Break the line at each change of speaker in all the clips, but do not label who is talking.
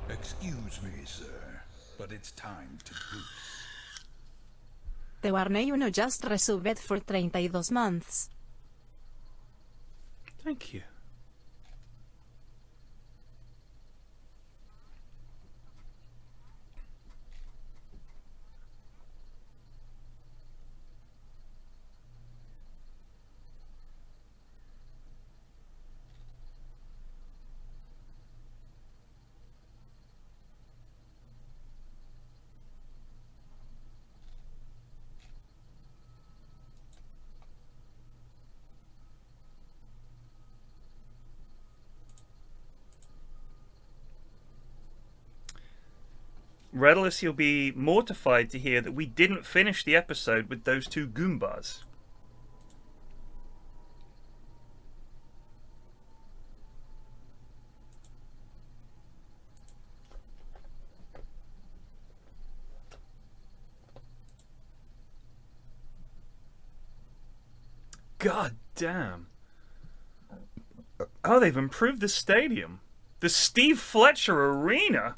Excuse me, sir, but it's time to goose.
The Warney Uno just resubbed for 32 months.
Thank you. Redless, you'll be mortified to hear that we didn't finish the episode with those two Goombas. God damn. Oh, they've improved the stadium. The Steve Fletcher Arena.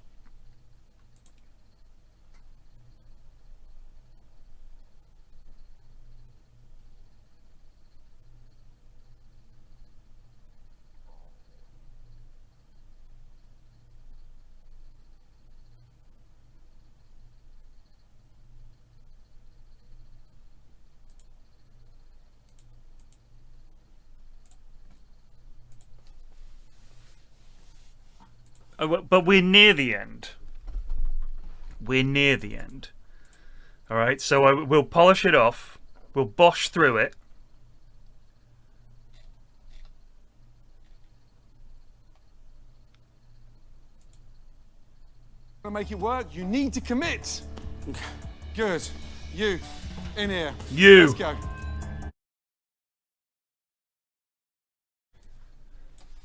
Oh, but we're near the end. We're near the end. Alright, so we'll polish it off. We'll bosh through it.
To make it work, you need to commit. Good. You, in here.
You.
Let's go.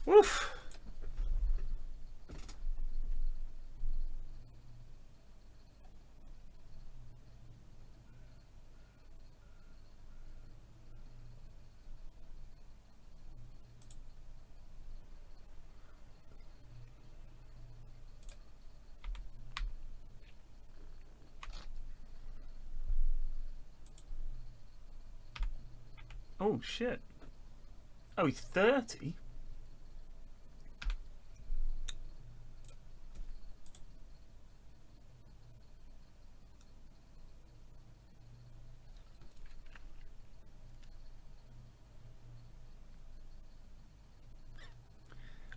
Woof. Oh, shit. Oh, he's 30?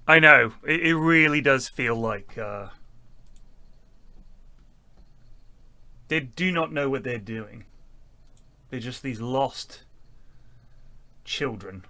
I know. It really does feel like they do not know what they're doing. They're just these lost children.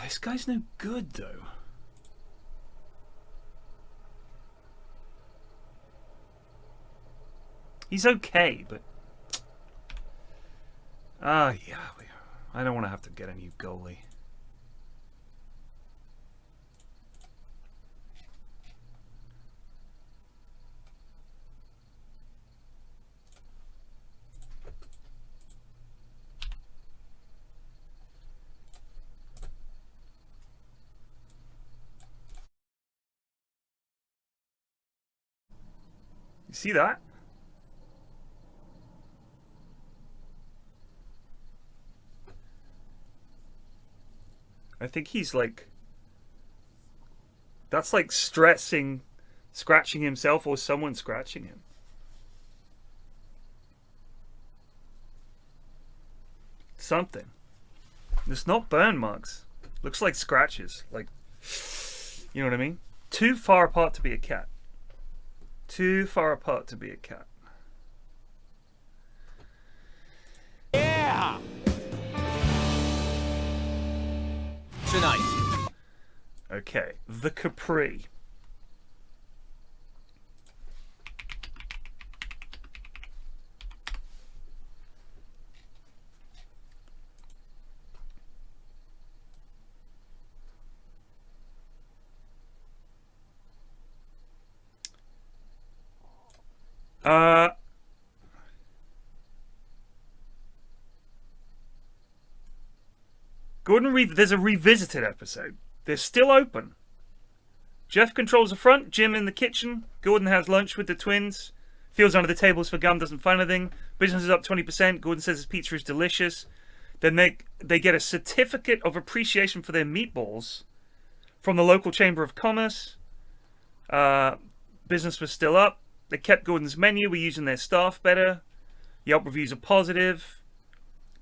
This guy's no good, though. He's okay, but... yeah. I don't want to have to get a new goalie. You see that? I think he's like... That's like scratching himself or someone scratching him. Something. It's not burn marks. Looks like scratches. Like, you know what I mean? Too far apart to be a cat. Too far apart to be a cat.
Yeah! Tonight.
Okay, the Capri. Gordon, there's a revisited episode. They're still open. Jeff controls the front, Jim in the kitchen. Gordon has lunch with the twins. Feels under the tables for gum, doesn't find anything. Business is up 20%. Gordon says his pizza is delicious. Then they get a certificate of appreciation for their meatballs from the local Chamber of Commerce. Business was still up. They kept Gordon's menu. We're using their staff better. Yelp reviews are positive.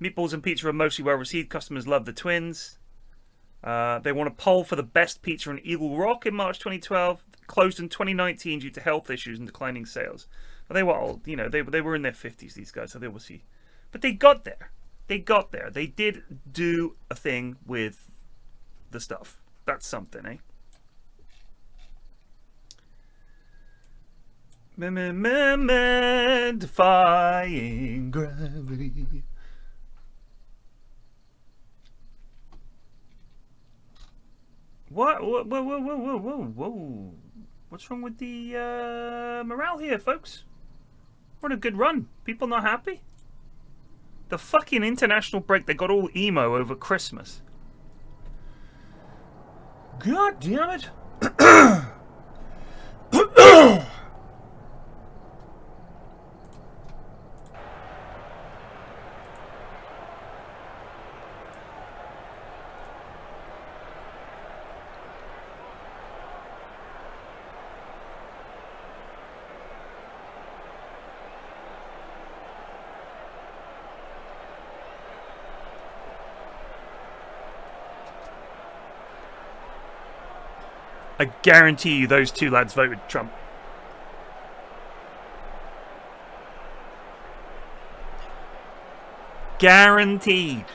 Meatballs and pizza are mostly well received. Customers love the twins. They won a poll for the best pizza in Eagle Rock in March 2012. Closed in 2019 due to health issues and declining sales. Well, they were old. You know, they were in their 50s, these guys, so they will see. But they got there. They got there. They did do a thing with the stuff. That's something, eh? Defying gravity. What? Whoa. What's wrong with the morale here, folks? We're on a good run. People not happy? The fucking international break, they got all emo over Christmas. God damn it. I guarantee you those two lads voted Trump. Guaranteed.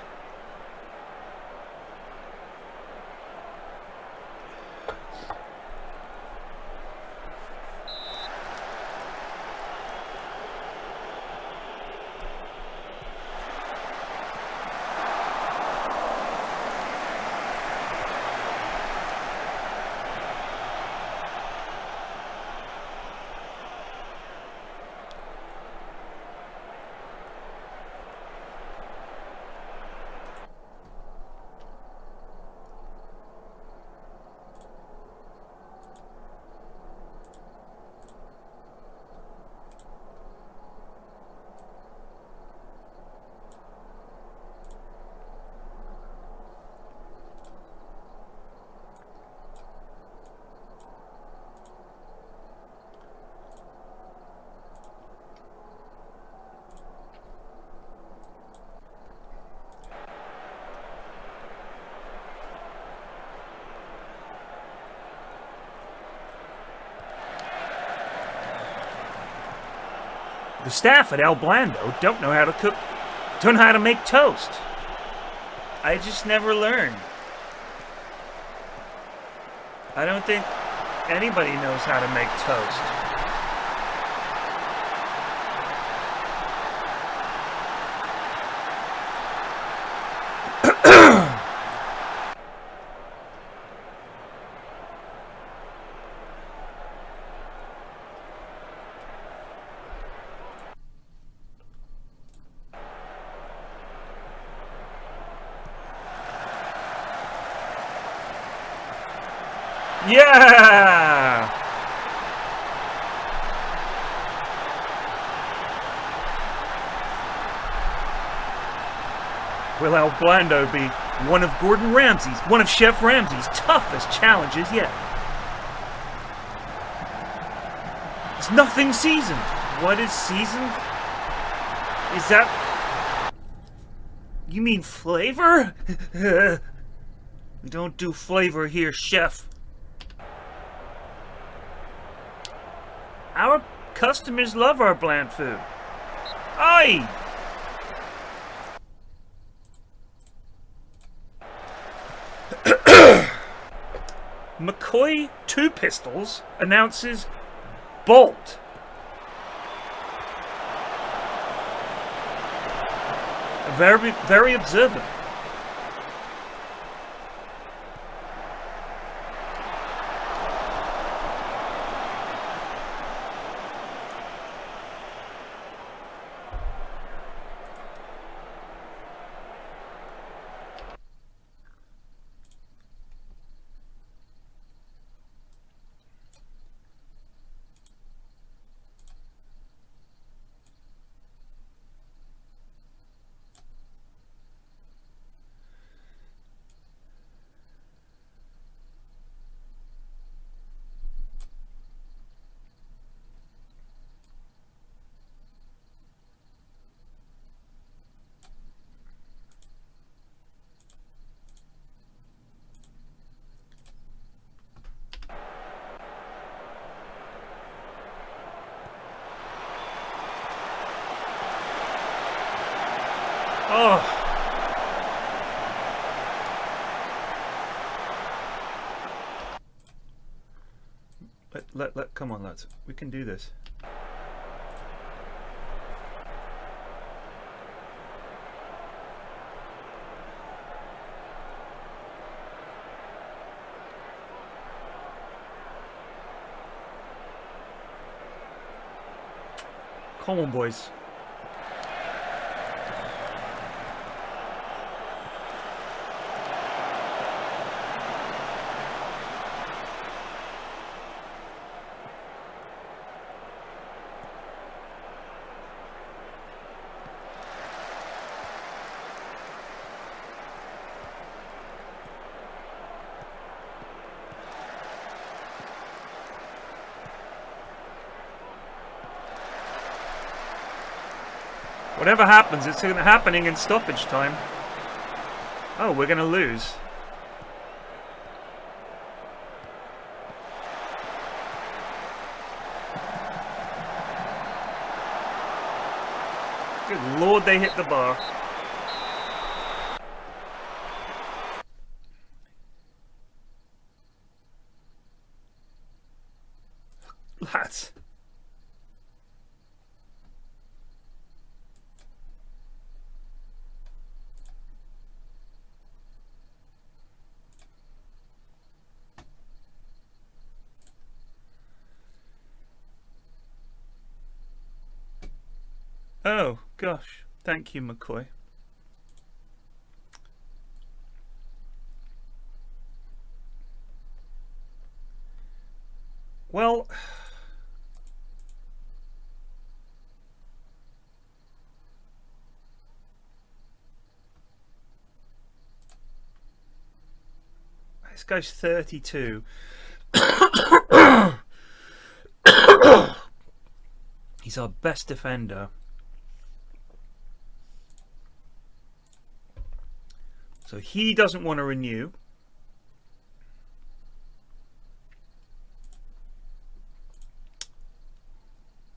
The staff at El Blando don't know how to cook, don't know how to make toast. I just never learned. I don't think anybody knows how to make toast. Yeah! Will El Blando be One of Gordon Ramsay's, one of Chef Ramsay's toughest challenges yet. It's nothing seasoned. What is seasoned? Is that... You mean flavor? We don't do flavor here, chef. Our customers love our bland food. Aye! McCoy Two Pistols announces Bolt. Very, very observant. Oh. Come on, lads. We can do this. Come on, boys. Whatever happens, it's happening in stoppage time. Oh, we're going to lose. Good Lord, they hit the bar. Lads. Oh, gosh. Thank you, McCoy. Well... This guy's 32. He's our best defender. So he doesn't want to renew.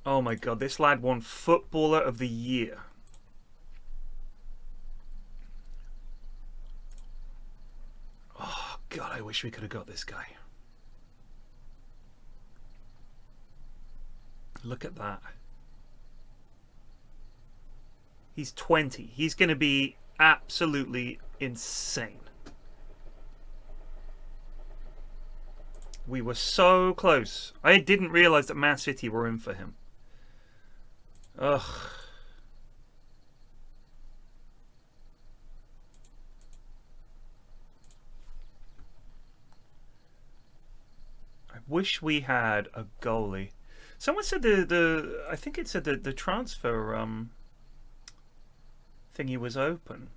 Oh my god, this lad won Footballer of the Year. Oh god, I wish we could have got this guy. Look at that. He's 20. He's going to be absolutely insane. We were so close. I didn't realise that Man City were in for him. Ugh. I wish we had a goalie. Someone said I think it said the transfer thingy was open.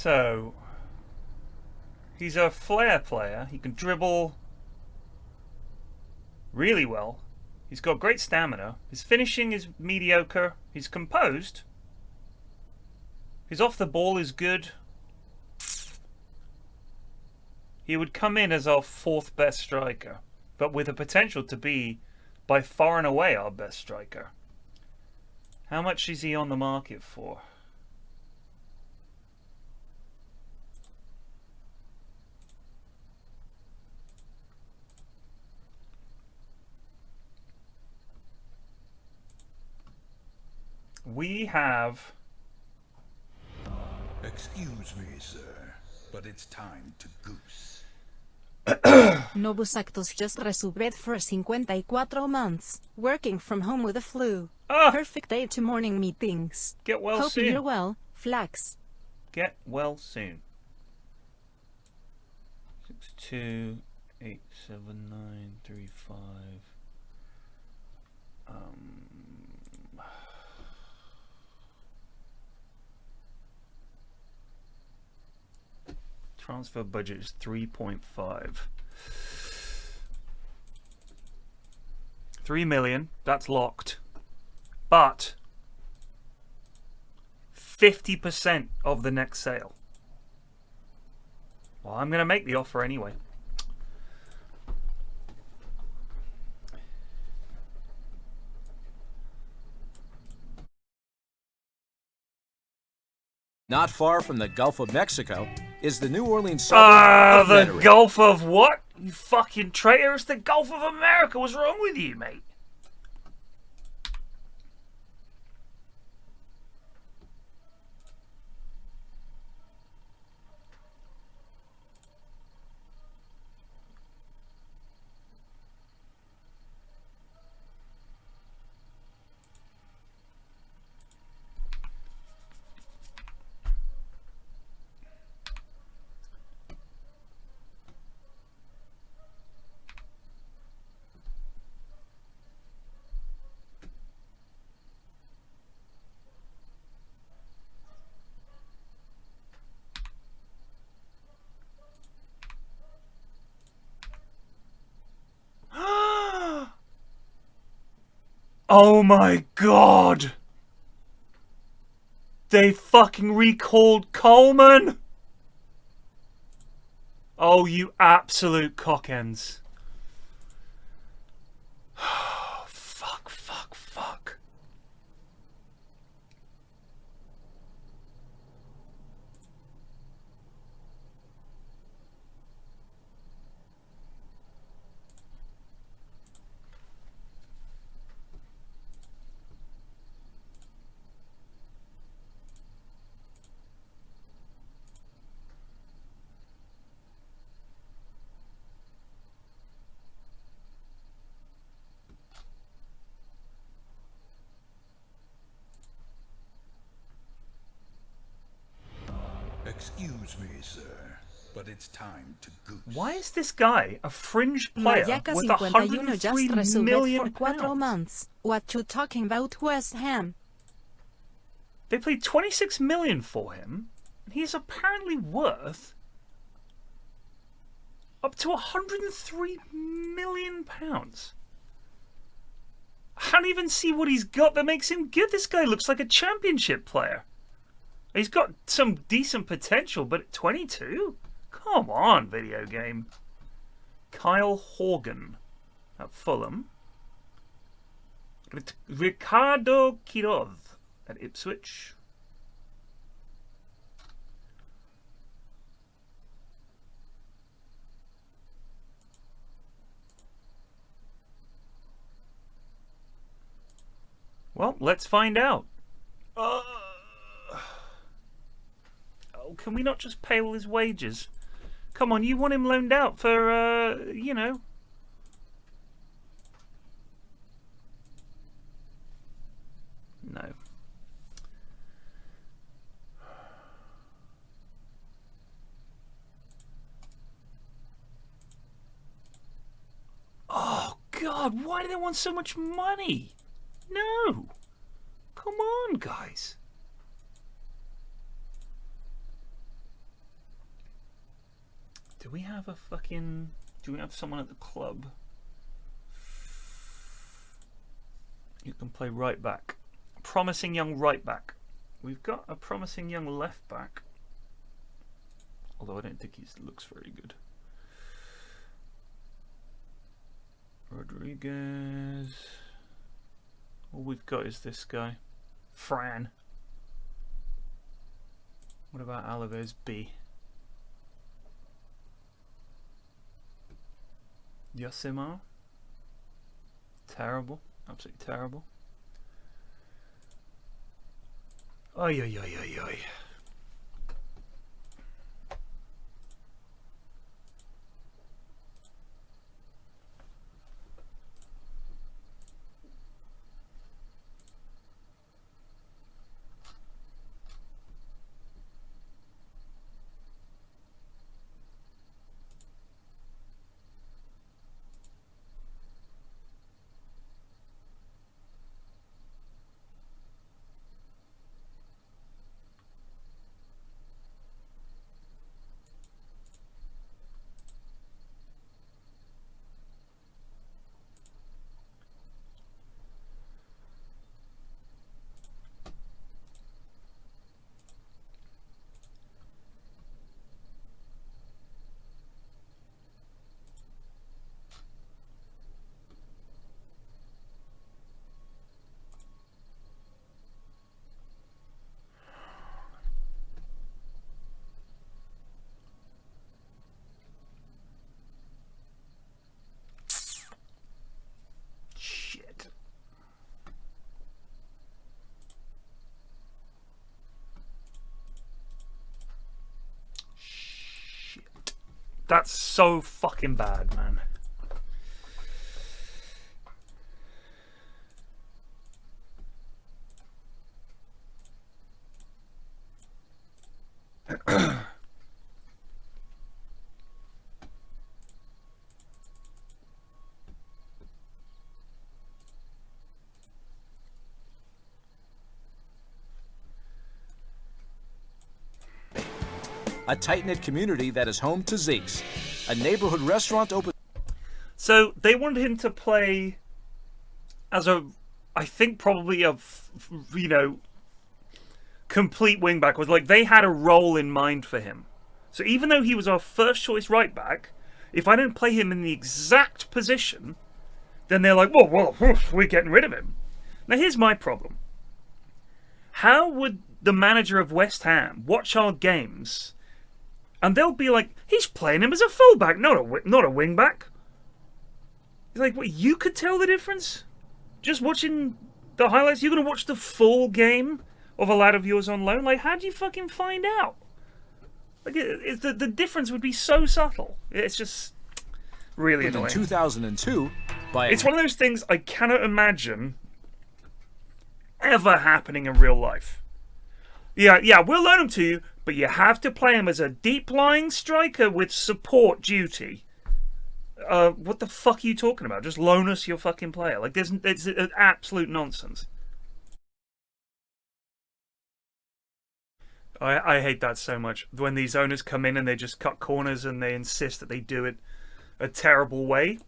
So, he's a flair player. He can dribble really well. He's got great stamina. His finishing is mediocre. He's composed. His off the ball is good. He would come in as our 4th best striker, but with the potential to be by far and away our best striker. How much is he on the market for? We have...
Excuse me, sir, but it's time to goose.
Novus Actus just resubbed for 54 months, working from home with the flu.
Ah!
Perfect day to morning meetings.
Get well
Hope
soon.
you're well, Flax.
Get well soon. 62 87935. Transfer budget is 3.5. 3 million, that's locked. But 50% of the next sale. Well, I'm going to make the offer anyway.
Not far from the Gulf of Mexico is the New Orleans
The
suburb of Metairie.
Gulf of what? You fucking traitor. It's the Gulf of America. What's wrong with you, mate? Oh my god! They fucking recalled Coleman! Oh, you absolute cockends. Fuck, fuck, fuck.
Excuse me, sir, but it's time to goose.
Why is this guy a fringe player
Mayaca
with
51 just
103
resubbed
million
for 4
pounds?
months. What you talking about, West Ham?
They paid 26 million for him. And he's apparently worth up to 103 million pounds. I can't even see what he's got that makes him good. This guy looks like a championship player. He's got some decent potential, but at 22? Come on, video game. Kyle Horgan at Fulham. Ricardo Quiroz at Ipswich. Well, let's find out. Oh, can we not just pay all his wages? Come on, you want him loaned out for, you know. No. Oh, God, why do they want so much money? No. Come on, guys. Do we have a fucking... Do we have someone at the club? You can play right back. Promising young right back. We've got a promising young left back. Although I don't think he looks very good. Rodriguez. All we've got is this guy. Fran. What about Alaves B? Yosimar. Terrible. Absolutely terrible. Oy, oy, oy, oy, oy. That's so fucking bad, man.
A tight-knit community that is home to Zeke's, a neighborhood restaurant open.
So they wanted him to play as a, I think probably a, you know, complete wingback. Was like they had a role in mind for him. So even though he was our first choice right back, if I don't play him in the exact position, then they're like, well, we're getting rid of him. Now here's my problem. How would the manager of West Ham watch our games? And they'll be like, he's playing him as a fullback, not a wingback. He's like, what, you could tell the difference? Just watching the highlights? You're going to watch the full game of a lad of yours on loan? Like, how do you fucking find out? Like, the difference would be so subtle. It's just really annoying.
In 2002, by
it's one of those things I cannot imagine ever happening in real life. Yeah, we'll loan him to you, but you have to play him as a deep-lying striker with support duty. What the fuck are you talking about? Just loan us your fucking player. Like, it's absolute nonsense. I hate that so much. When these owners come in and they just cut corners and they insist that they do it a terrible way.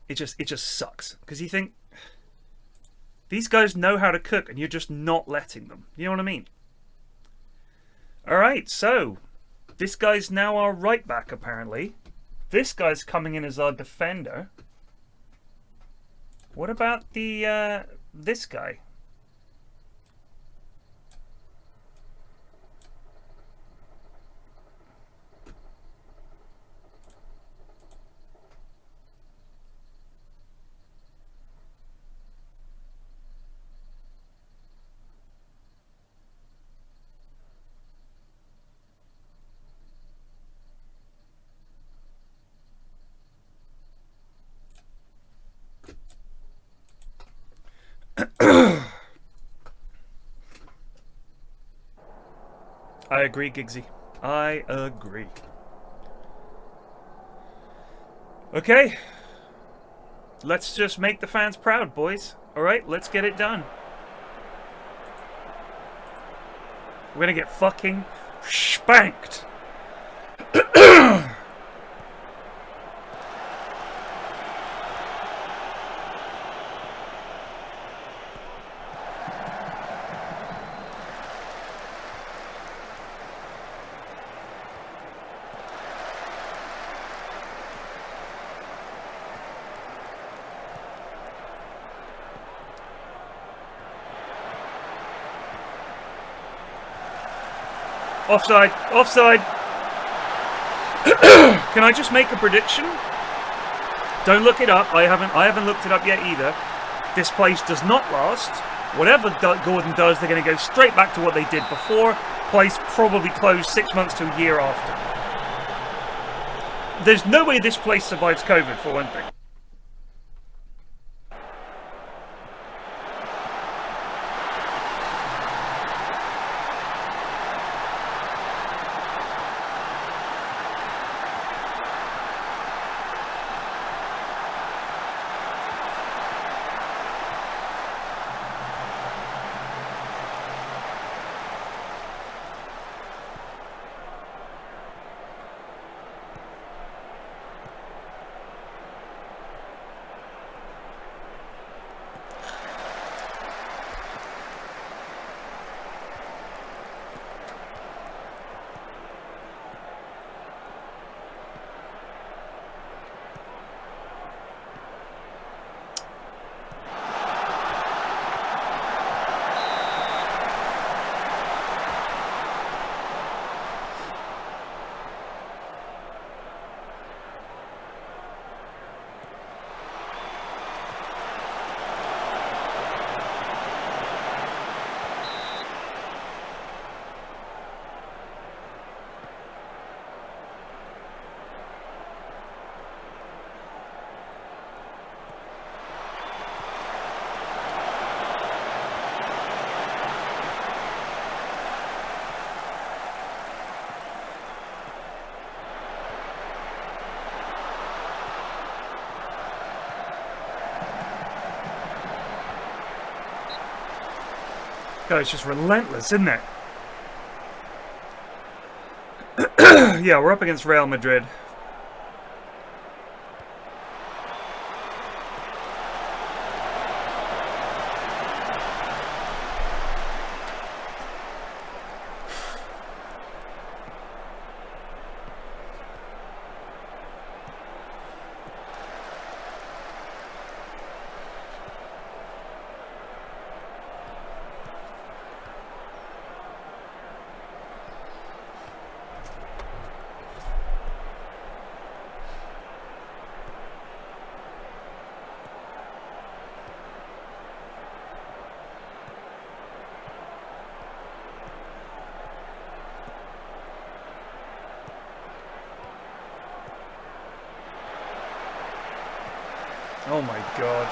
It just sucks. Because you think, these guys know how to cook and you're just not letting them. You know what I mean? Alright, so this guy's now our right back apparently. This guy's coming in as our defender. What about the this guy? I agree, Giggsy. I agree. Okay. Let's just make the fans proud, boys. Alright, let's get it done. We're gonna get fucking spanked. Offside. Offside. Can I just make a prediction? Don't look it up. I haven't looked it up yet either. This place does not last. Whatever Gordon does, they're going to go straight back to what they did before. Place probably closed 6 months to a year after. There's no way this place survives COVID, for one thing. God, it's just relentless, isn't it? Yeah, we're up against Real Madrid. Oh my God.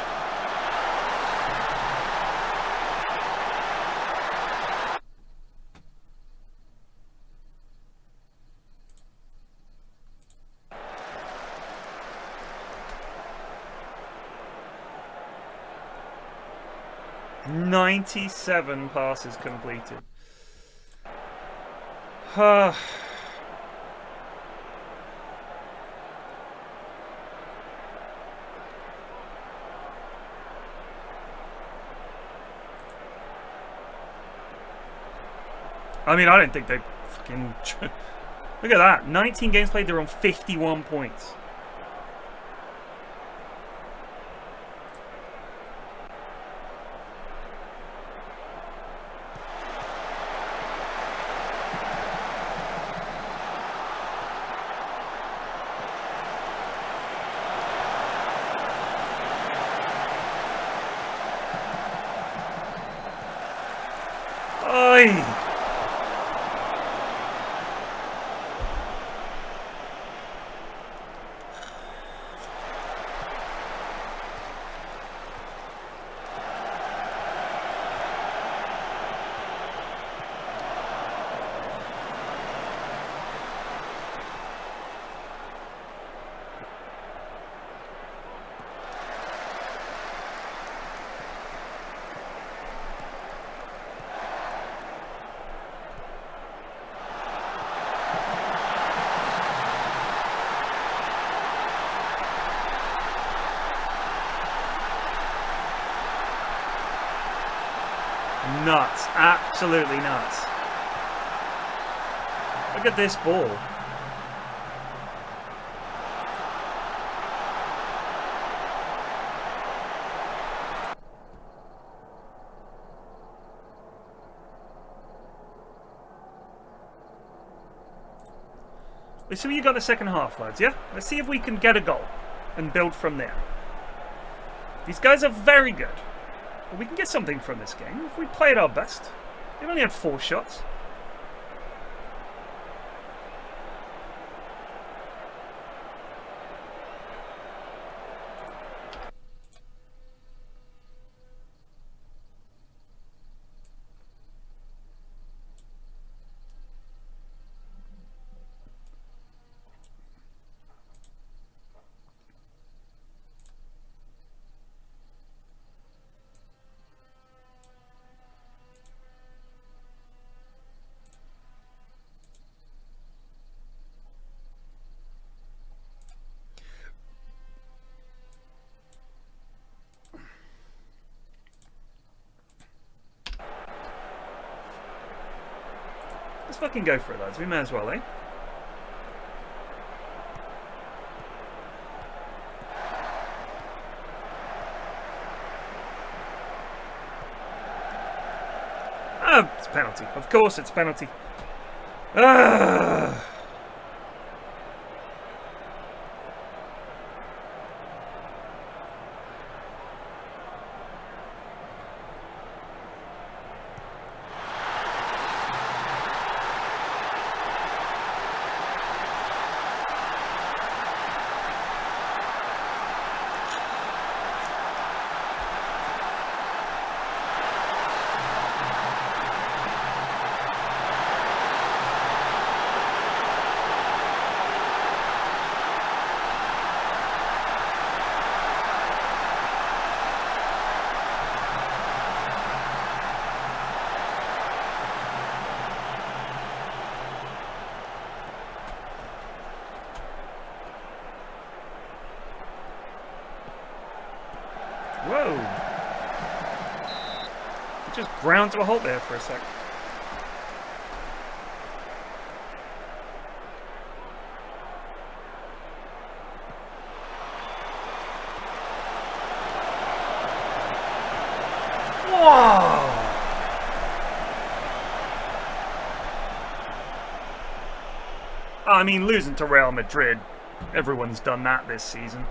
"97 passes completed." I mean, I don't think they fucking... Look at that. 19 games played, they're on 51 points. Oi! Nuts. Absolutely nuts. Look at this ball. Let's see what you got in the second half, lads, yeah? Let's see if we can get a goal and build from there. These guys are very good. But we can get something from this game if we play at our best. They've only had 4 shots. Let's fucking go for it, lads. We may as well, eh? Oh, it's a penalty. Of course it's a penalty. Ah! Whoa! It just ground to a halt there for a sec. Whoa! I mean, losing to Real Madrid, everyone's done that this season.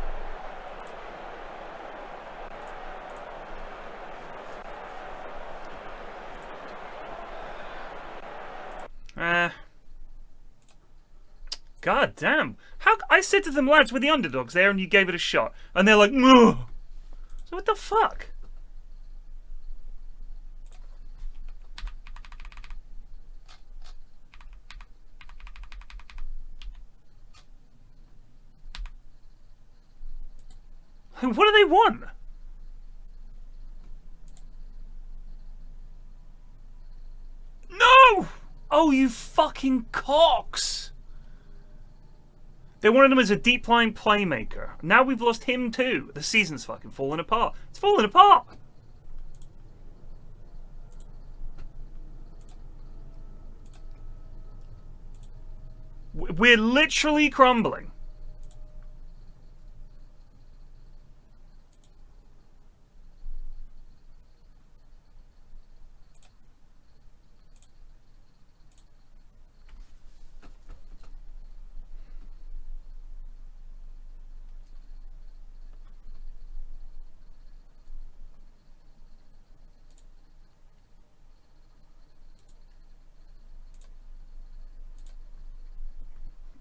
God damn. How I said to them, lads, we're the underdogs there, and you gave it a shot. And they're like, ugh. So what the fuck? What do they want? No! Oh, you fucking cocks! They wanted him as a deep line playmaker. Now we've lost him too. The season's fucking falling apart. It's falling apart! We're literally crumbling.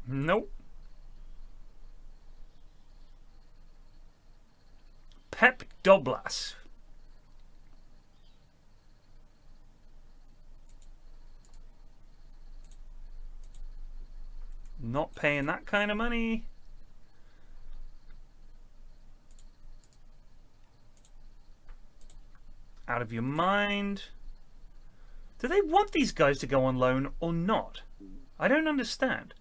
Nope. Pep Doblas. Not paying that kind of money. Out of your mind. Do they want these guys to go on loan or not? I don't understand.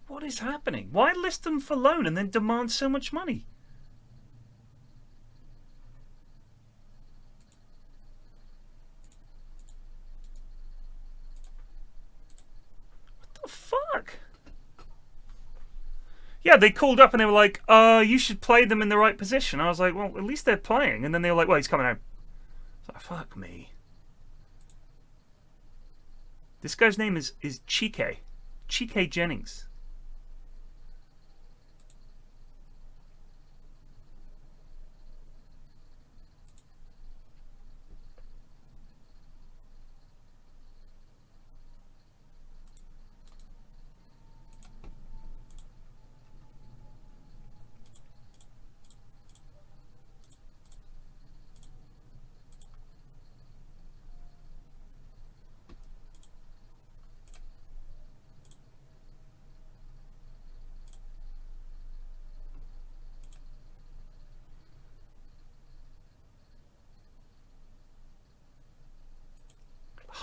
What is happening? Why list them for loan and then demand so much money? Yeah, they called up and they were like, you should play them in the right position. I was like, well, at least they're playing. And then they were like, well, he's coming home. I was like, fuck me. This guy's name is Chike. Chike Jennings.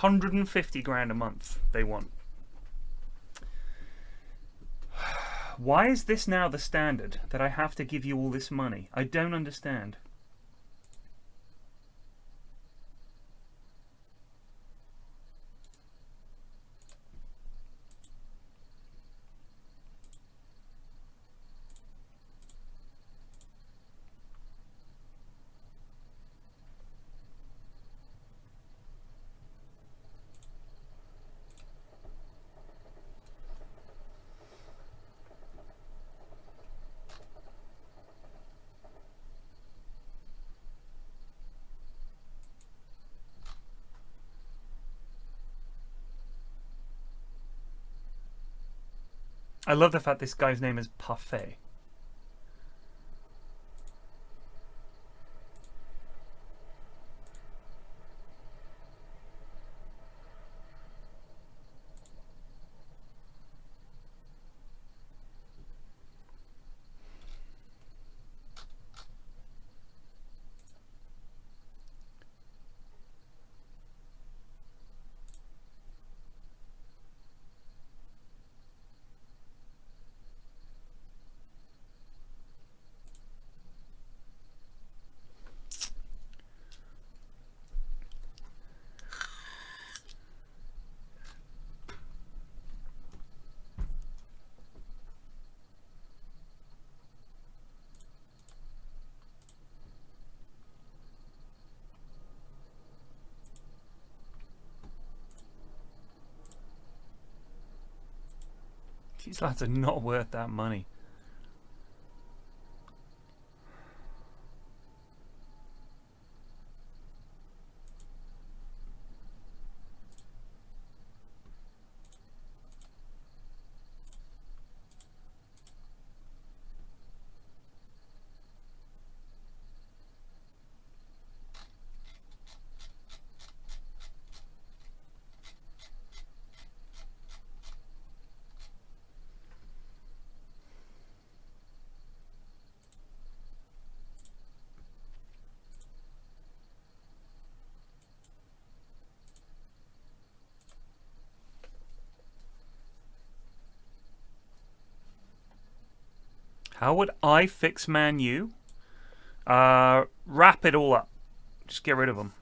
$150,000 a month they want. Why is this now the standard that I have to give you all this money? I don't understand. I love the fact this guy's name is Parfait. These lads are not worth that money. How would I fix Man U? Wrap it all up. Just get rid of them.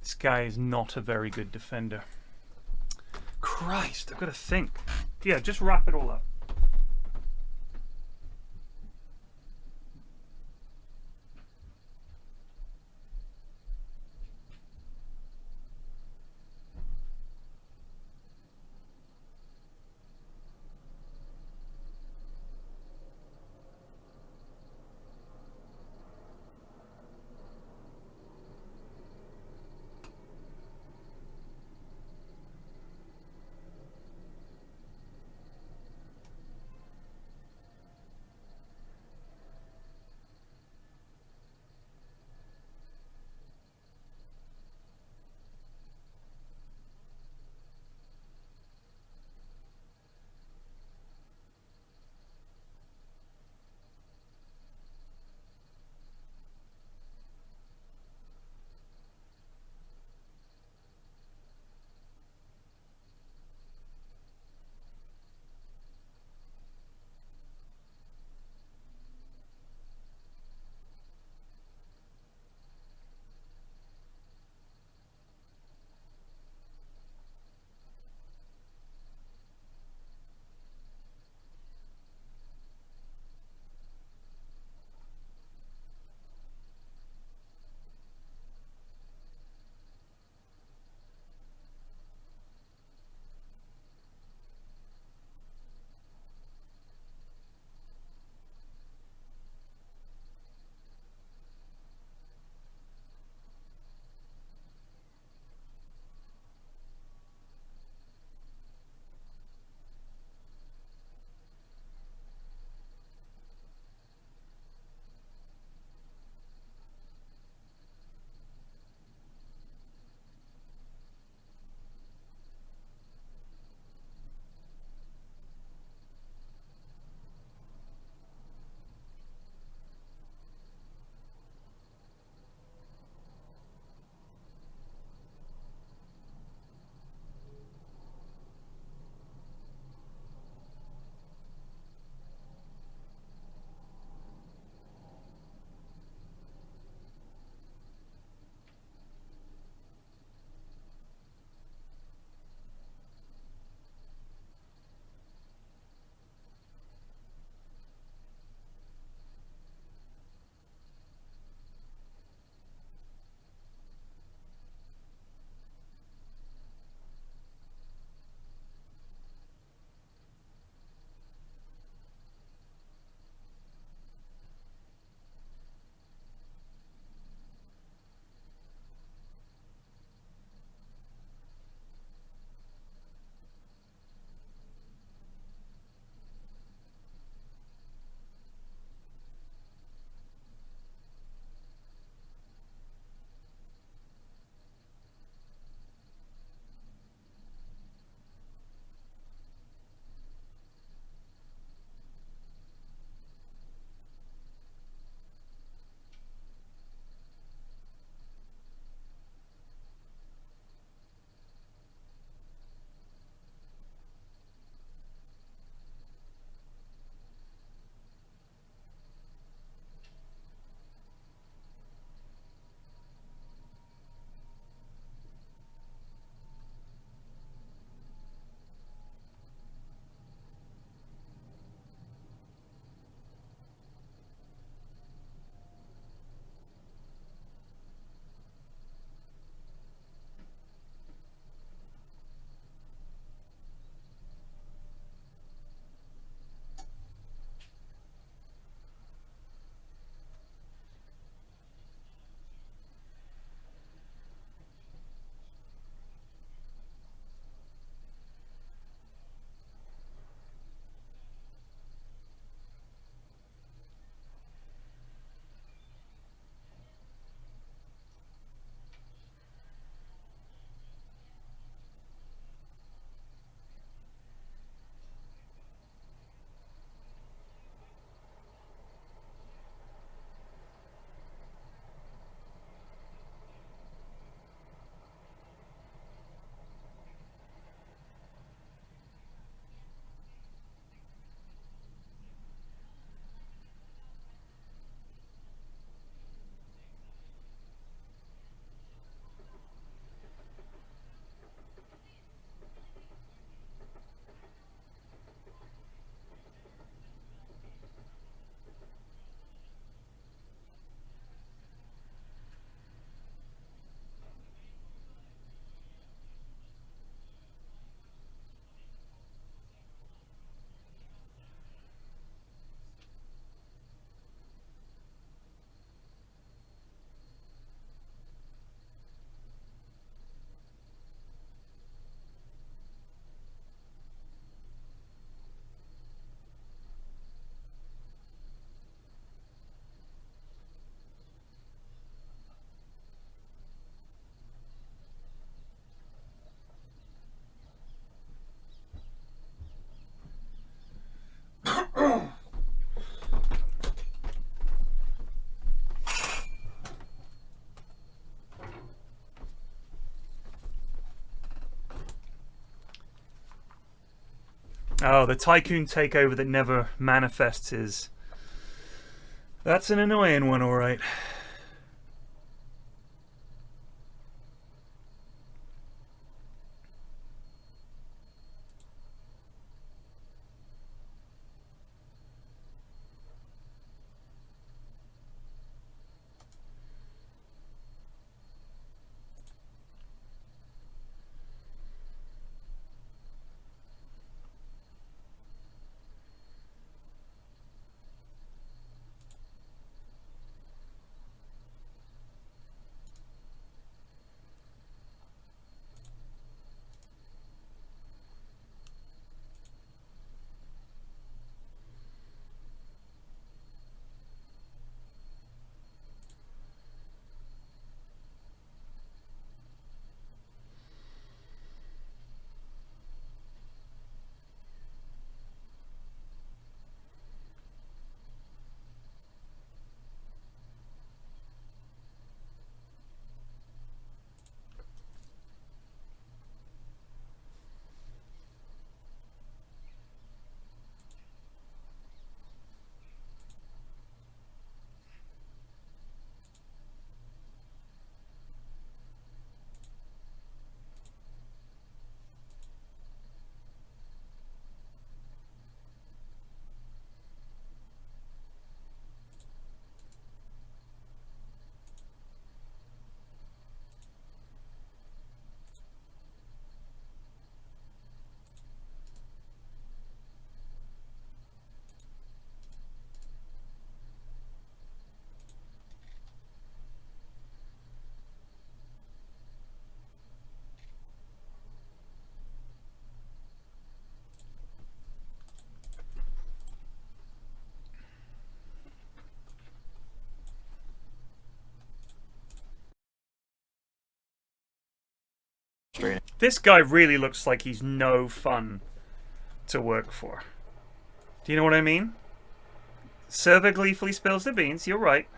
This guy is not a very good defender. Christ, I've got to think. Yeah, just wrap it all up. Oh, the tycoon takeover that never manifests is... That's an annoying one, alright. This guy really looks like he's no fun to work for. Do you know what I mean? Server gleefully spills the beans, you're right.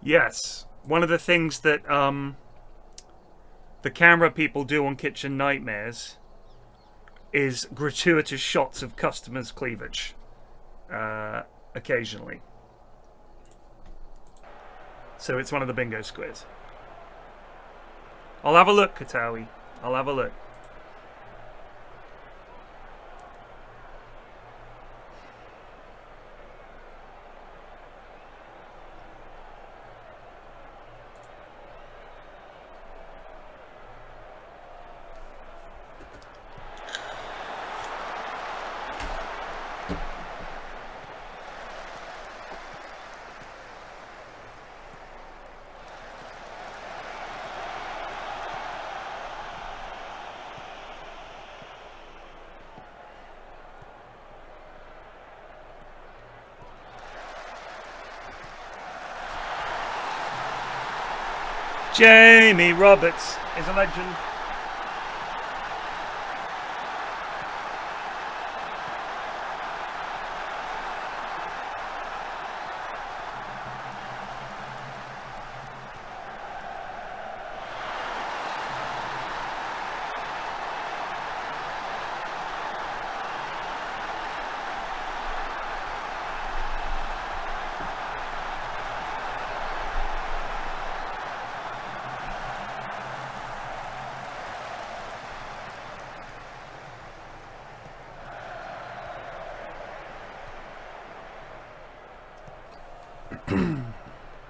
Yes, one of the things that the camera people do on Kitchen Nightmares is gratuitous shots of customers' cleavage, occasionally. So it's one of the bingo squares. I'll have a look, Katawi. I'll have a look. Jamie Roberts is a legend.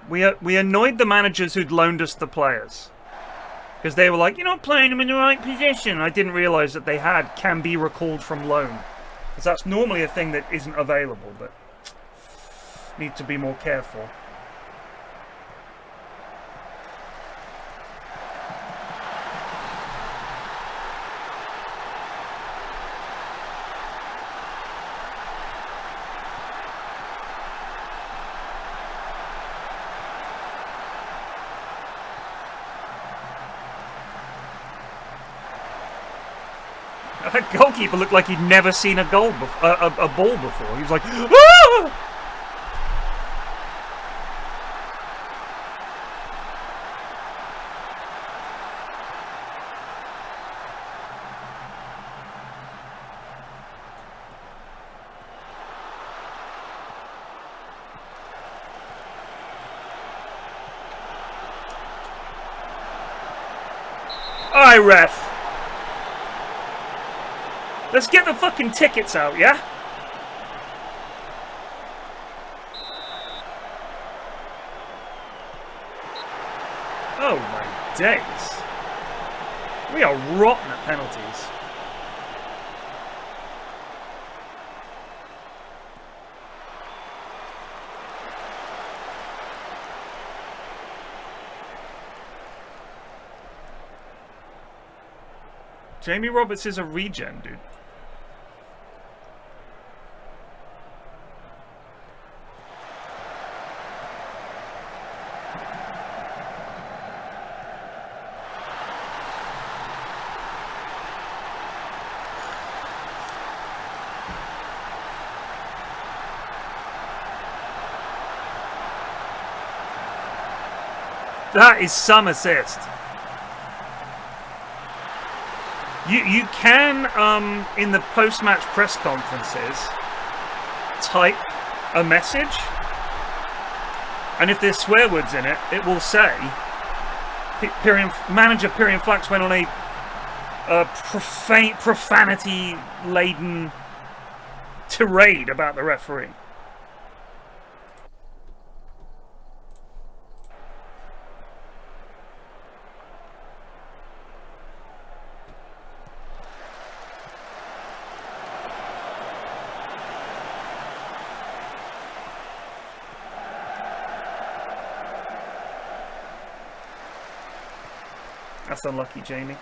We annoyed the managers who'd loaned us the players. Because they were like, you're not playing them in the right position. I didn't realise that they can be recalled from loan. Because that's normally a thing that isn't available, but need to be more careful. That goalkeeper looked like he'd never seen a ball before. He was like, ah! Aye, ref. Let's get the fucking tickets out, yeah? Oh my days. We are rotten at penalties. Jamie Roberts is a regen, dude. That is some assist. You can, in the post-match press conferences, type a message, and if there's swear words in it, it will say, manager PFlax went on a profanity-laden tirade about the referee. That's unlucky, Jamie.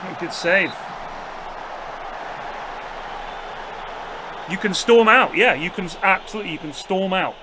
Oh, good save. You can storm out. Yeah, you can absolutely. You can storm out.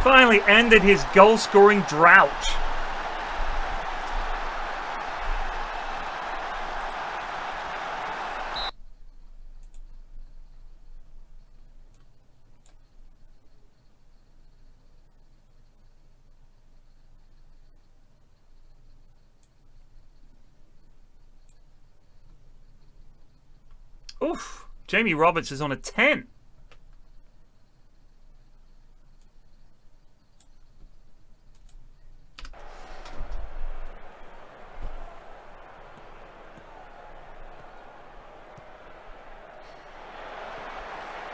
Finally ended his goal-scoring drought. Oof, Jamie Roberts is on a 10.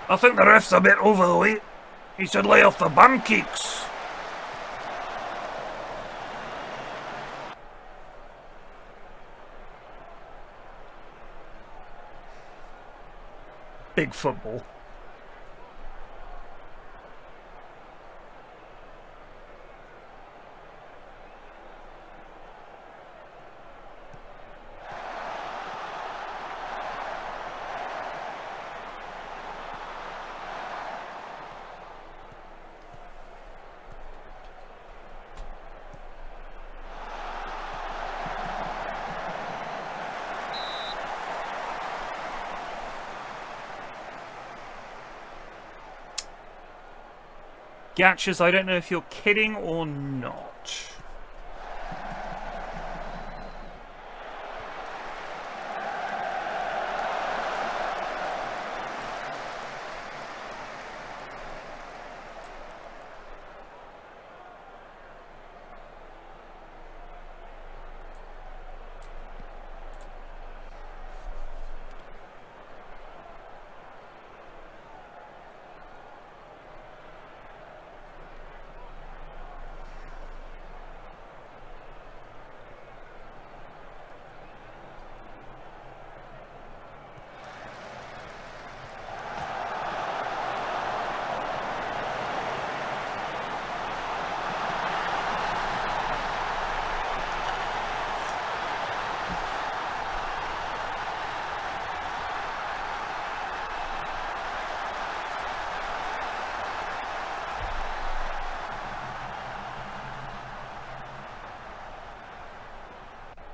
I think the ref's a bit overweight. He should lay off the bum kicks. Big football. Gatchas, I don't know if you're kidding or not.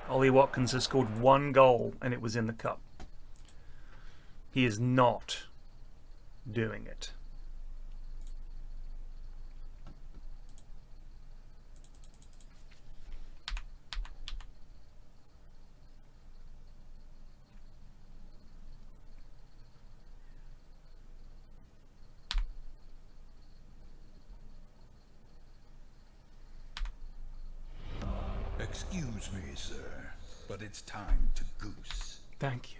Ollie Watkins has scored 1 goal and it was in the cup. He is not doing it.
Excuse me, sir, but it's time to goose.
Thank you.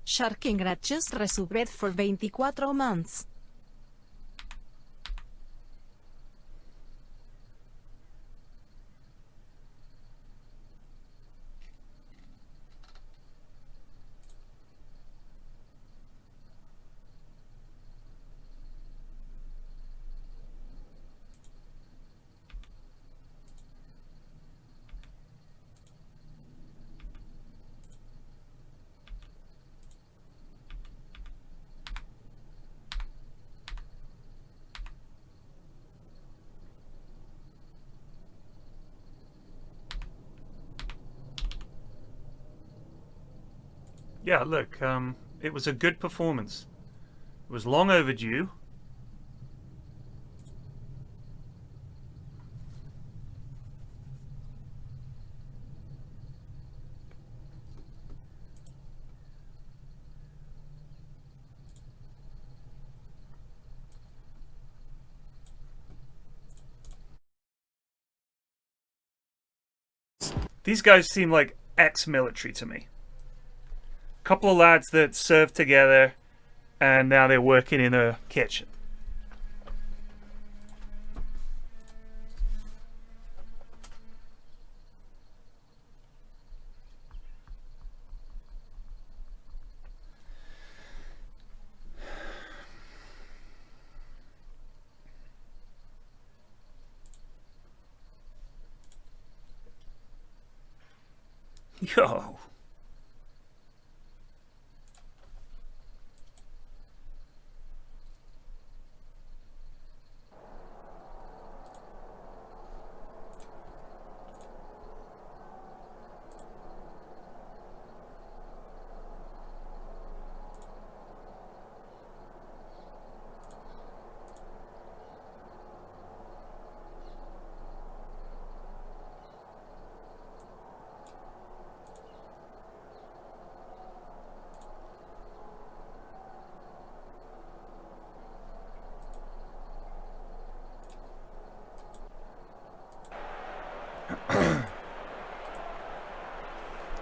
Sharkingrat just resubbed for 24 months.
Yeah, look, it was a good performance. It was long overdue. These guys seem like ex-military to me. Couple of lads that served together and now they're working in a kitchen. Yo.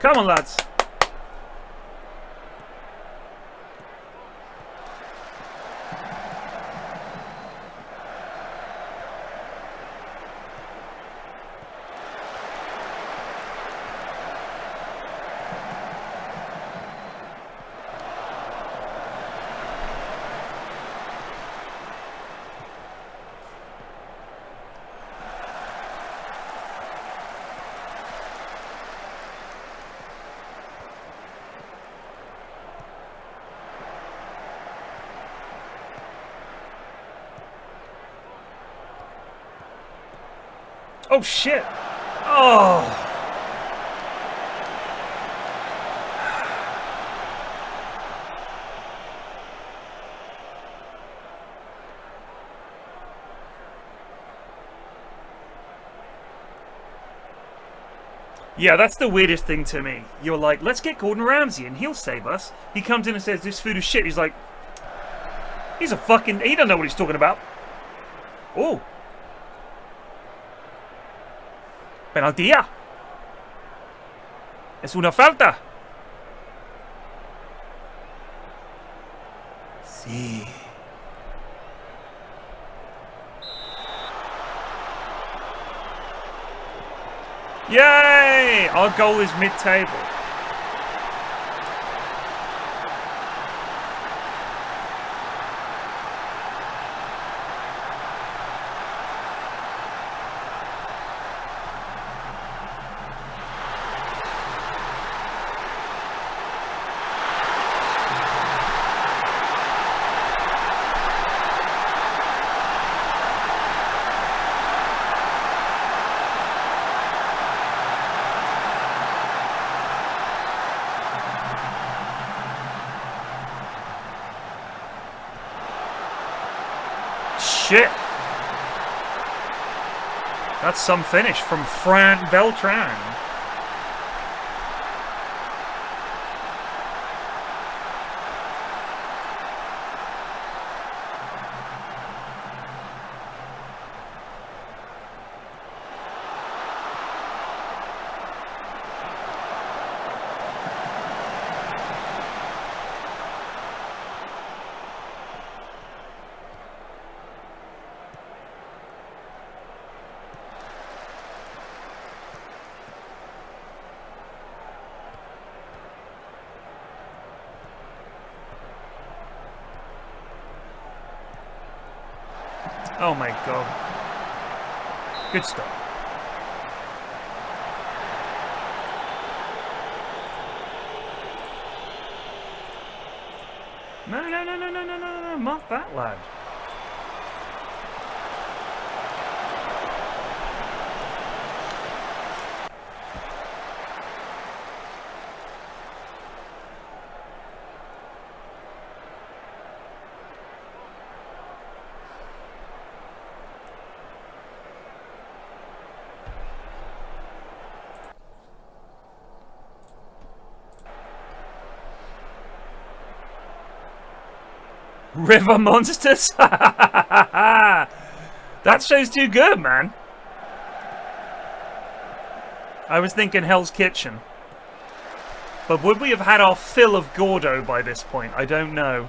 Come on, lads. Oh shit! Oh! Yeah, that's the weirdest thing to me. You're like, let's get Gordon Ramsay and he'll save us. He comes in and says, this food is shit. He's like, he don't know what he's talking about. Oh. Penaltía. Es una falta. Sí. Yay! Our goal is mid-table. Shit. That's some finish from Fran Beltran. Oh my god. Good start. No, mark that lad. River Monsters? That show's too good, man. I was thinking Hell's Kitchen. But would we have had our fill of Gordo by this point? I don't know.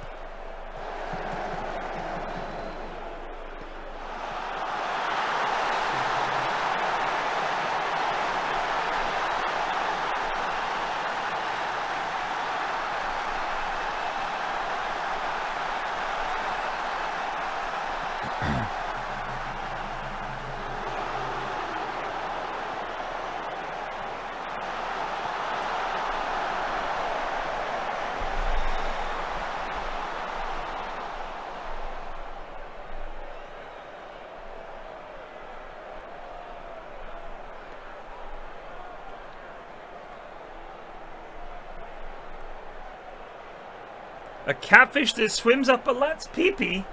A catfish that swims up a lat's pee-pee?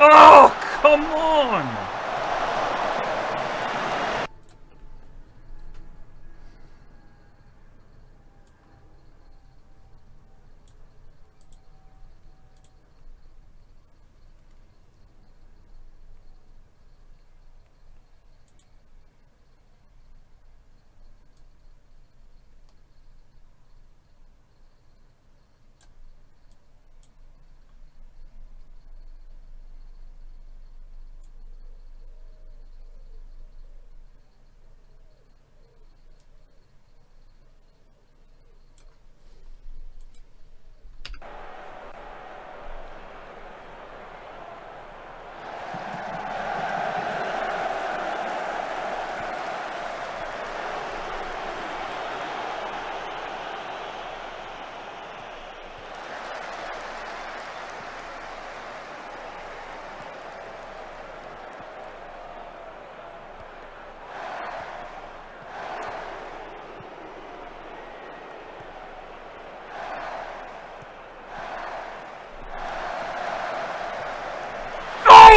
Oh, come on!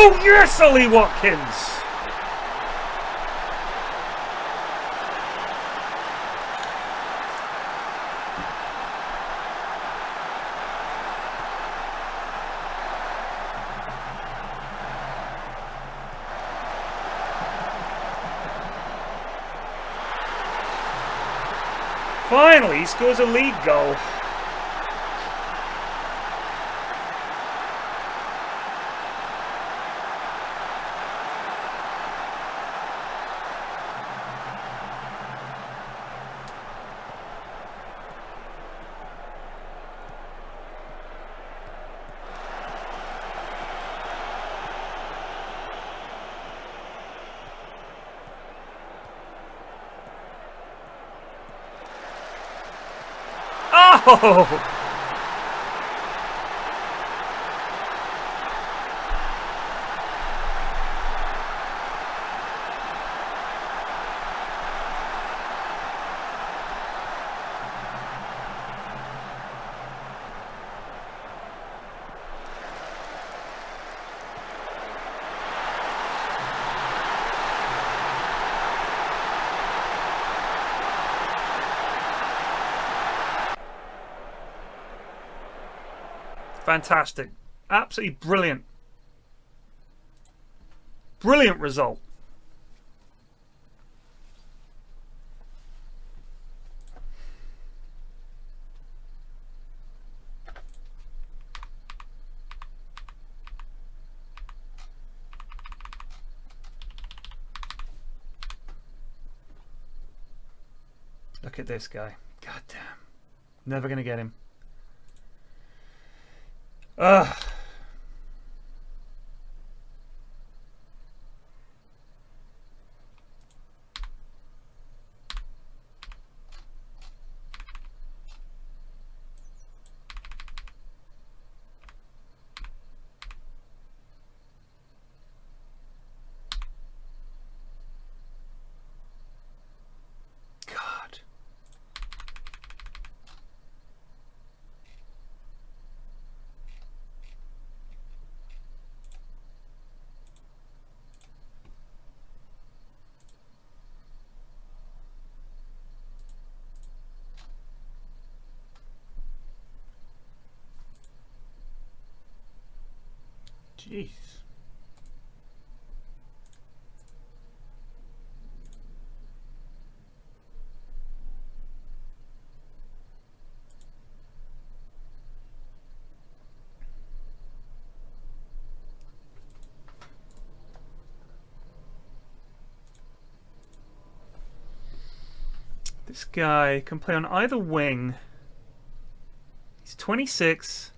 Oh, yes, Ollie Watkins! Finally, he scores a league goal. Oh! Fantastic. Absolutely brilliant. Brilliant result. Look at this guy. God damn. Never gonna get him. Ugh. God. Jeez. This guy can play on either wing. He's 26.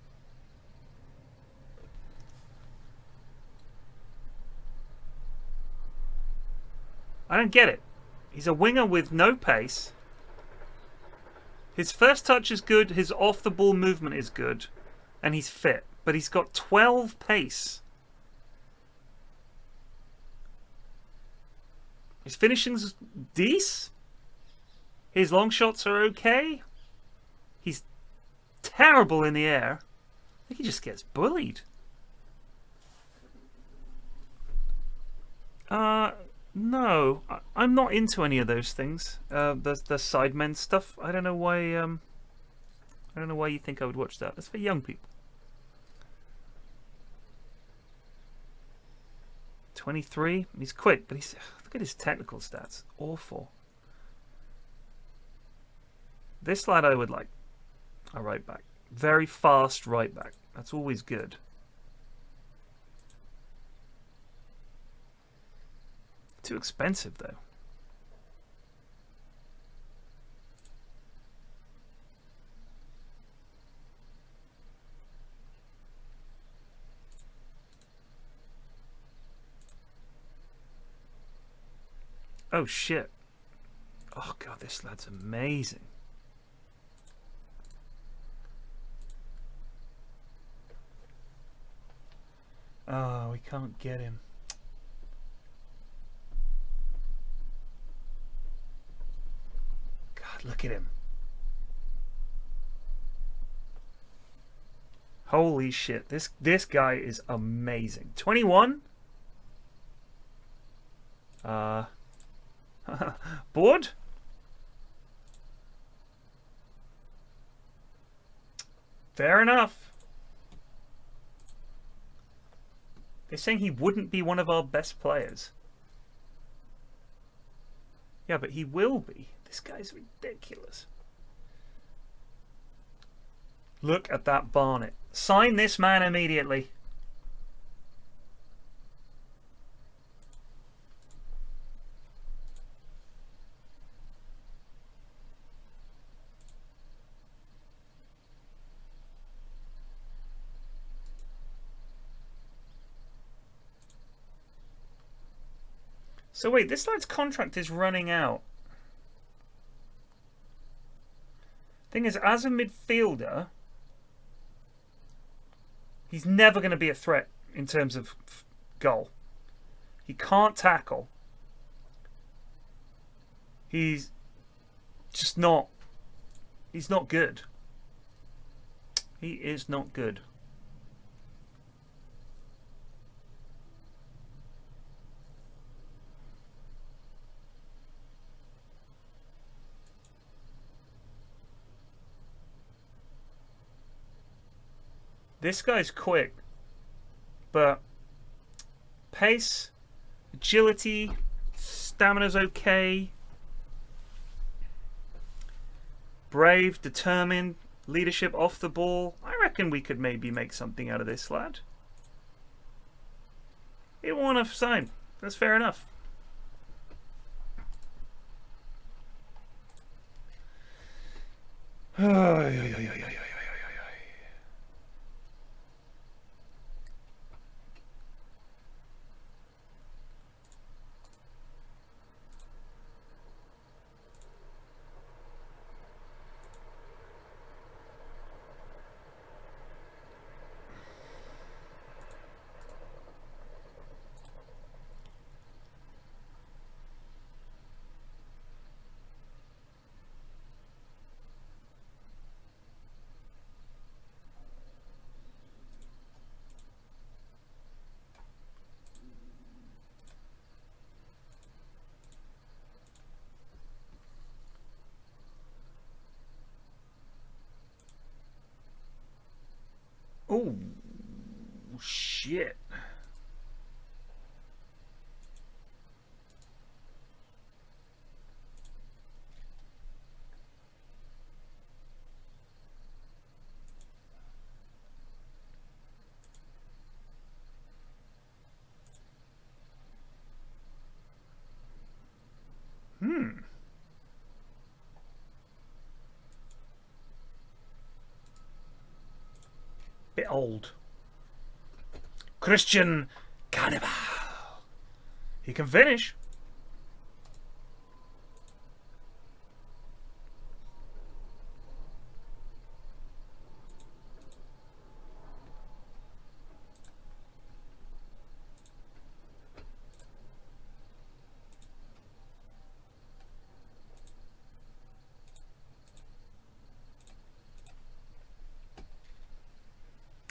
I don't get it. He's a winger with no pace. His first touch is good. His off-the-ball movement is good. And he's fit. But he's got 12 pace. His finishing's decent. His long shots are okay. He's terrible in the air. I think he just gets bullied. No, I'm not into any of those things. The sidemen stuff. I don't know why. I don't know why you think I would watch that. That's for young people. 23. He's quick, but he's look at his technical stats. Awful. This lad I would like. A right back. Very fast right back. That's always good. Too expensive though. Oh shit. Oh god, this lad's amazing. Oh, we can't get him. God, look at him. Holy shit. This guy is amazing. 21? Bored? Fair enough. They're saying he wouldn't be one of our best players. Yeah, but he will be. This guy's ridiculous. Look at that Barnet. Sign this man immediately. So wait, this lad's contract is running out. Thing is, as a midfielder, he's never going to be a threat in terms of goal. He can't tackle. He's just not... He's not good. He is not good. This guy's quick, but pace, agility, stamina's okay. Brave, determined, leadership off the ball. I reckon we could maybe make something out of this lad. He didn't want to sign. That's fair enough. Oh, shit. Bit old. Christian Carnival. He can finish.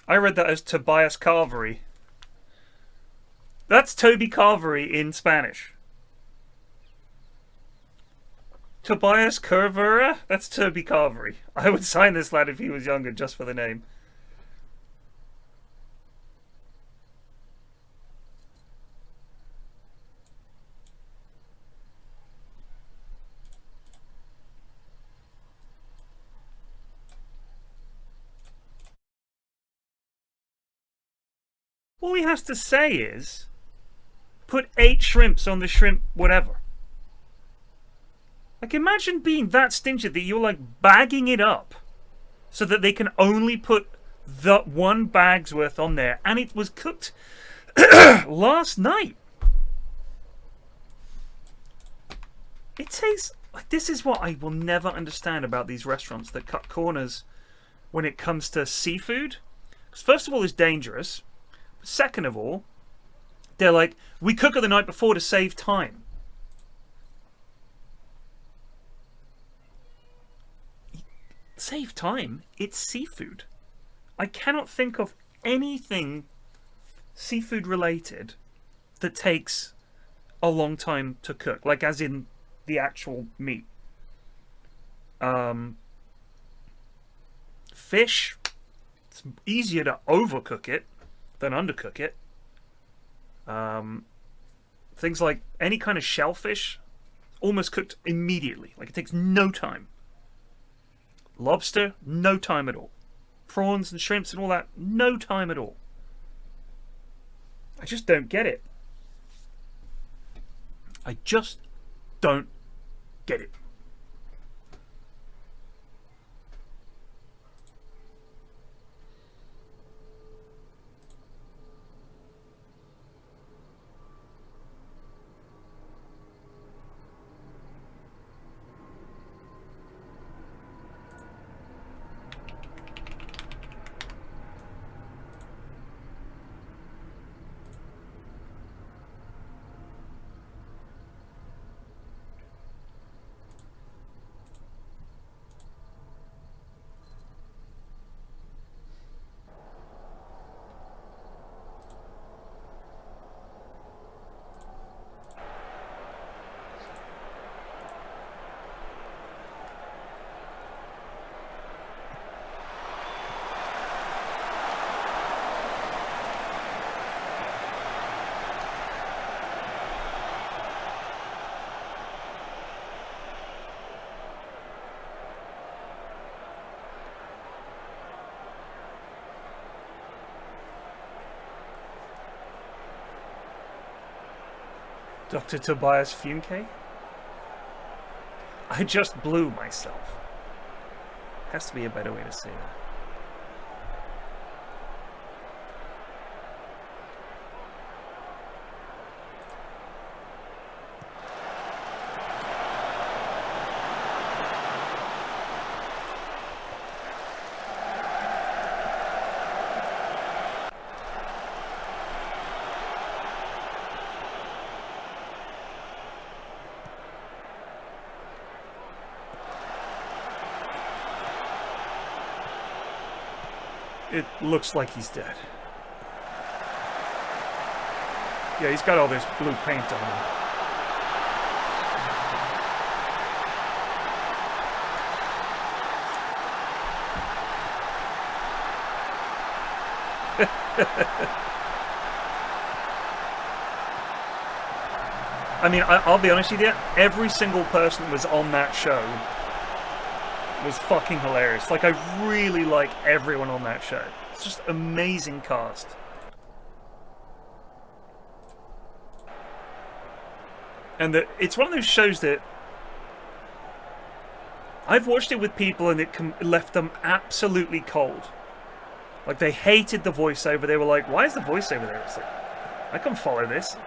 I read that as Tobias Carvery. That's Toby Carvery in Spanish. Tobias Carvera? That's Toby Carvery. I would sign this lad if he was younger just for the name. All he has to say is, put 8 shrimps on the shrimp whatever. Like, imagine being that stingy that you're like bagging it up so that they can only put the 1 bag's worth on there, and it was cooked last night. It tastes like, this is what I will never understand about these restaurants that cut corners when it comes to seafood. Because first of all, it's dangerous. Second of all, they're like, we cook it the night before to save time. Save time? It's seafood. I cannot think of anything seafood related that takes a long time to cook, like as in the actual meat. Fish, it's easier to overcook it than undercook it. Things like any kind of shellfish, almost cooked immediately. Like, it takes no time. Lobster, no time at all. Prawns and shrimps and all that, no time at all. I just don't get it. I just don't get it. Dr. Tobias Funke? I just blew myself. Has to be a better way to say that. It looks like he's dead. Yeah, he's got all this blue paint on him. I mean, I'll be honest with you, every single person that was on that show was fucking hilarious. Like, I really like everyone on that show. It's just amazing cast. And it's one of those shows that I've watched it with people and it left them absolutely cold. Like, they hated the voiceover. They were like, why is the voiceover there? It's like, I can follow this.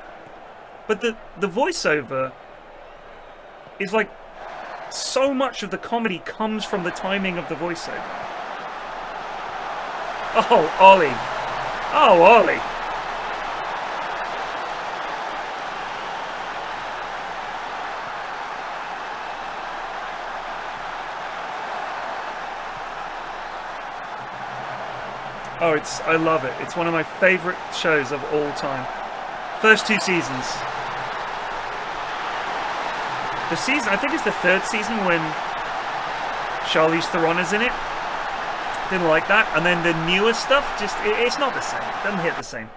But the voiceover is like, so much of the comedy comes from the timing of the voiceover. Oh, Ollie. Oh, Ollie. Oh, I love it. It's one of my favorite shows of all time. First 2 seasons. The season, I think it's the 3rd season when Charlize Theron is in it. Didn't like that. And then the newer stuff, just, it's not the same. It doesn't hit the same.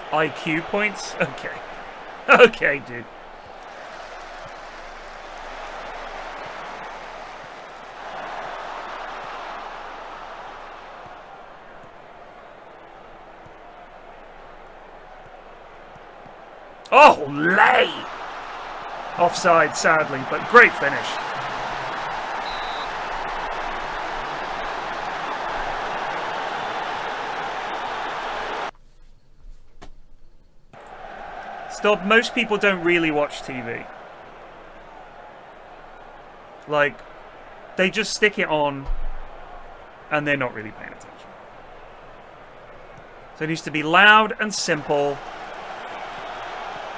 IQ points? Okay. Okay, dude. Oh, lay! Offside, sadly, but great finish. Stop, most people don't really watch TV. Like, they just stick it on and they're not really paying attention. So it needs to be loud and simple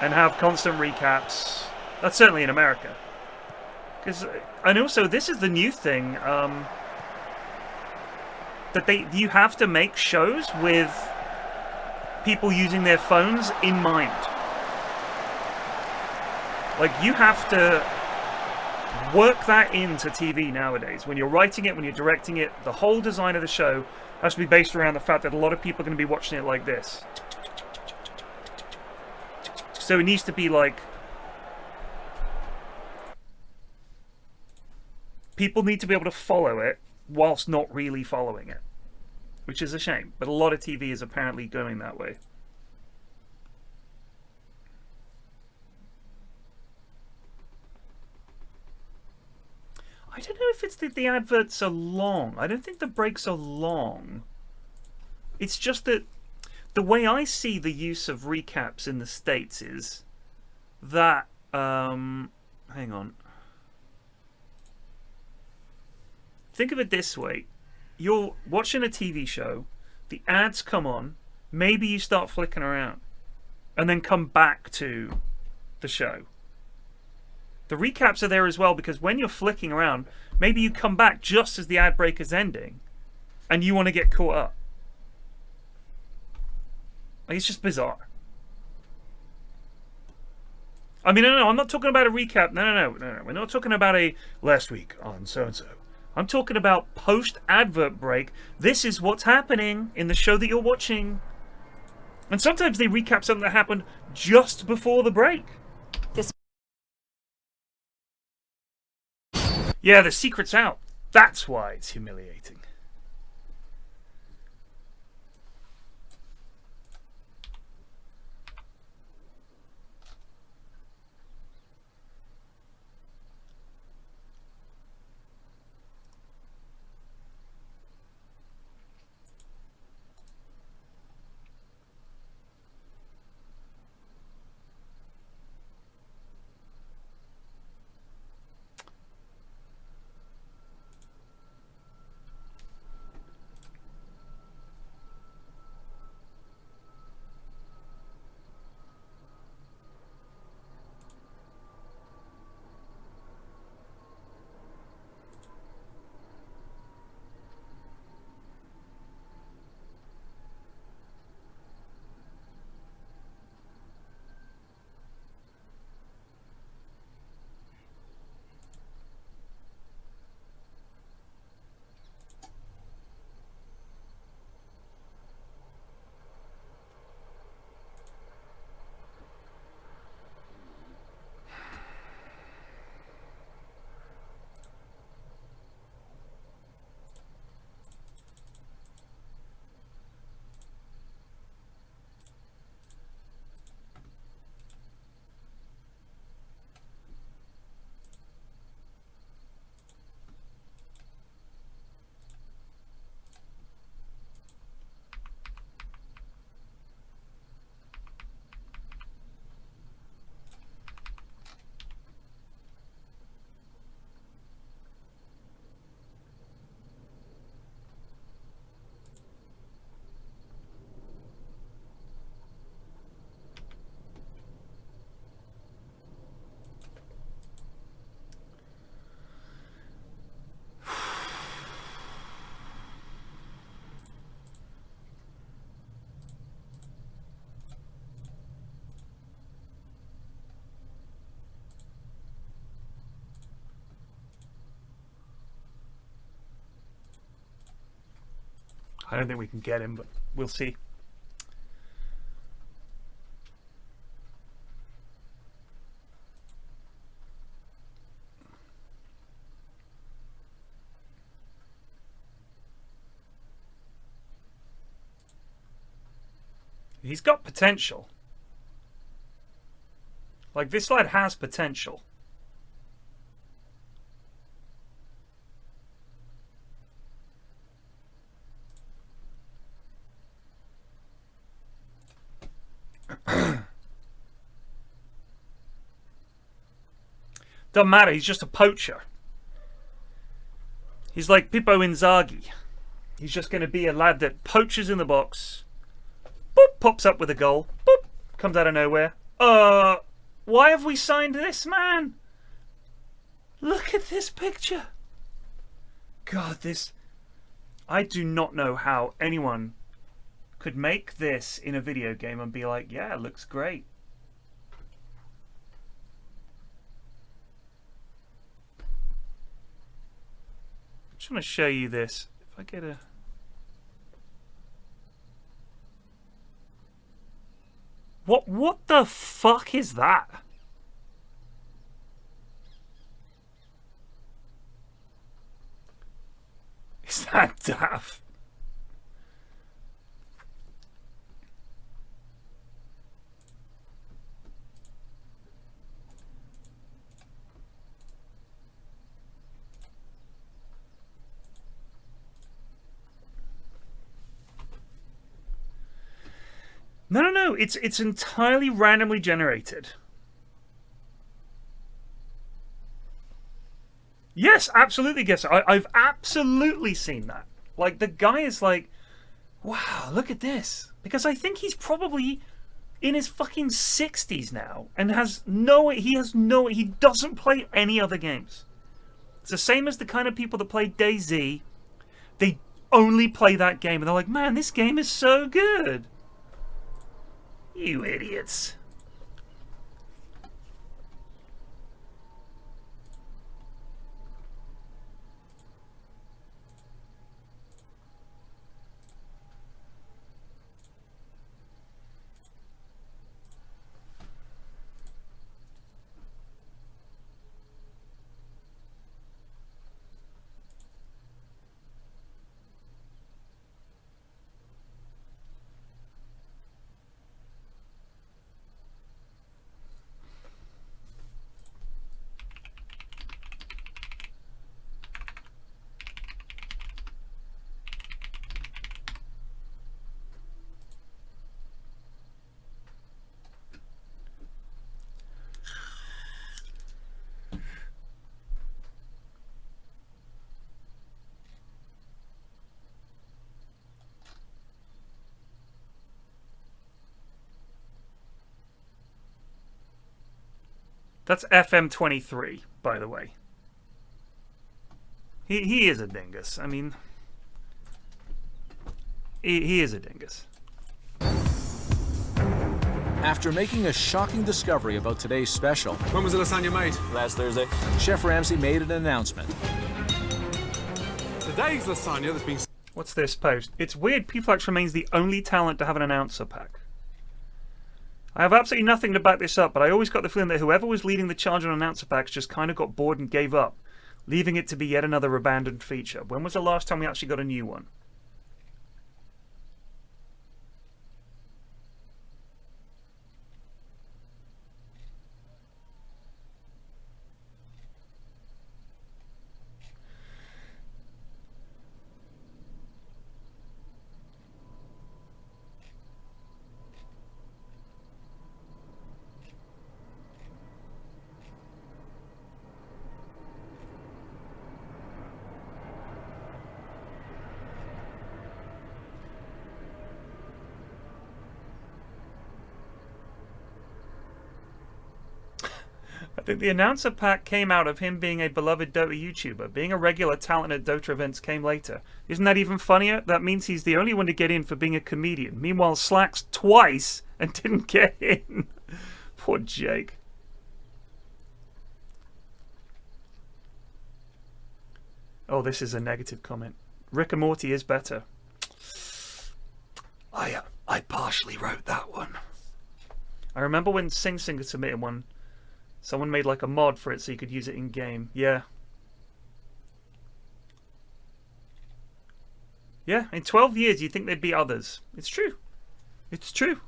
and have constant recaps. That's certainly in America. And also, this is the new thing, that you have to make shows with people using their phones in mind. Like, you have to work that into TV nowadays. When you're writing it, when you're directing it, the whole design of the show has to be based around the fact that a lot of people are going to be watching it like this. So it needs to be like... people need to be able to follow it whilst not really following it. Which is a shame. But a lot of TV is apparently going that way. I don't know if it's that the adverts are long. I don't think the breaks are long. It's just that the way I see the use of recaps in the States is that... hang on. Think of it this way. You're watching a TV show, the ads come on, maybe you start flicking around, and then come back to the show. The recaps are there as well because when you're flicking around, maybe you come back just as the ad break is ending and you want to get caught up. Like, it's just bizarre. I mean, no, I'm not talking about a recap. No. We're not talking about a last week on so-and-so. I'm talking about post-advert break. This is what's happening in the show that you're watching. And sometimes they recap something that happened just before the break. Yeah, the secret's out. That's why it's humiliating. I don't think we can get him, but we'll see. He's got potential. Like, this lad has potential. Doesn't matter, he's just a poacher. He's like Pippo Inzaghi. He's just going to be a lad that poaches in the box. Boop, pops up with a goal. Boop, comes out of nowhere. Why have we signed this man? Look at this picture. God, this... I do not know how anyone could make this in a video game and be like, yeah, it looks great. I just want to show you this. If I get a... What the fuck is that? Is that daft? No. It's entirely randomly generated. Yes, absolutely. Guess I've absolutely seen that. Like the guy is like, wow, look at this. Because I think he's probably in his fucking 60s now and he doesn't play any other games. It's the same as the kind of people that play DayZ. They only play that game and they're like, man, this game is so good. You idiots. That's FM23, by the way. He is a dingus. I mean, he is a dingus.
After making a shocking discovery about today's special,
When was the lasagna made?
Last Thursday.
Chef Ramsay made an announcement.
Today's lasagna that's been...
What's this post? It's weird PFlax remains the only talent to have an announcer pack. I have absolutely nothing to back this up, but I always got the feeling that whoever was leading the charge on announcer packs just kind of got bored and gave up, leaving it to be yet another abandoned feature. When was the last time we actually got a new one? I think the announcer pack came out of him being a beloved Dota YouTuber. Being a regular talent at Dota events came later. Isn't that even funnier? That means he's the only one to get in for being a comedian. Meanwhile, Slacks twice and didn't get in. Poor Jake. Oh, this is a negative comment. Rick and Morty is better. I partially wrote that one. I remember when Sing Sing submitted one. Someone made like a mod for it so you could use it in game. Yeah. Yeah, in 12 years you'd think there'd be others. It's true. It's true.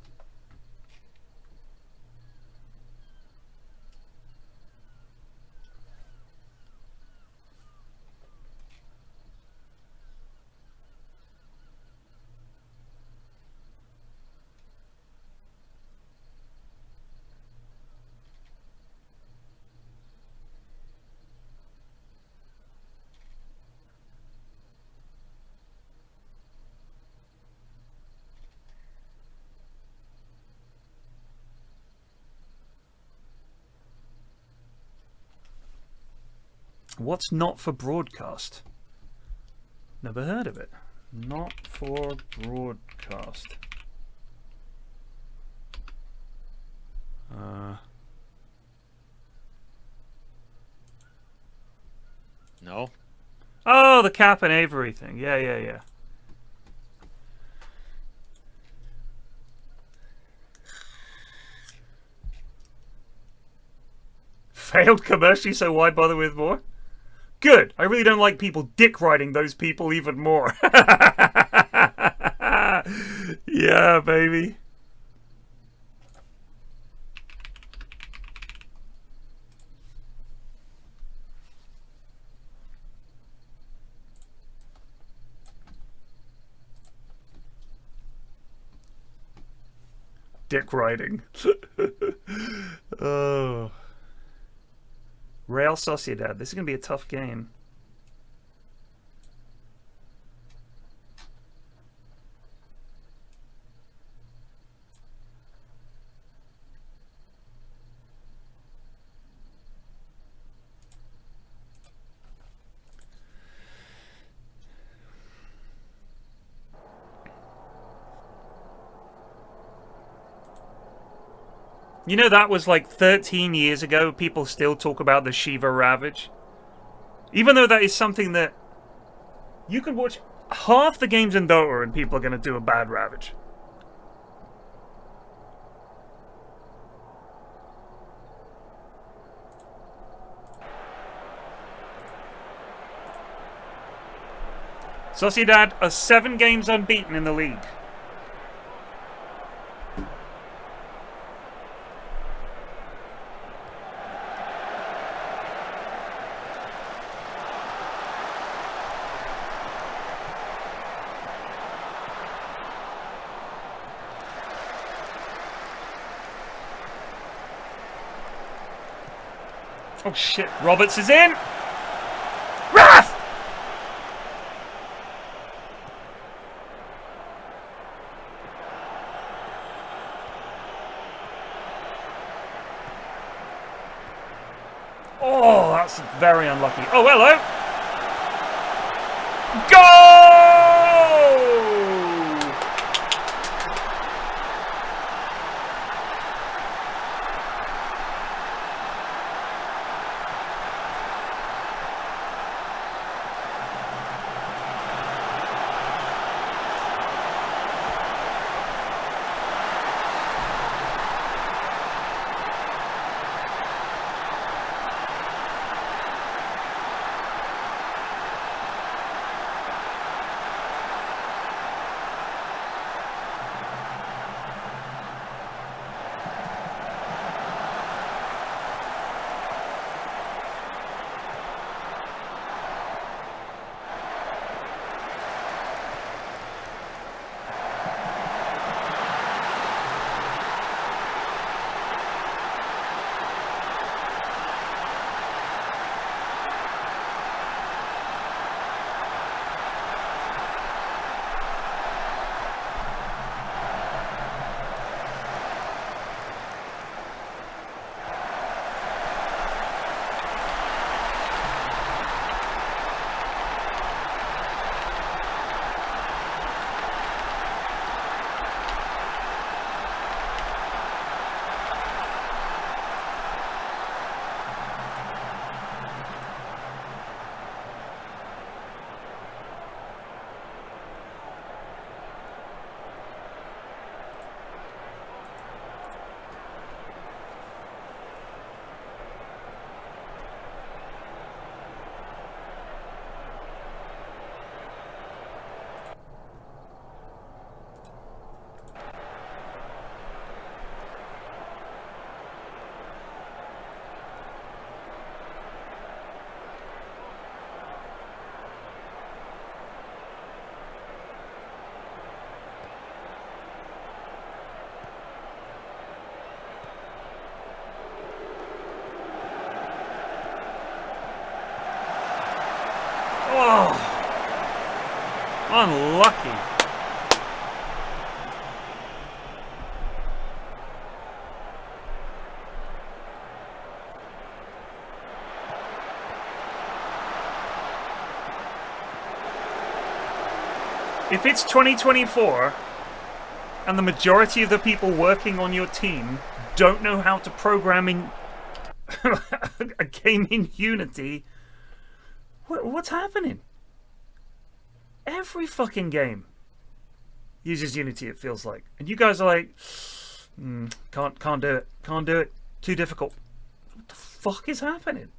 What's not for broadcast? Never heard of it. Not for broadcast.
No.
Oh, the Cap and Avery thing. Yeah. Failed commercially, so why bother with more? Good. I really don't like people dick riding those people even more. Yeah, baby. Dick riding. Oh. Real Sociedad. This is going to be a tough game. You know, that was like 13 years ago. People still talk about the Shiva Ravage. Even though that is something that you could watch half the games in Dota and people are going to do a bad Ravage. Sociedad are 7 games unbeaten in the league. Oh shit, Roberts is in! Raph! Oh, that's very unlucky. Oh, hello! Goal! Oh, unlucky. If it's 2024 and the majority of the people working on your team don't know how to program in a game in Unity, what's happening? Every fucking game uses Unity, it feels like. And you guys are like, can't do it. Can't do it. Too difficult. What the fuck is happening?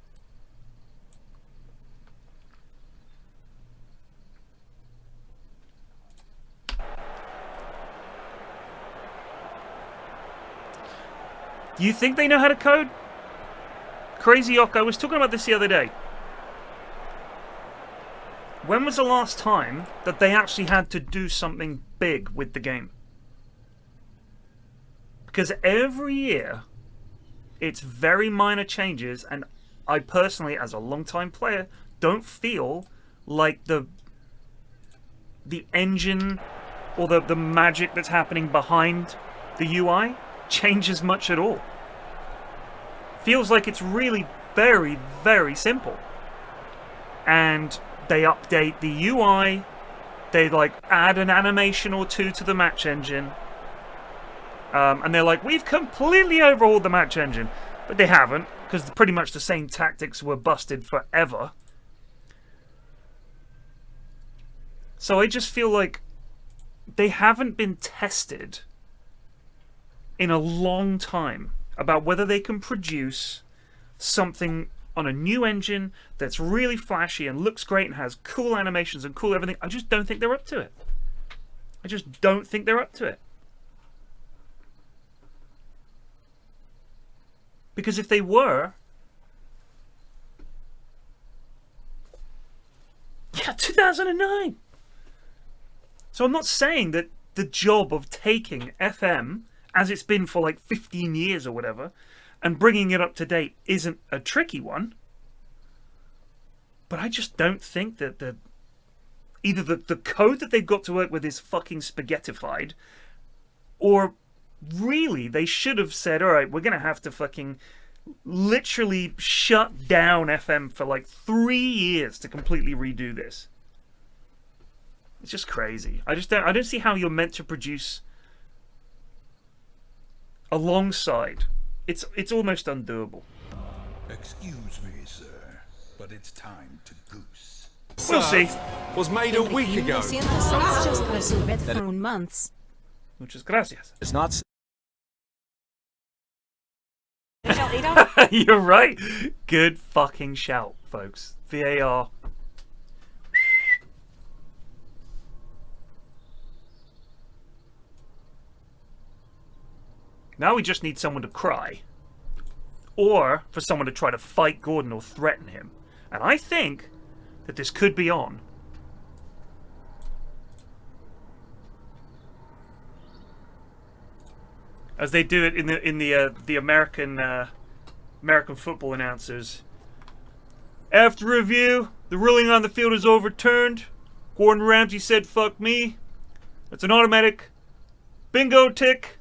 Do you think they know how to code? Crazy Yock, I was talking about this the other day. When was the last time that they actually had to do something big with the game? Because every year, it's very minor changes, and I personally, as a long-time player, don't feel like the engine or the magic that's happening behind the UI changes much at all. Feels like it's really very, very simple. And they update the UI, they like add an animation or two to the match engine, and they're like, we've completely overhauled the match engine. But they haven't, because pretty much the same tactics were busted forever. So I just feel like they haven't been tested in a long time about whether they can produce something on a new engine that's really flashy and looks great and has cool animations and cool everything. I just don't think they're up to it. I just don't think they're up to it. Because if they were... Yeah, 2009! So I'm not saying that the job of taking FM, as it's been for like 15 years or whatever, and bringing it up to date isn't a tricky one. But I just don't think that either the code that they've got to work with is fucking spaghettified, or really they should have said, all right, we're going to have to fucking literally shut down FM for like 3 years to completely redo this. It's just crazy. I don't see how you're meant to produce alongside. It's almost undoable.
Excuse me, sir, but it's time to goose.
We'll see.
Was made a week ago.
1906 just resolved for months.
Muchas gracias.
It's not.
You're right. Good fucking shout, folks. VAR. Now we just need someone to cry. Or for someone to try to fight Gordon or threaten him. And I think that this could be on. As they do it in the American football announcers. After review, the ruling on the field is overturned. Gordon Ramsay said, "Fuck me." That's an automatic bingo tick.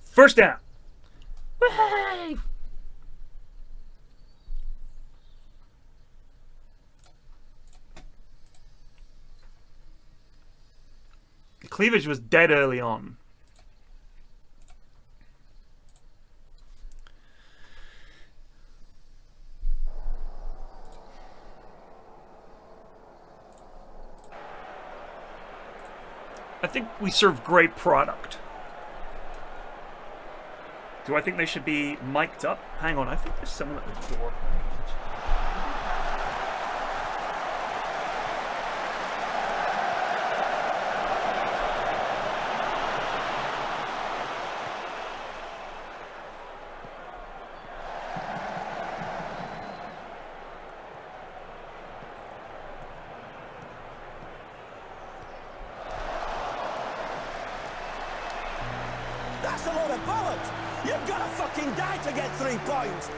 First down. Whee! The cleavage was dead early on. I think we serve great product. Do I think they should be mic'd up? Hang on, I think there's someone at the door.
That's a load of bollocks! You've got to fucking die to get 3 points!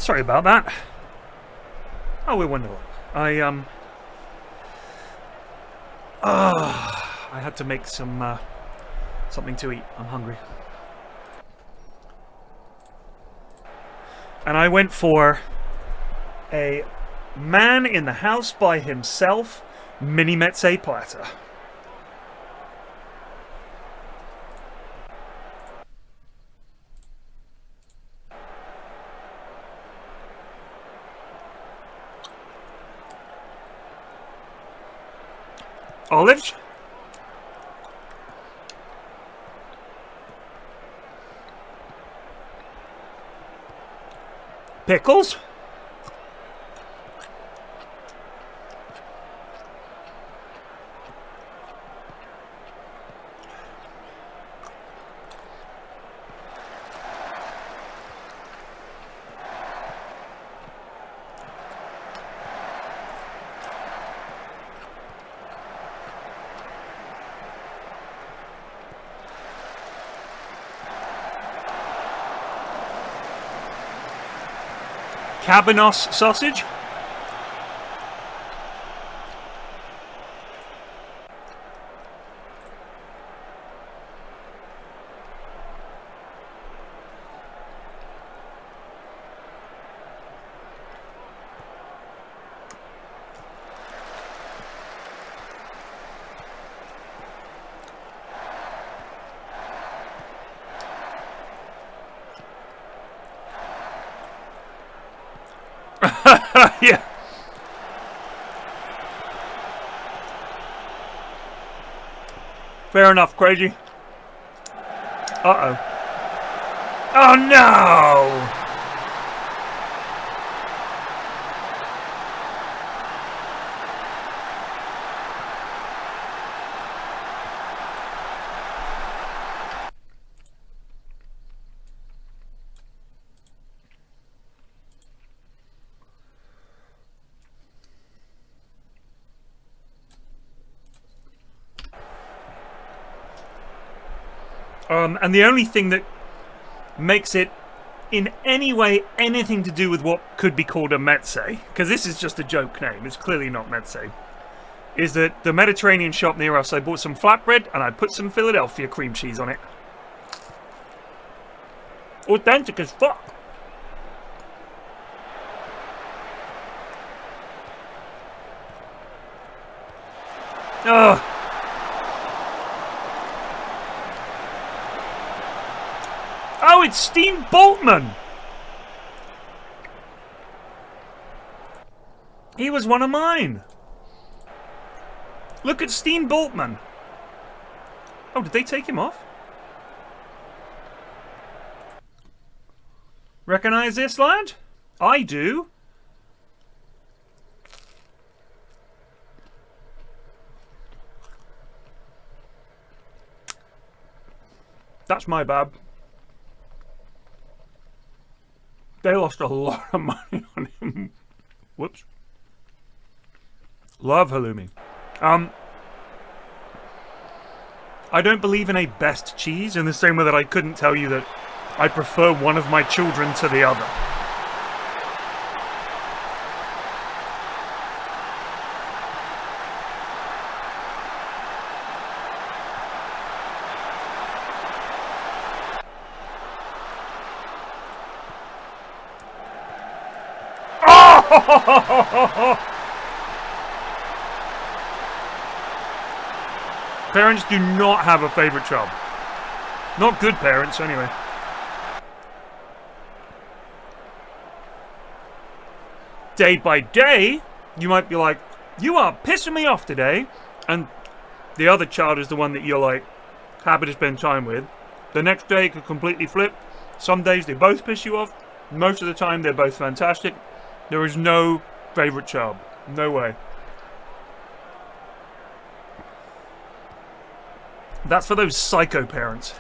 Sorry about that. Oh, we're wonderful. I had to make some something to eat. I'm hungry. And I went for a man in the house by himself mini mezze platter. Olives. Pickles. Cabanos sausage. Yeah. Fair enough, crazy. Uh-oh. Oh, no! And the only thing that makes it in any way anything to do with what could be called a mezze, because this is just a joke name, it's clearly not mezze, is that the Mediterranean shop near us, I bought some flatbread and I put some Philadelphia cream cheese on it. Authentic as fuck. Ugh. Oh, it's Steen Boltman! He was one of mine. Look at Steen Boltman. Oh, did they take him off? Recognize this, lad? I do. That's my bad. They lost a lot of money on him. Whoops. Love halloumi. I don't believe in a best cheese in the same way that I couldn't tell you that I prefer one of my children to the other. Parents do not have a favorite child. Not good parents, anyway. Day by day, you might be like, you are pissing me off today. And the other child is the one that you're like, happy to spend time with. The next day it could completely flip. Some days they both piss you off. Most of the time they're both fantastic. There is no favorite child. No way. That's for those psycho parents.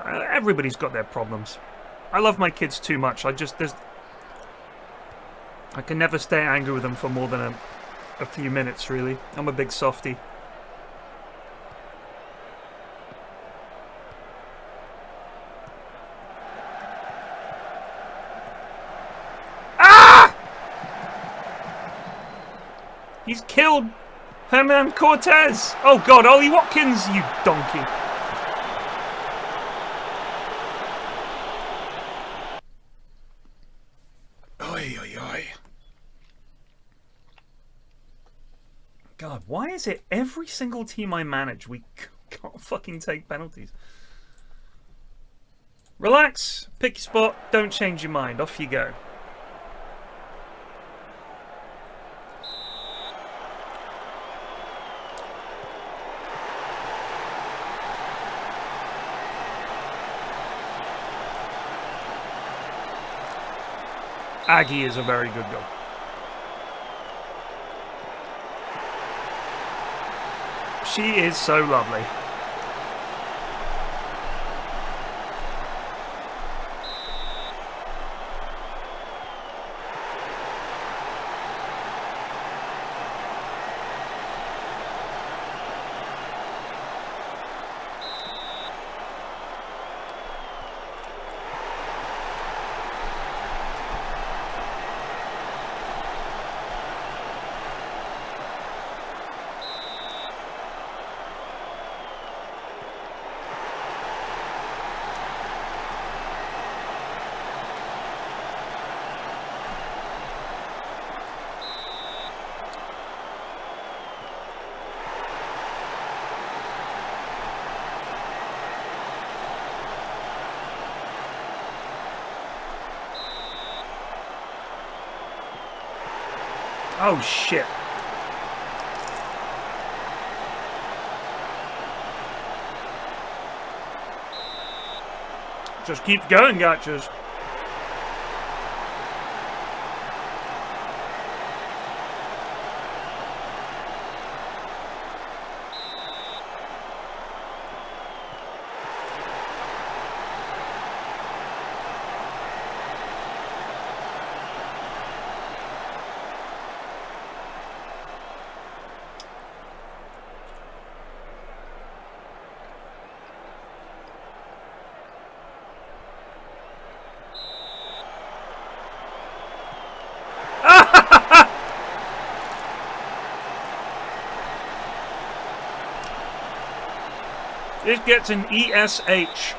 Everybody's got their problems. I love my kids too much. I can never stay angry with them for more than a few minutes, really. I'm a big softie. Ah! He's killed Hernan Cortez. Oh God, Ollie Watkins, you donkey.
Oi, oi, oi.
God, why is it every single team I manage we can't fucking take penalties? Relax, pick your spot, don't change your mind, off you go. Aggie is a very good goal. She is so lovely. Oh shit. Just keep going, Gotchas. This gets an ESH.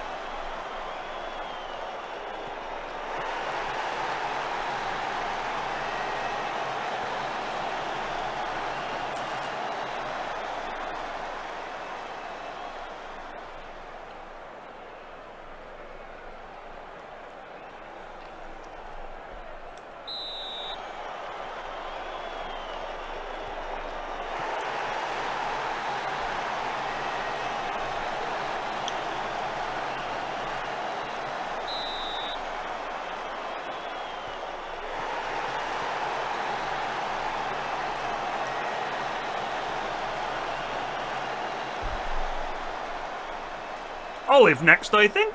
Olive next, I think.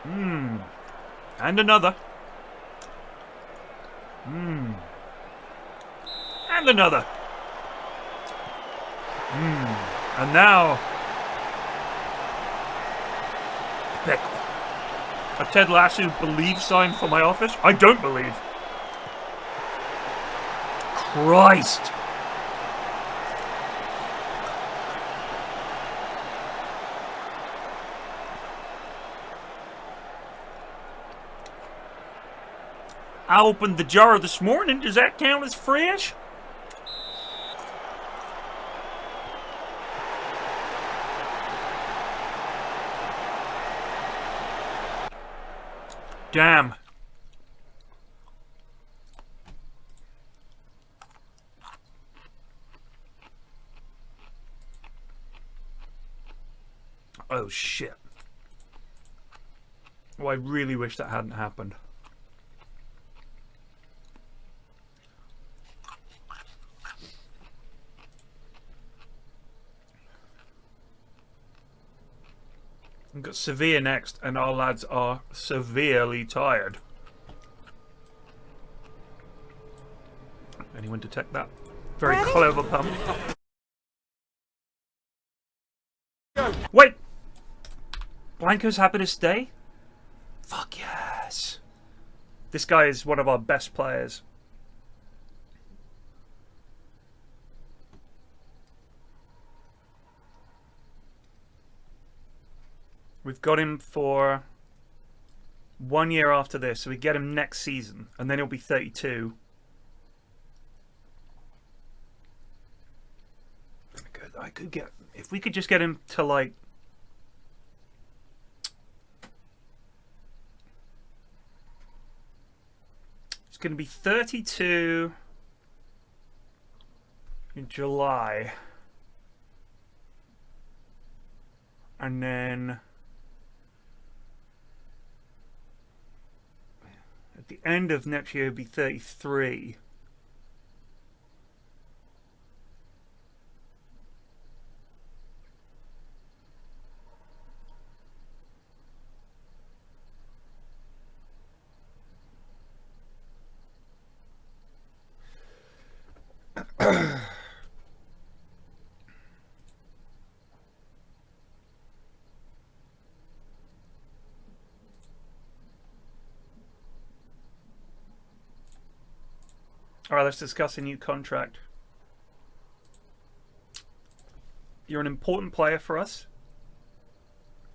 And another. And another. And now pickle. A Ted Lasso believe sign for my office? I don't believe. Christ. I opened the jar this morning. Does that count as fresh? Damn. Oh shit. Oh, I really wish that hadn't happened. We've got Sevilla next, and our lads are severely tired. Anyone detect that? Very
Ready?
clever pump. Wait! Blanco's Happiness Day? Fuck yes. This guy is one of our best players. We've got him for 1 year after this, so we get him next season, and then he'll be 32. I could get, if we could just get him to like, it's going to be 32 in July, and then at the end of next year, it'll be 33. Alright, let's discuss a new contract. You're an important player for us.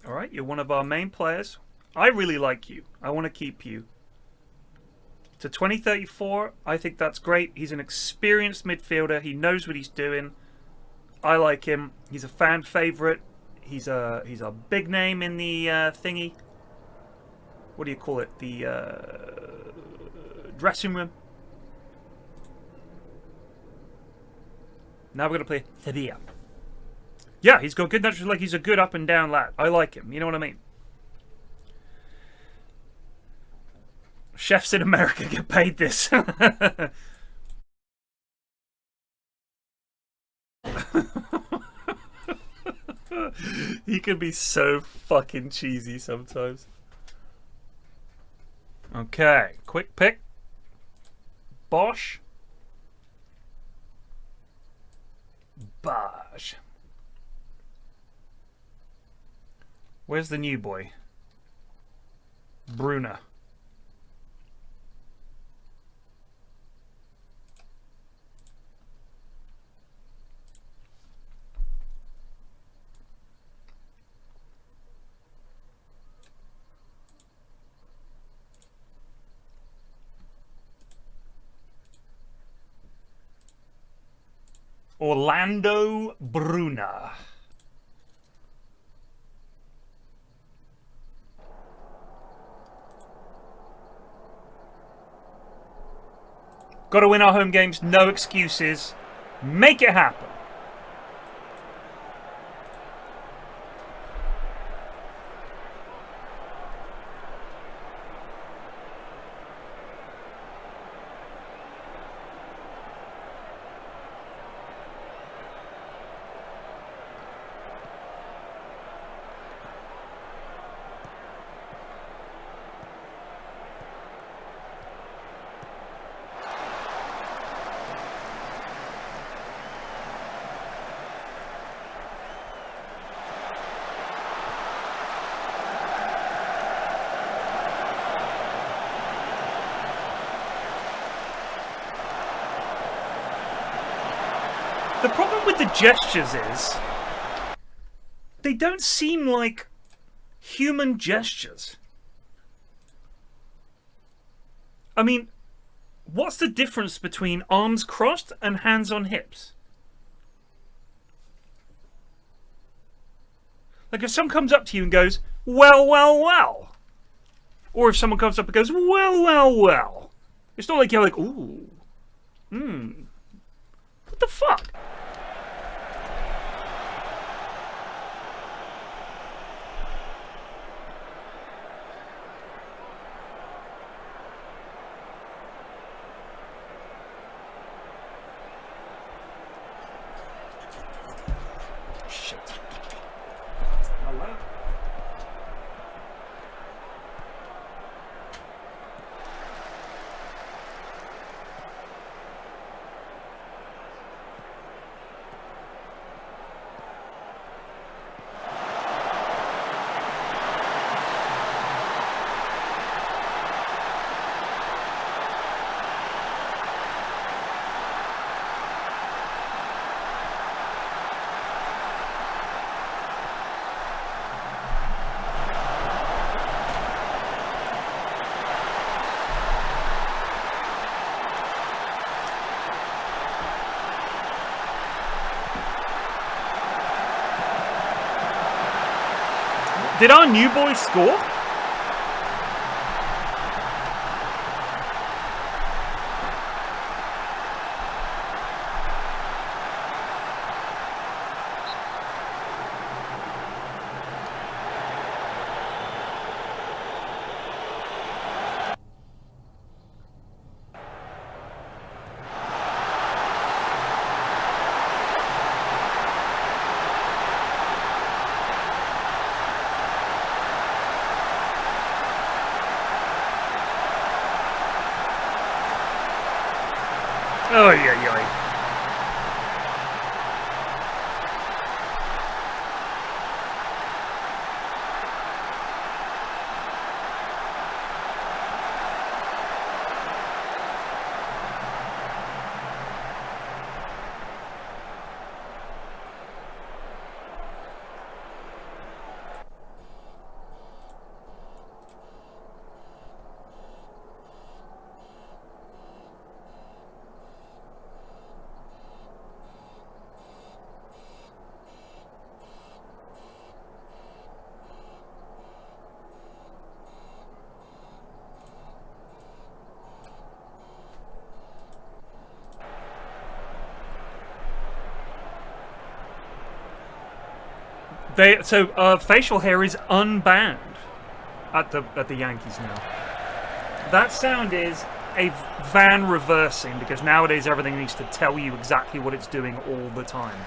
Alright, you're one of our main players. I really like you. I want to keep you. To 2034, I think that's great. He's an experienced midfielder. He knows what he's doing. I like him. He's a fan favorite. He's a big name in the thingy. What do you call it? The dressing room. Now we're gonna play Sevilla. Yeah, he's got good natural. Like he's a good up and down lad. I like him. You know what I mean? Chefs in America get paid this. He can be so fucking cheesy sometimes. Okay, quick pick. Bosch. Bosch. Where's the new boy? Bruna. Orlando Bruna. Got to win our home games, no excuses. Make it happen. The problem with the gestures is they don't seem like human gestures. I mean, what's the difference between arms crossed and hands on hips? Like if someone comes up to you and goes, well, well, well. Or if someone comes up and goes, well, well, well. It's not like you're like, ooh, what the fuck? Shit. Hello? Did our new boy score? Oh, yeah. Facial hair is unbanned at the Yankees now. That sound is a van reversing, because nowadays everything needs to tell you exactly what it's doing all the time.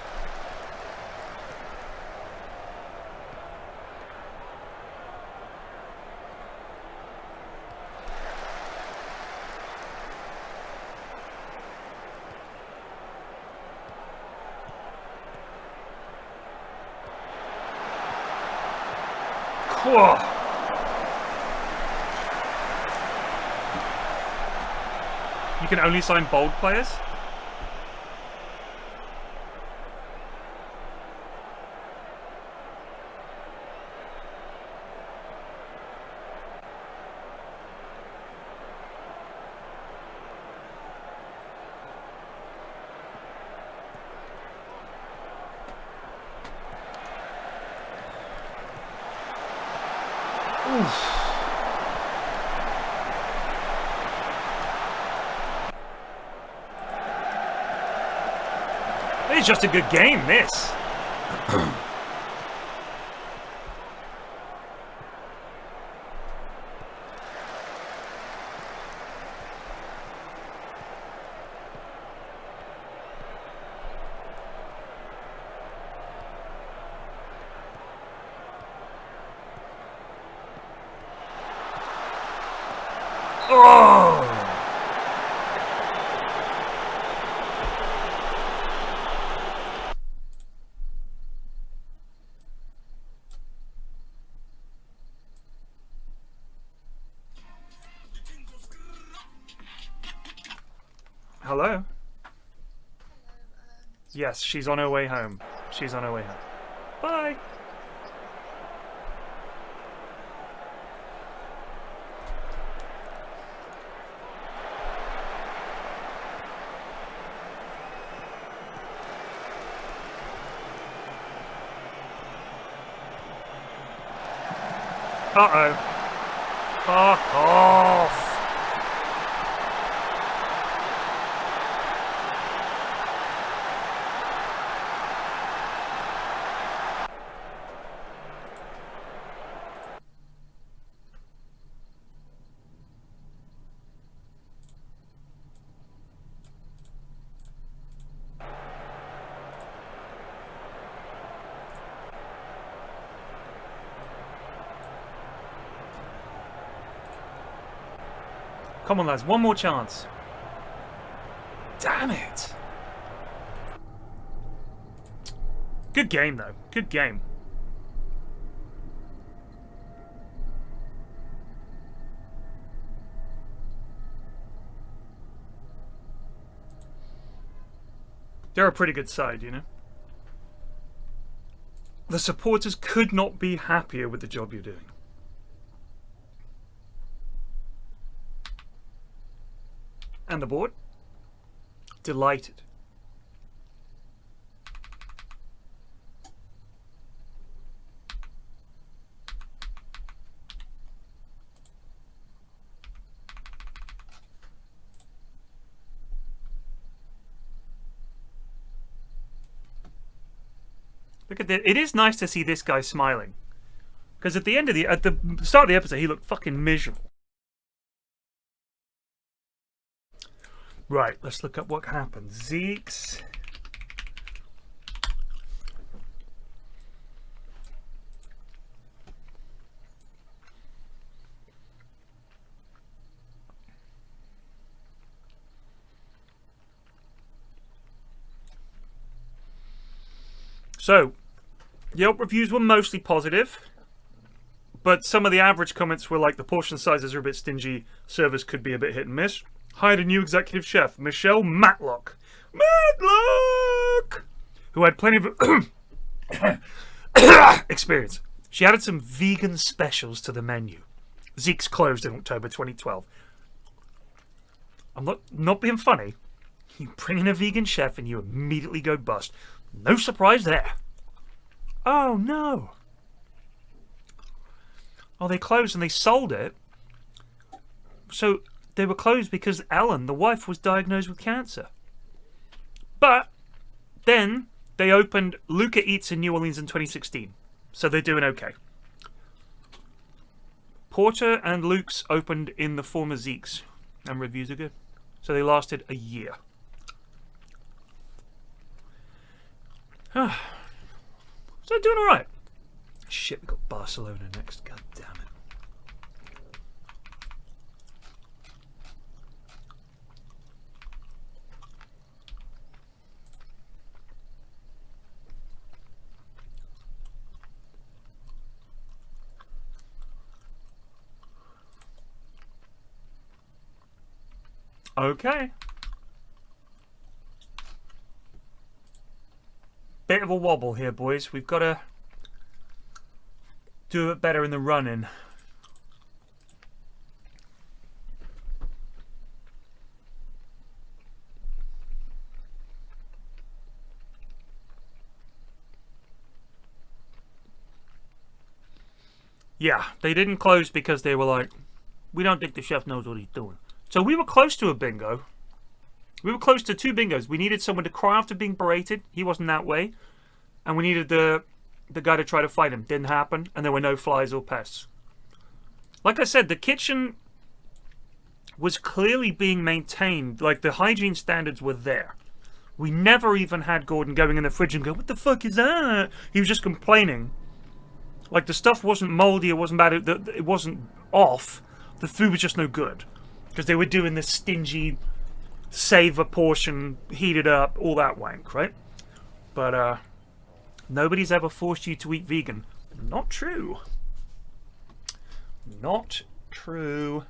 Whoa. You can only sign bold players? It's just a good game, this. Oh! Hello? Yes, she's on her way home. She's on her way home. Bye! Uh-oh. Fuck off! Come on, lads, one more chance. Damn it! Good game, though. Good game. They're a pretty good side, you know? The supporters could not be happier with the job you're doing. And the board? Delighted. Look at that. It is nice to see this guy smiling. Because at the start of the episode, he looked fucking miserable. Right, let's look up what happened. Zeeks. So, Yelp reviews were mostly positive, but some of the average comments were like the portion sizes are a bit stingy, service could be a bit hit and miss. Hired a new executive chef, Michelle Matlock. Matlock! Who had plenty of experience. She added some vegan specials to the menu. Zeke's closed in October 2012. I'm not being funny. You bring in a vegan chef and you immediately go bust. No surprise there. Oh no. Oh, they closed and they sold it. So they were closed because Ellen, the wife, was diagnosed with cancer. But then they opened Luca Eats in New Orleans in 2016. So they're doing okay. Porter and Luke's opened in the former Zeke's and reviews are good. So they lasted a year. So doing alright. Shit, we got Barcelona next. God damn it. Okay. Bit of a wobble here, boys. We've got to do it better in the run-in. Yeah, they didn't close because they were like, we don't think the chef knows what he's doing. So we were close to a bingo. We were close to 2 bingos. We needed someone to cry after being berated. He wasn't that way. And we needed the guy to try to fight him. Didn't happen. And there were no flies or pests. Like I said, the kitchen was clearly being maintained. Like, the hygiene standards were there. We never even had Gordon going in the fridge and go, what the fuck is that? He was just complaining. Like, the stuff wasn't moldy. It wasn't bad. It wasn't off. The food was just no good. Because they were doing this stingy... save a portion, heat it up, all that wank, right? But nobody's ever forced you to eat vegan. Not true. Not true.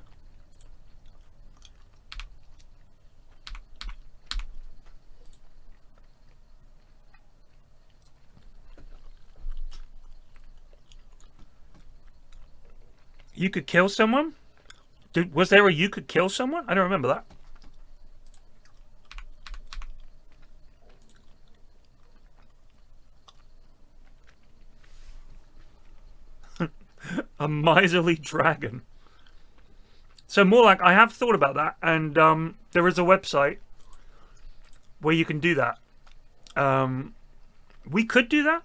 You could kill someone? Was there a you could kill someone? I don't remember that. A miserly dragon. So more like, I have thought about that, and there is a website where you can do that. We could do that.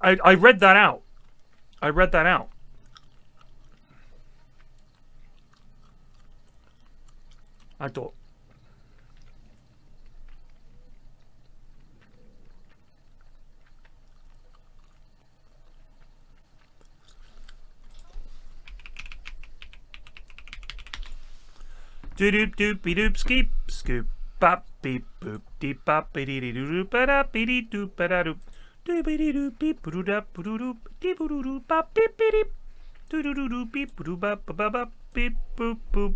I read that out. I read that out. I thought... Doop doop be doop skeep scoop bop beep boop deep bop be dee doo doop ba da be dee doop ba da doop doop be dee doop beep boo da boo doop deep boo doo bop beep beep deep doo doo doo doo beep boo bop ba ba beep boop boop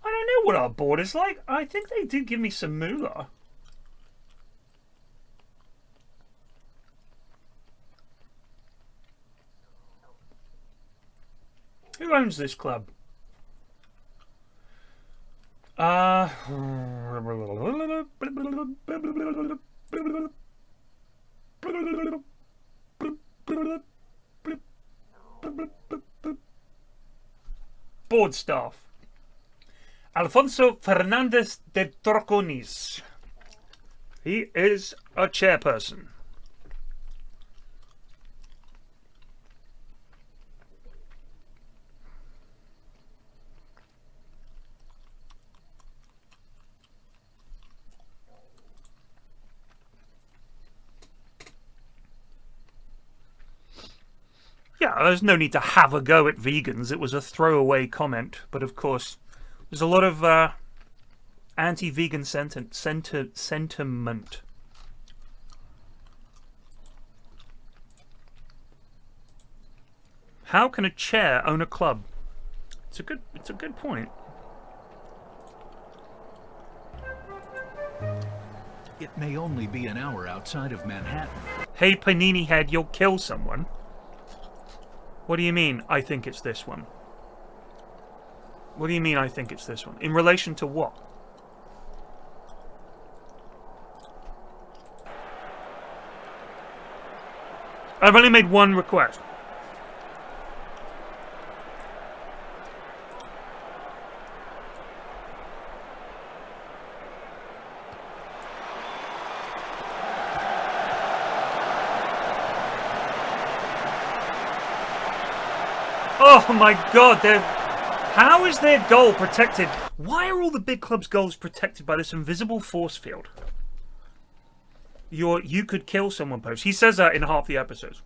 I don't know what our board is like. I think they did give me some moolah. Who owns this club? Board staff. Alfonso Fernandez de Torconis. He is a chairperson. Yeah, there's no need to have a go at vegans. It was a throwaway comment. But of course, there's a lot of anti-vegan sentiment. How can a chair own a club? It's a good point.
It may only be an hour outside of Manhattan.
Hey, Panini Head, you'll kill someone. What do you mean, I think it's this one? What do you mean, I think it's this one? In relation to what? I've only made one request. Oh my god, how is their goal protected? Why are all the big clubs' goals protected by this invisible force field? You could kill someone post. He says that in half the episodes.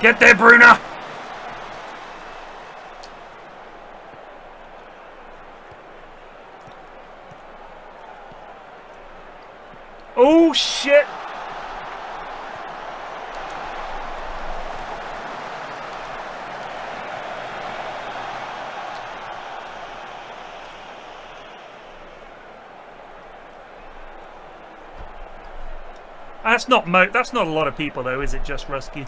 Get there, Bruna! Oh, shit! That's not a lot of people, though, is it, just Rusky?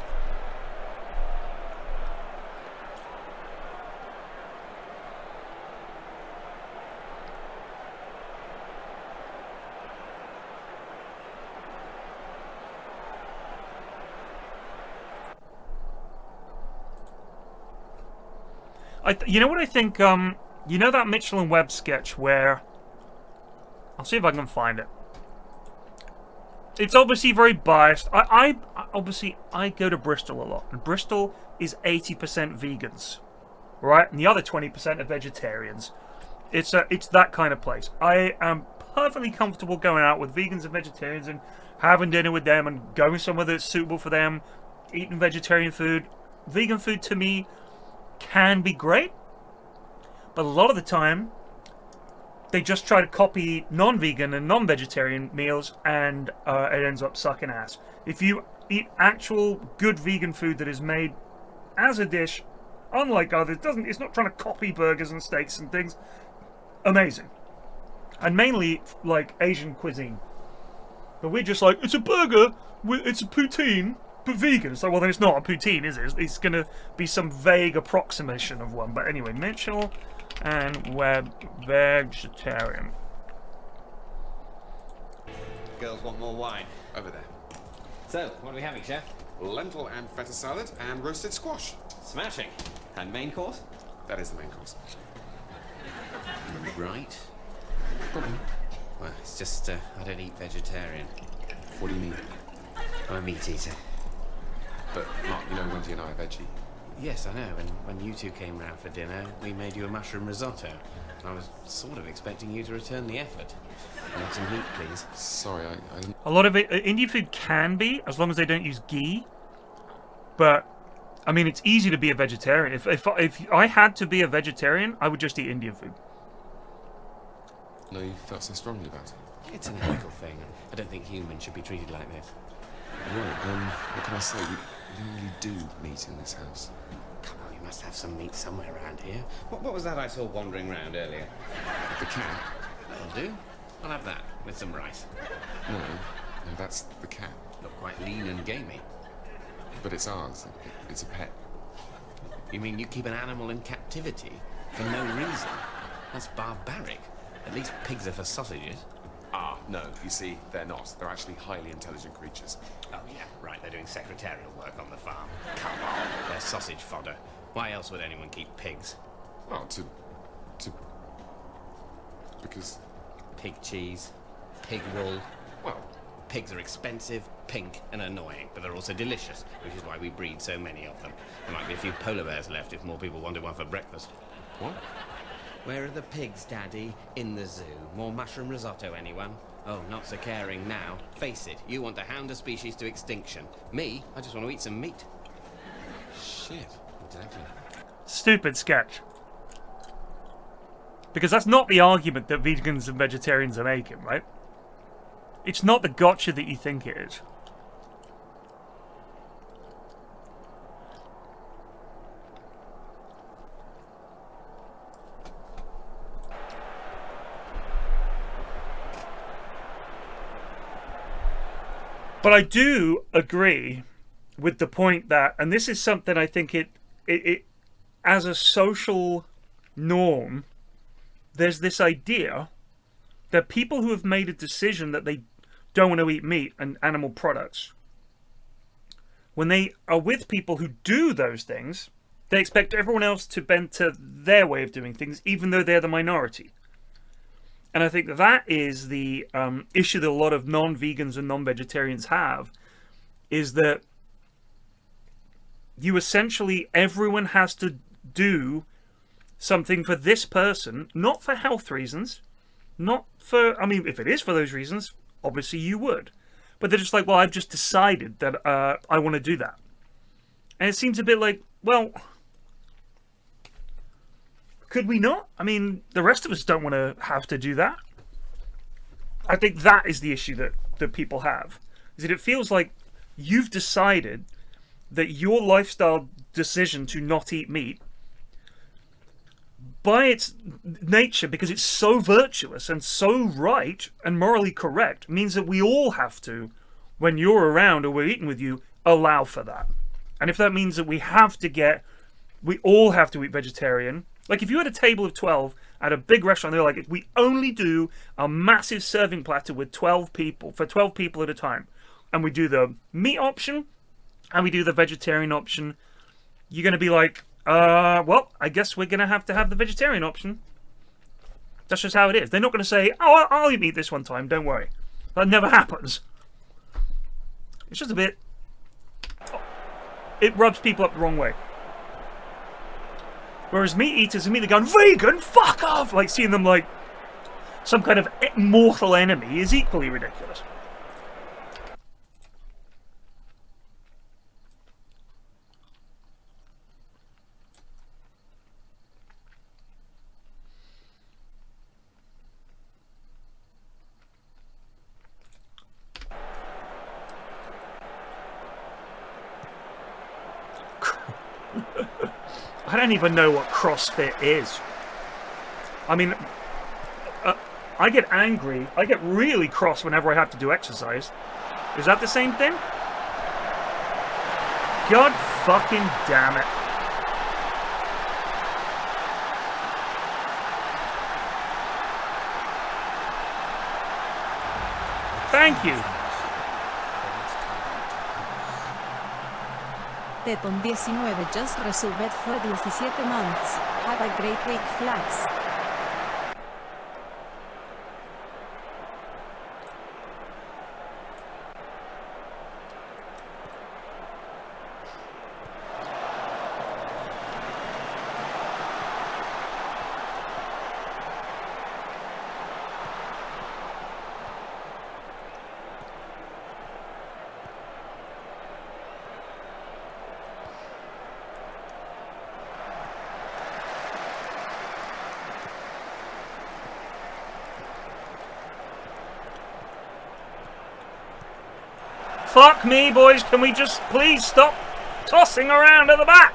You know what I think, you know that Mitchell and Webb sketch where... I'll see if I can find it. It's obviously very biased. I go to Bristol a lot, and Bristol is 80% vegans, right? And the other 20% are vegetarians. It's that kind of place. I am perfectly comfortable going out with vegans and vegetarians and having dinner with them and going somewhere that's suitable for them, eating vegetarian food. Vegan food to me can be great, but a lot of the time they just try to copy non-vegan and non-vegetarian meals, and it ends up sucking ass. If you eat actual good vegan food that is made as a dish, unlike others, it's not trying to copy burgers and steaks and things. Amazing. And mainly like Asian cuisine. But we're just like, it's a burger, it's a poutine, but vegan. It's like, well, then it's not a poutine, is it? It's going to be some vague approximation of one. But anyway, Mitchell and Webb, vegetarian.
Girls want more wine.
Over there.
So, what are we having, chef?
Lentil and feta salad and roasted squash.
Smashing. And main course?
That is the main course.
Right. Well, it's just, I don't eat vegetarian.
What do you mean?
I'm a meat eater.
But, Mark, you know Wendy and I are veggie.
Yes, I know. And when you two came round for dinner, we made you a mushroom risotto. I was sort of expecting you to return the effort. Have some meat, please.
Sorry,
A lot of it, Indian food can be, as long as they don't use ghee. But, I mean, it's easy to be a vegetarian. If I had to be a vegetarian, I would just eat Indian food.
know you felt so strongly about it.
It's an ethical thing. I don't think humans should be treated like this.
Right, what can I say? We don't really do meat in this house.
Come on, you must have some meat somewhere around here. What was that I saw wandering around earlier?
The cat?
I'll do. I'll have that with some rice.
No, that's the cat.
Look quite lean and gamey.
But it's ours. It's a pet.
You mean you keep an animal in captivity for no reason? That's barbaric. At least pigs are for sausages.
Ah, no, you see, they're not. They're actually highly intelligent creatures.
Oh, yeah, right. They're doing secretarial work on the farm. Come on. They're sausage fodder. Why else would anyone keep pigs?
Well, because,
Pig cheese, pig wool.
well,
Pigs are expensive, pink, and annoying, but they're also delicious, which is why we breed so many of them. There might be a few polar bears left if more people wanted one for breakfast.
what?
Where are the pigs, Daddy? In the zoo. More mushroom risotto, anyone? Oh, not so caring now. Face it, you want to hound a species to extinction. Me, I just want to eat some meat.
Shit.
Exactly.
Stupid sketch. Because that's not the argument that vegans and vegetarians are making, right? It's not the gotcha that you think it is. But I do agree with the point that, and this is something I think it as a social norm, there's this idea that people who have made a decision that they don't want to eat meat and animal products, when they are with people who do those things, they expect everyone else to bend to their way of doing things, even though they're the minority. And I think that is the issue that a lot of non-vegans and non-vegetarians have, is that you essentially, everyone has to do something for this person, not for health reasons, not for, I mean, if it is for those reasons, obviously you would. But they're just like, well, I've just decided that I want to do that. And it seems a bit like, well, could we not? I mean, the rest of us don't want to have to do that. I think that is the issue that people have. Is that it feels like you've decided that your lifestyle decision to not eat meat, by its nature, because it's so virtuous and so right and morally correct, means that we all have to, when you're around or we're eating with you, allow for that. And if that means that we all have to eat vegetarian. Like if you had a table of 12 at a big restaurant, they're like, if we only do a massive serving platter with 12 people, for 12 people at a time, and we do the meat option, and we do the vegetarian option, you're going to be like, well, I guess we're going to have the vegetarian option. That's just how it is. They're not going to say, oh, I'll eat this one time, don't worry. That never happens. It's just a bit... It rubs people up the wrong way. Whereas meat eaters immediately going, vegan, fuck off! Like seeing them like some kind of mortal enemy is equally ridiculous. I don't even know what CrossFit is. I mean, I get angry. I get really cross whenever I have to do exercise. Is that the same thing? God fucking damn it. Thank you.
Teton 19 just resolved for 17 months. Have a great week, Flax.
fuck me, boys. Can we just please stop tossing around at the back?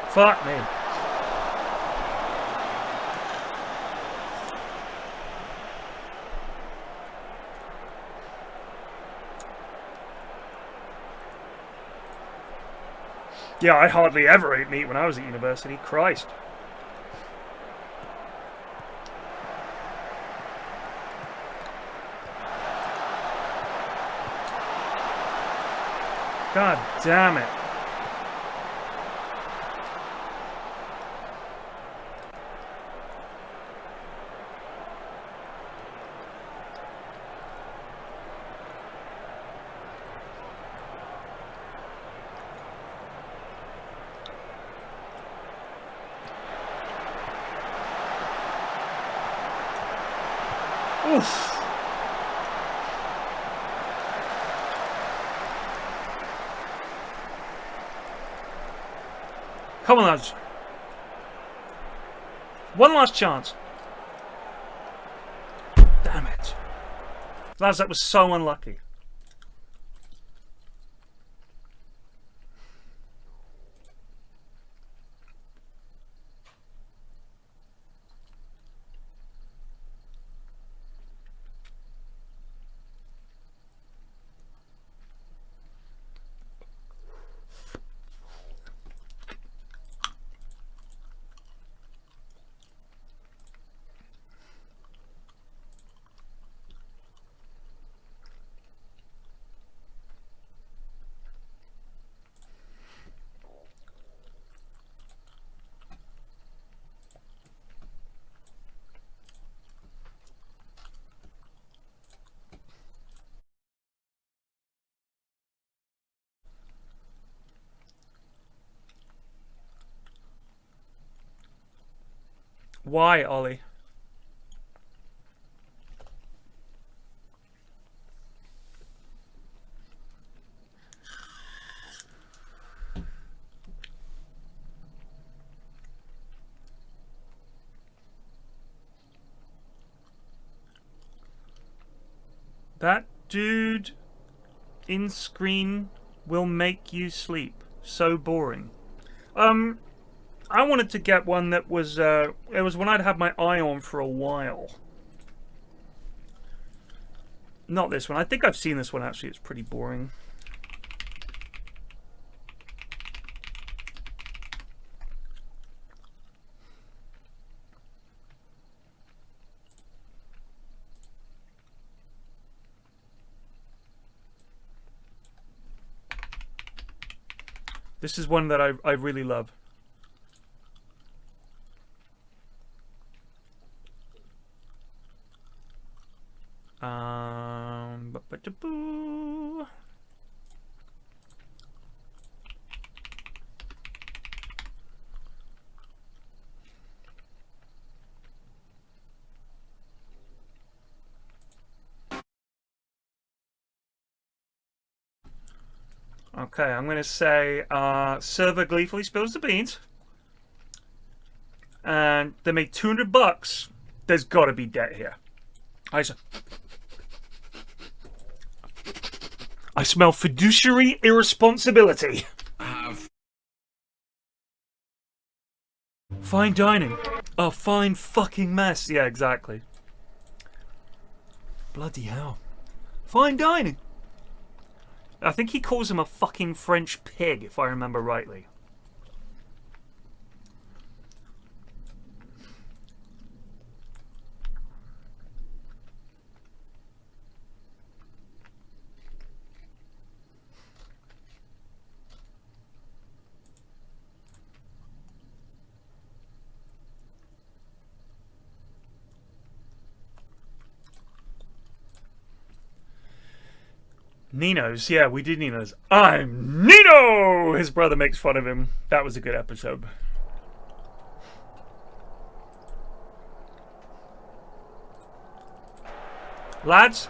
Fuck me. Yeah, I hardly ever ate meat when I was at university. Christ. God damn it. Oof. Come on, lads. One last chance. Damn it. Lads, that was so unlucky. Why, Ollie? That dude in screen will make you sleep. So boring. I wanted to get one that was, it was one I'd had my eye on for a while. Not this one. I think I've seen this one, actually. It's pretty boring. This is one that I really love. Ba-ba-da-boo. Okay, I'm going to say server gleefully spills the beans. And they made $200. There's got to be debt here. I smell fiduciary irresponsibility. Fine dining. A fine fucking mess. Yeah, exactly. Bloody hell. Fine dining. I think he calls him a fucking French pig, if I remember rightly. Nino's. Yeah, we did Nino's. I'm Nino! His brother makes fun of him. That was a good episode. Lads,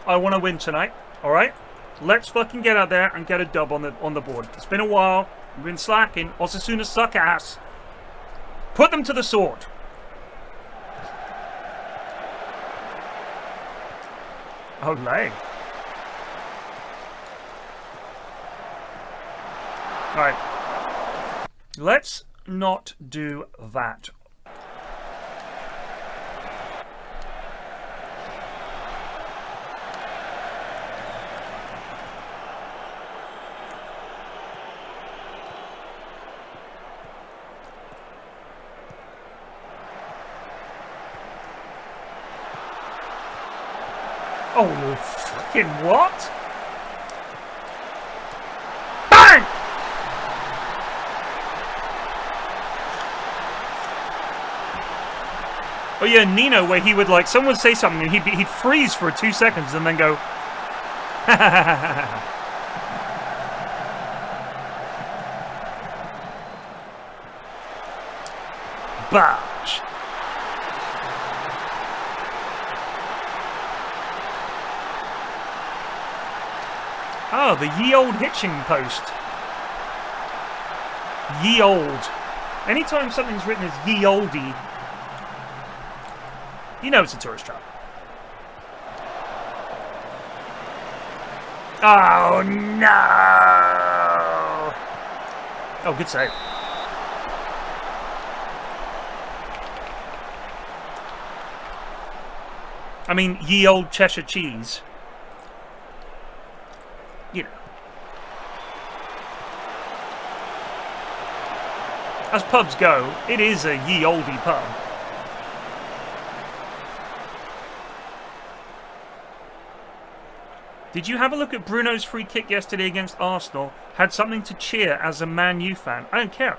I want to win tonight, alright? Let's fucking get out there and get a dub on the board. It's been a while. We've been slacking. Osasuna suck ass. Put them to the sword. Olay. Alright. Let's not do that. Oh, fucking what? Bang! Oh yeah, Nino, where he would like, someone would say something and he'd freeze for 2 seconds and then go, Bash. Oh, the ye old hitching post. Ye old. Anytime something's written as ye oldie, you know it's a tourist trap. Oh no! Oh, good save. I mean, ye old Cheshire cheese. You know. As pubs go, it is a ye olde pub. Did you have a look at Bruno's free kick yesterday against Arsenal? Had something to cheer as a Man U fan. I don't care.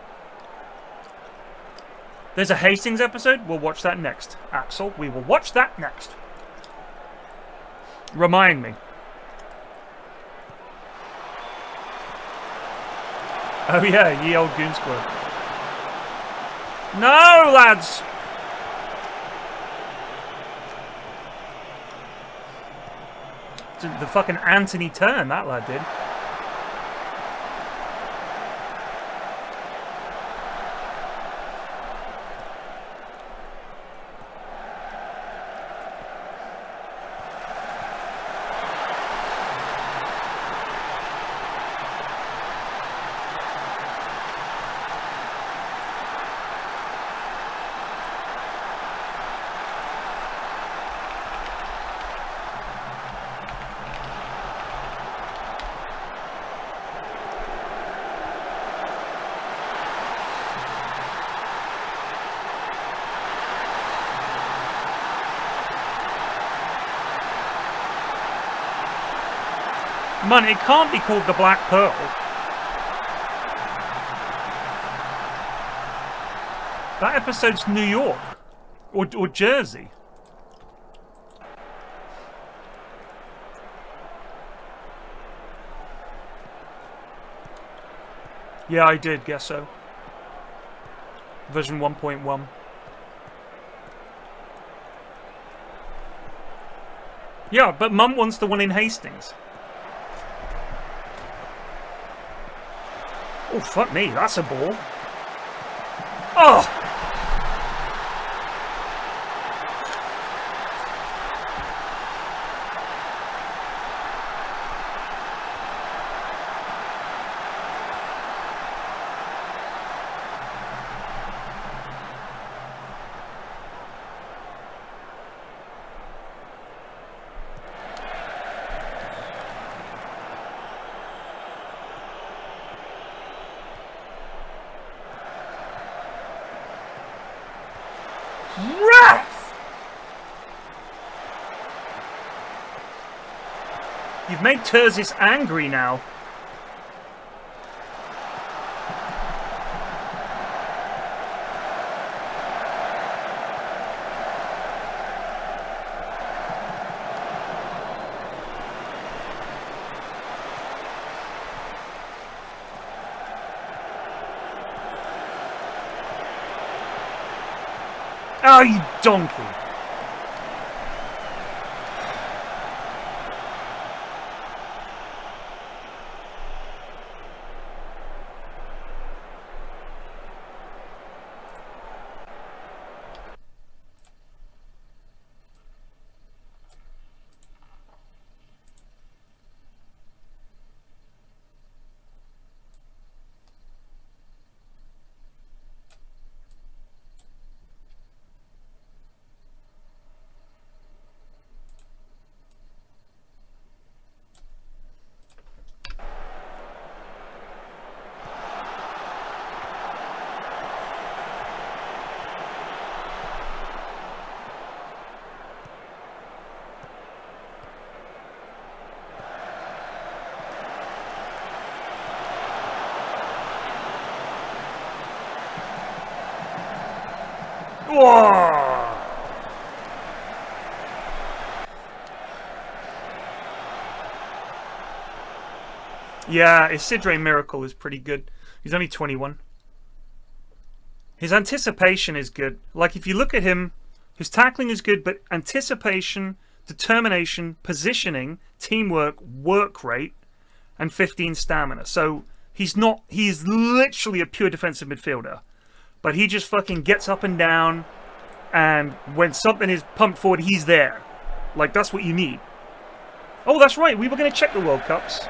There's a Hastings episode. We'll watch that next. Axel, we will watch that next. Remind me. Oh yeah, ye old goon squad. No, lads! The fucking Anthony turn that lad did. Man, it can't be called the Black Pearl. That episode's New York. Or Jersey. Yeah, I did guess so. Version 1.1. Yeah, but Mum wants the one in Hastings. Oh, fuck me, that's a ball. Oh! Ref! You've made Terzis angry now. Oh, you donkey. Whoa! Yeah, Isidre Miracle is pretty good. He's only 21. His anticipation is good. Like, if you look at him, his tackling is good, but anticipation, determination, positioning, teamwork, work rate, and 15 stamina. So he's literally a pure defensive midfielder. But he just fucking gets up and down, and when something is pumped forward, he's there. Like, that's what you need. Oh, that's right, we were going to check the World Cups.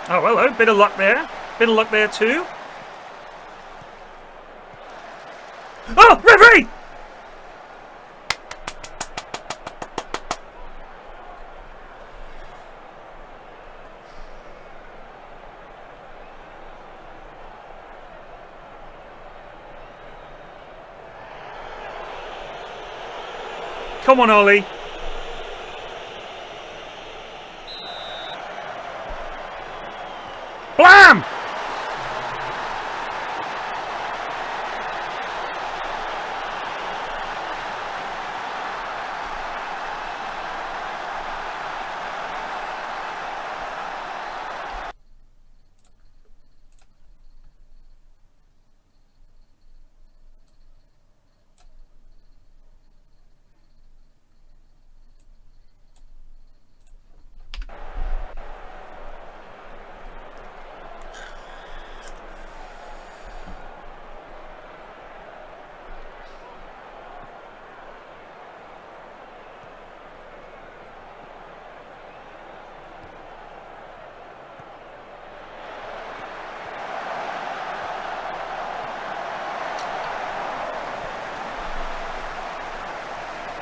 Oh, hello. Bit of luck there. Bit of luck there too. Oh, referee! Come on, Ollie. Blam!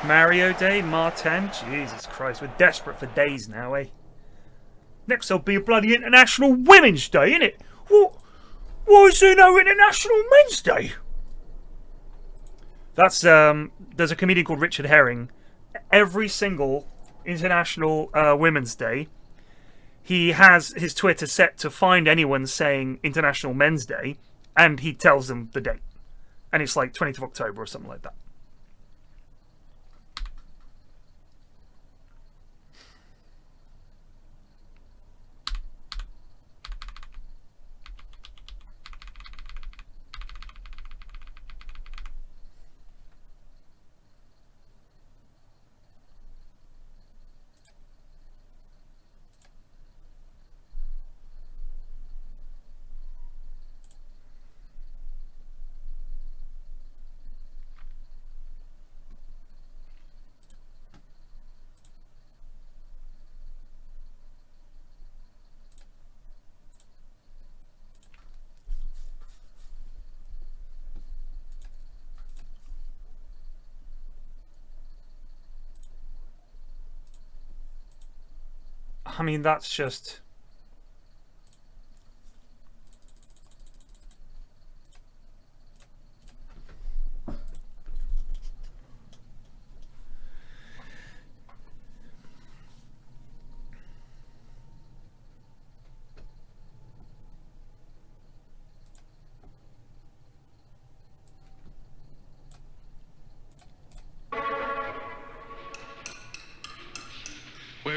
Mario Day, Martin. Jesus Christ, we're desperate for days now, eh? Next there'll be a bloody International Women's Day, innit? What? Why is there no International Men's Day? That's, there's a comedian called Richard Herring. Every single International Women's Day, he has his Twitter set to find anyone saying International Men's Day, and he tells them the date. And it's like 20th of October or something like that. I mean, that's just...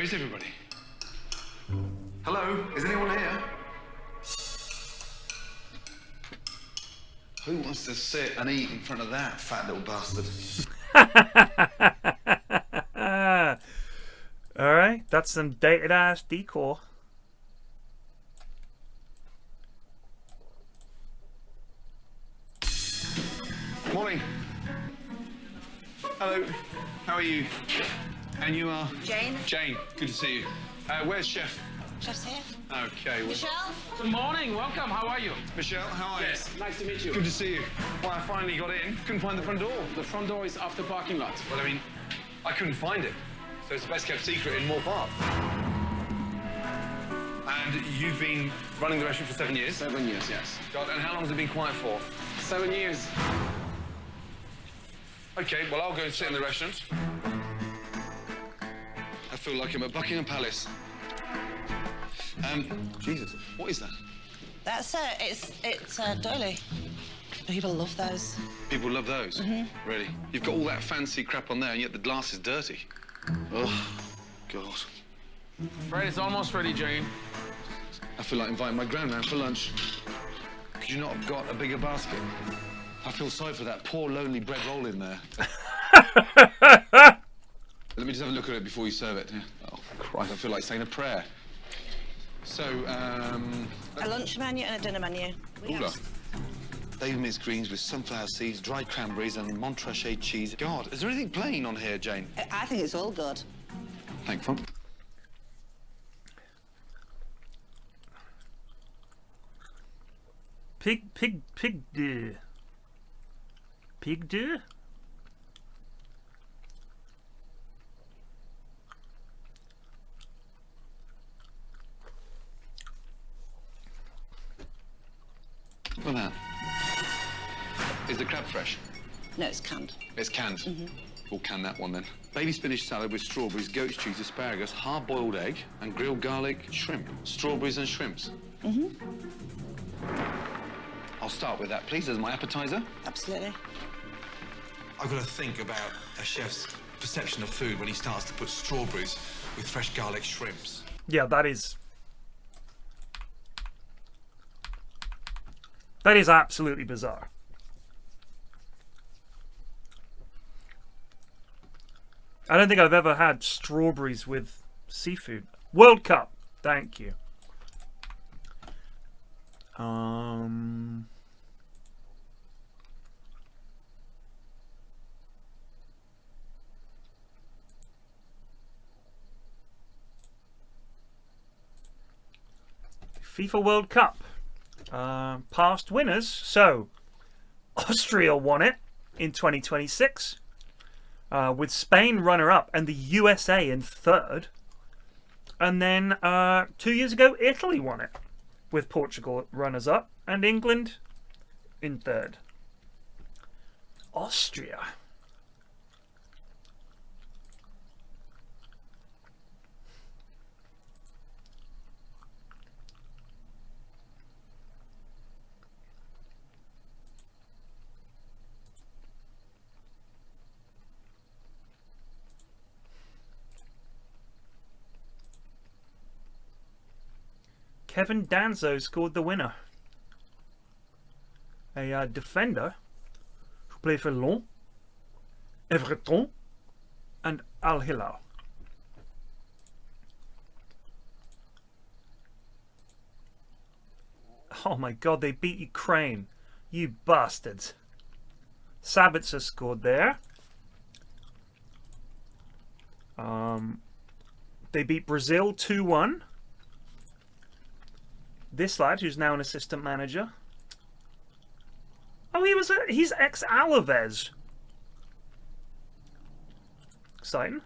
is everybody? Hello? Is anyone here? Who wants to sit and eat in front of that fat little bastard?
Alright, that's some dated ass decor.
Morning. Hello. How are you? And you are?
Jane.
Jane, good to see you. Where's Chef?
Chef's here.
Okay. Well,
Michelle.
Good morning, welcome, how are you?
Michelle, how are you?
Yes, nice to meet you.
Good to see you. Well, I finally got in. Couldn't find the front door.
The front door is off the parking lot.
Well, I mean, I couldn't find it. So it's the best kept secret in Moore Park. And you've been running the restaurant for 7 years?
7 years, yes.
God, and how long has it been quiet for?
7 years.
Okay, well, I'll go and sit in the restaurant. I feel like I'm at Buckingham Palace. Jesus, what is that?
That's it's a doily. People love those.
People love those? Mm-hmm. Really? You've got all that fancy crap on there, and yet the glass is dirty. Oh, God.
Bread is almost ready, Jane.
I feel like inviting my gran round for lunch. Could you not have got a bigger basket? I feel sorry for that poor, lonely bread roll in there. Let me just have a look at it before you serve it. Oh, Christ, I feel like saying a prayer. So,
a lunch menu and a dinner menu.
David mixed greens with sunflower seeds, dried cranberries, and Montrachet cheese. God, is there anything plain on here, Jane?
I think it's all good.
Thank you.
Pig de?
Look at that. Is the crab fresh?
No, it's canned.
It's canned? Mm-hmm. We'll can that one then. Baby spinach salad with strawberries, goat's cheese, asparagus, hard-boiled egg, and grilled garlic shrimp. Strawberries and shrimps.
Mm-hmm.
I'll start with that, please, as my appetizer.
Absolutely.
I've got to think about a chef's perception of food when he starts to put strawberries with fresh garlic shrimps.
Yeah, that is absolutely bizarre. I don't think I've ever had strawberries with seafood. World Cup, thank you. FIFA World Cup. Past winners. So, Austria won it in 2026, with Spain runner-up and the USA in third. And then 2 years ago, Italy won it, with Portugal runners-up and England in third. Austria. Kevin Danzo scored the winner. A defender who played for Lyon, Everton, and Al Hilal. Oh my God, they beat Ukraine. You bastards. Sabitzer scored there. They beat Brazil 2-1. This lad, who's now an assistant manager. Oh, he's ex-Alaves. Exciting.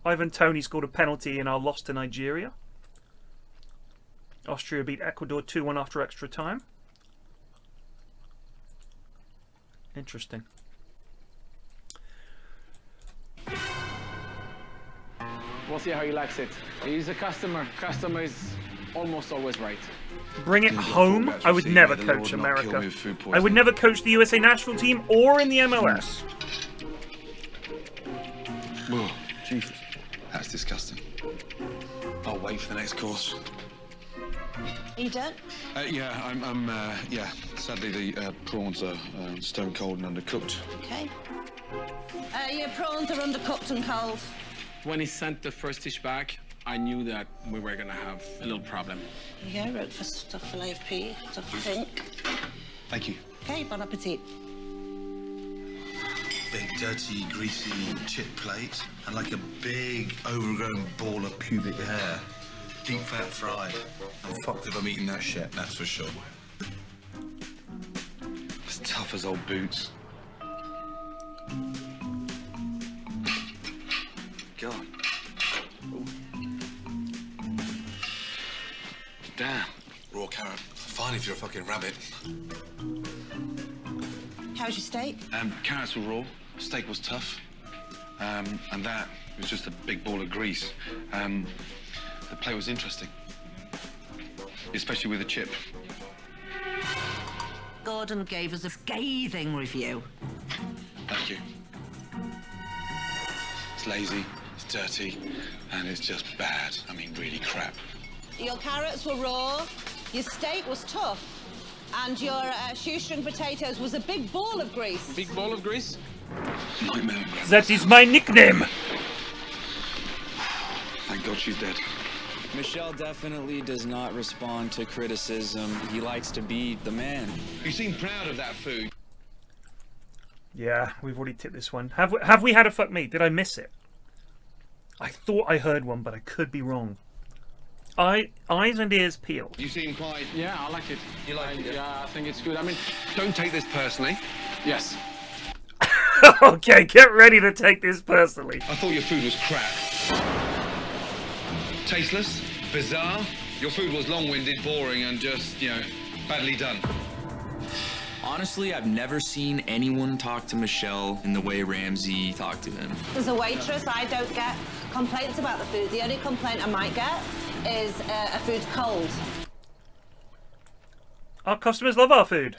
Ivan Toney scored a penalty in our loss to Nigeria. Austria beat Ecuador 2-1 after extra time. Interesting.
We'll see how he likes it. He's a customer. Customer is almost always right.
Bring it home? I would never coach America. I would never coach the USA national team or in the MLS.
Whoa, Jesus. That's disgusting. I'll wait for the next course.
Are you done?
Yeah, yeah. Sadly, the prawns are stone cold and undercooked.
Okay. Your prawns are undercooked and cold.
When he sent the first dish back, I knew that we were gonna have a little problem.
Here you go, for stuff filet of pea, stuff of pink.
Thank you.
Okay, bon appetit.
Big, dirty, greasy chip plate and like a big, overgrown ball of pubic hair. Deep fat fried. I'm fucked if I'm eating that shit, that's for sure. As tough as old boots. God. Ooh. Damn. Raw carrot. Fine if you're a fucking rabbit.
How's your steak?
Carrots were raw, steak was tough, and that was just a big ball of grease. The plate was interesting, especially with the chip.
Gordon gave us a scathing review.
Thank you. It's lazy, it's dirty, and it's just bad. I mean, really crap.
Your carrots were raw, your steak was tough, and your shoestring potatoes was a big ball of grease.
Big ball of grease?
Nightmare.
That is my nickname.
Thank God she's dead.
Michelle definitely does not respond to criticism. He likes to be the man.
You seem proud of that food.
Yeah, we've already tipped this one. Have we had a fuck me? Did I miss it? I thought I heard one, but I could be wrong. Eyes and ears peeled.
You seem quite...
Yeah, I like it.
You like it?
Yeah, I think it's good. I mean,
don't take this personally.
Yes.
Okay, get ready to take this personally.
I thought your food was crap. Tasteless, bizarre. Your food was long-winded, boring, and just, you know, badly done.
Honestly, I've never seen anyone talk to Michelle in the way Ramsey talked to him.
As a waitress, I don't get complaints about the food. The only complaint I might get is a food's cold.
Our customers love our food.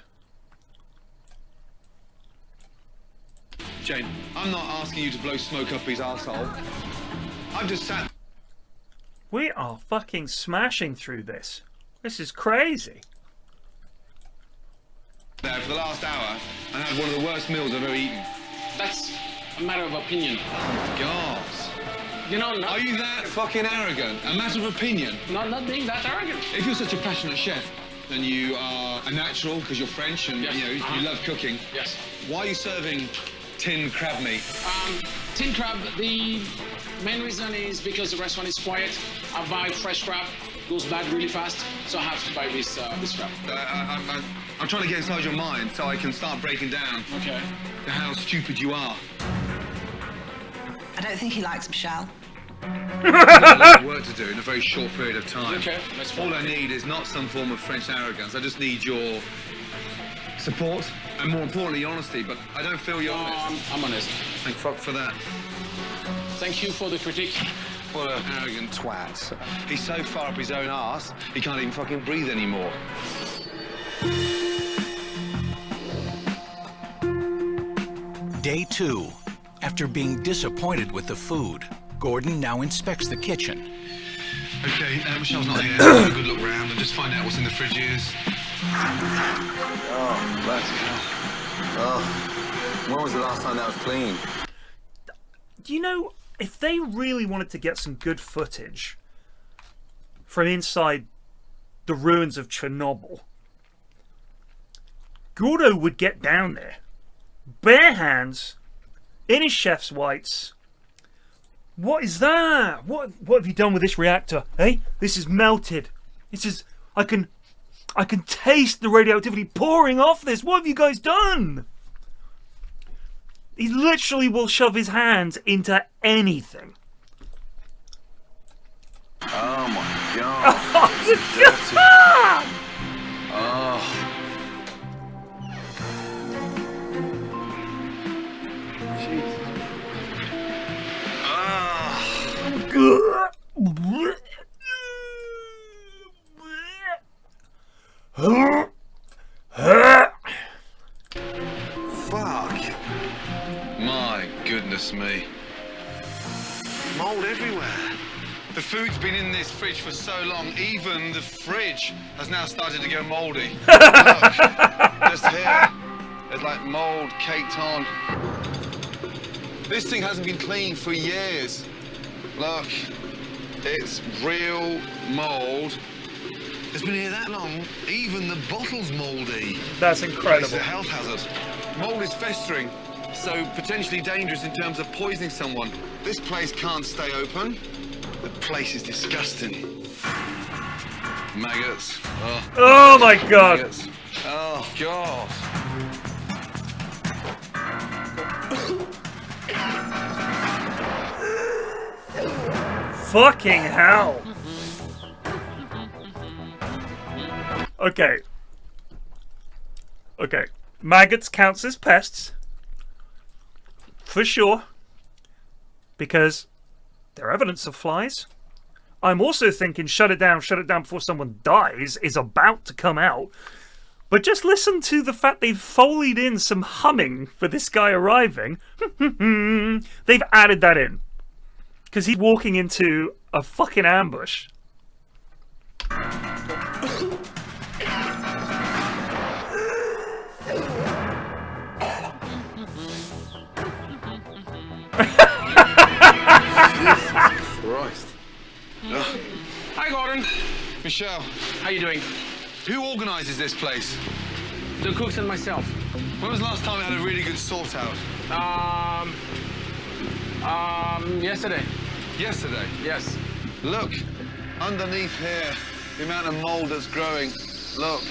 Jane, I'm not asking you to blow smoke up his arsehole. I've just sat...
We are fucking smashing through this. This is crazy.
...there for the last hour and had one of the worst meals I've ever eaten.
That's a matter of opinion.
Oh, God.
You know,
Are you that fucking arrogant? A matter of opinion?
Not being that arrogant.
If you're such a passionate chef, then you are a natural because you're French and
yes.
you know you love cooking.
Yes.
Why are you serving tin crab meat?
Tin crab, the main reason is because the restaurant is quiet. I buy fresh crab, goes bad really fast, so I have to buy this crab.
I'm trying to get inside your mind so I can start breaking down
okay.
how stupid you are.
I don't think he likes Michelle.
I've got a lot of work to do in a very short period of time.
Okay, that's fine.
All I need is not some form of French arrogance. I just need your support and, more importantly, honesty. But I don't feel you're honest.
I'm honest.
Thank fuck for that.
Thank you for the critique.
What an arrogant twat. He's so far up his own arse, he can't even fucking breathe anymore.
Day 2. After being disappointed with the food, Gordon now inspects the kitchen.
Okay, Michelle's not here. Have a good look round and just find out what's in the fridges.
Oh, bloody hell. Oh, when was the last time that was clean?
Do you know, if they really wanted to get some good footage from inside the ruins of Chernobyl, Gordo would get down there, bare hands, in his chef's whites. What is that? What have you done with this reactor? Hey, this is melted. This is... I can taste the radioactivity pouring off this. What have you guys done? He literally will shove his hands into anything.
Oh my god.
Oh,
mold everywhere. The food's been in this fridge for so long, even the fridge has now started to go mouldy. Look, just here, there's like mold caked on. This thing hasn't been cleaned for years. Look, it's real mold. It's been here that long, even the bottle's mouldy.
That's incredible.
It's a health hazard. Mold is festering, so potentially dangerous in terms of poisoning someone. This place can't stay open. The place is disgusting. Maggots.
Oh my God.
Maggots. Oh God.
Fucking hell. Okay. Okay. Maggots counts as pests. For sure. Because they're evidence of flies. I'm also thinking shut it down before someone dies is about to come out. But just listen to the fact they've foleyed in some humming for this guy arriving. They've added that in. Because he's walking into a fucking ambush.
Christ.
Hi, Gordon.
Michelle.
How you doing?
Who organises this place?
The cooks and myself.
When was the last time we had a really good sort out?
Yesterday.
Yesterday?
Yes.
Look, underneath here, the amount of mould that's growing. Look.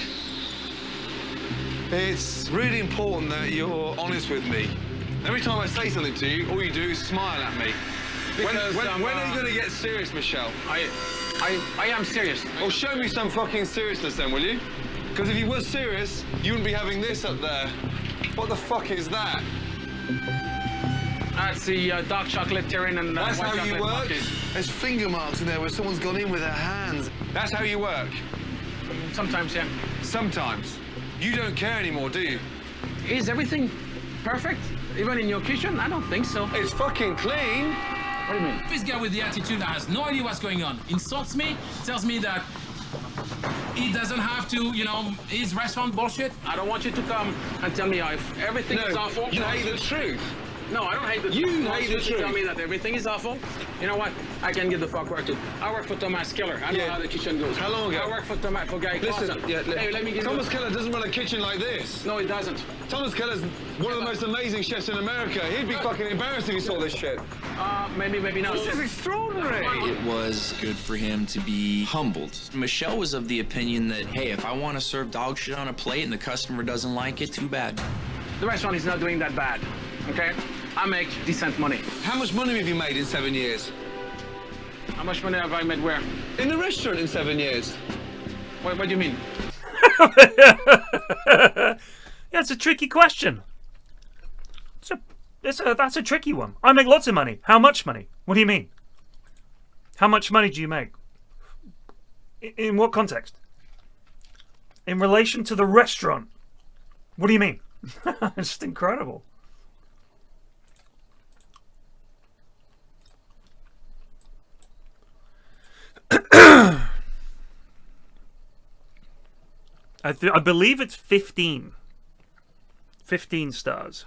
It's really important that you're honest with me. Every time I say something to you, all you do is smile at me. When are you going to get serious, Michelle?
I am serious.
Well, show me some fucking seriousness then, will you? Because if you were serious, you wouldn't be having this up there. What the fuck is that?
That's the dark chocolate terrine and
That's
white
how
chocolate
you work?
monkeys.
There's finger marks in there where someone's gone in with their hands. That's how you work?
Sometimes, yeah.
Sometimes. You don't care anymore, do you?
Is everything perfect? Even in your kitchen? I don't think so.
It's fucking clean.
What do you mean?
This guy with the attitude that has no idea what's going on insults me, tells me that he doesn't have to, you know, his restaurant bullshit.
I don't want you to come and tell me if everything is awful.
You hate the truth.
No, I don't hate the
truth. You
hate
the truth.
Tell me that everything is awful. You know what? I can get the fuck working. I work for Thomas Keller. I know how the kitchen goes.
How long ago?
I work for Guy Clausen. Hey, let me get
Thomas Keller doesn't run a kitchen like this.
No, he doesn't.
Thomas Keller's one of the most amazing chefs in America. He'd be fucking embarrassed if he saw this shit.
Maybe not.
This is extraordinary.
It was good for him to be humbled. Michelle was of the opinion that, hey, if I want to serve dog shit on a plate and the customer doesn't like it, too bad.
The restaurant is not doing that bad, okay? I make decent money.
How much money have you made in 7 years?
How much money have I made where?
In the restaurant in 7 years.
What do you mean?
Yeah, it's a tricky question. That's a tricky one. I make lots of money. How much money? What do you mean? How much money do you make? In what context? In relation to the restaurant? What do you mean? It's just incredible. I believe it's 15. 15 stars.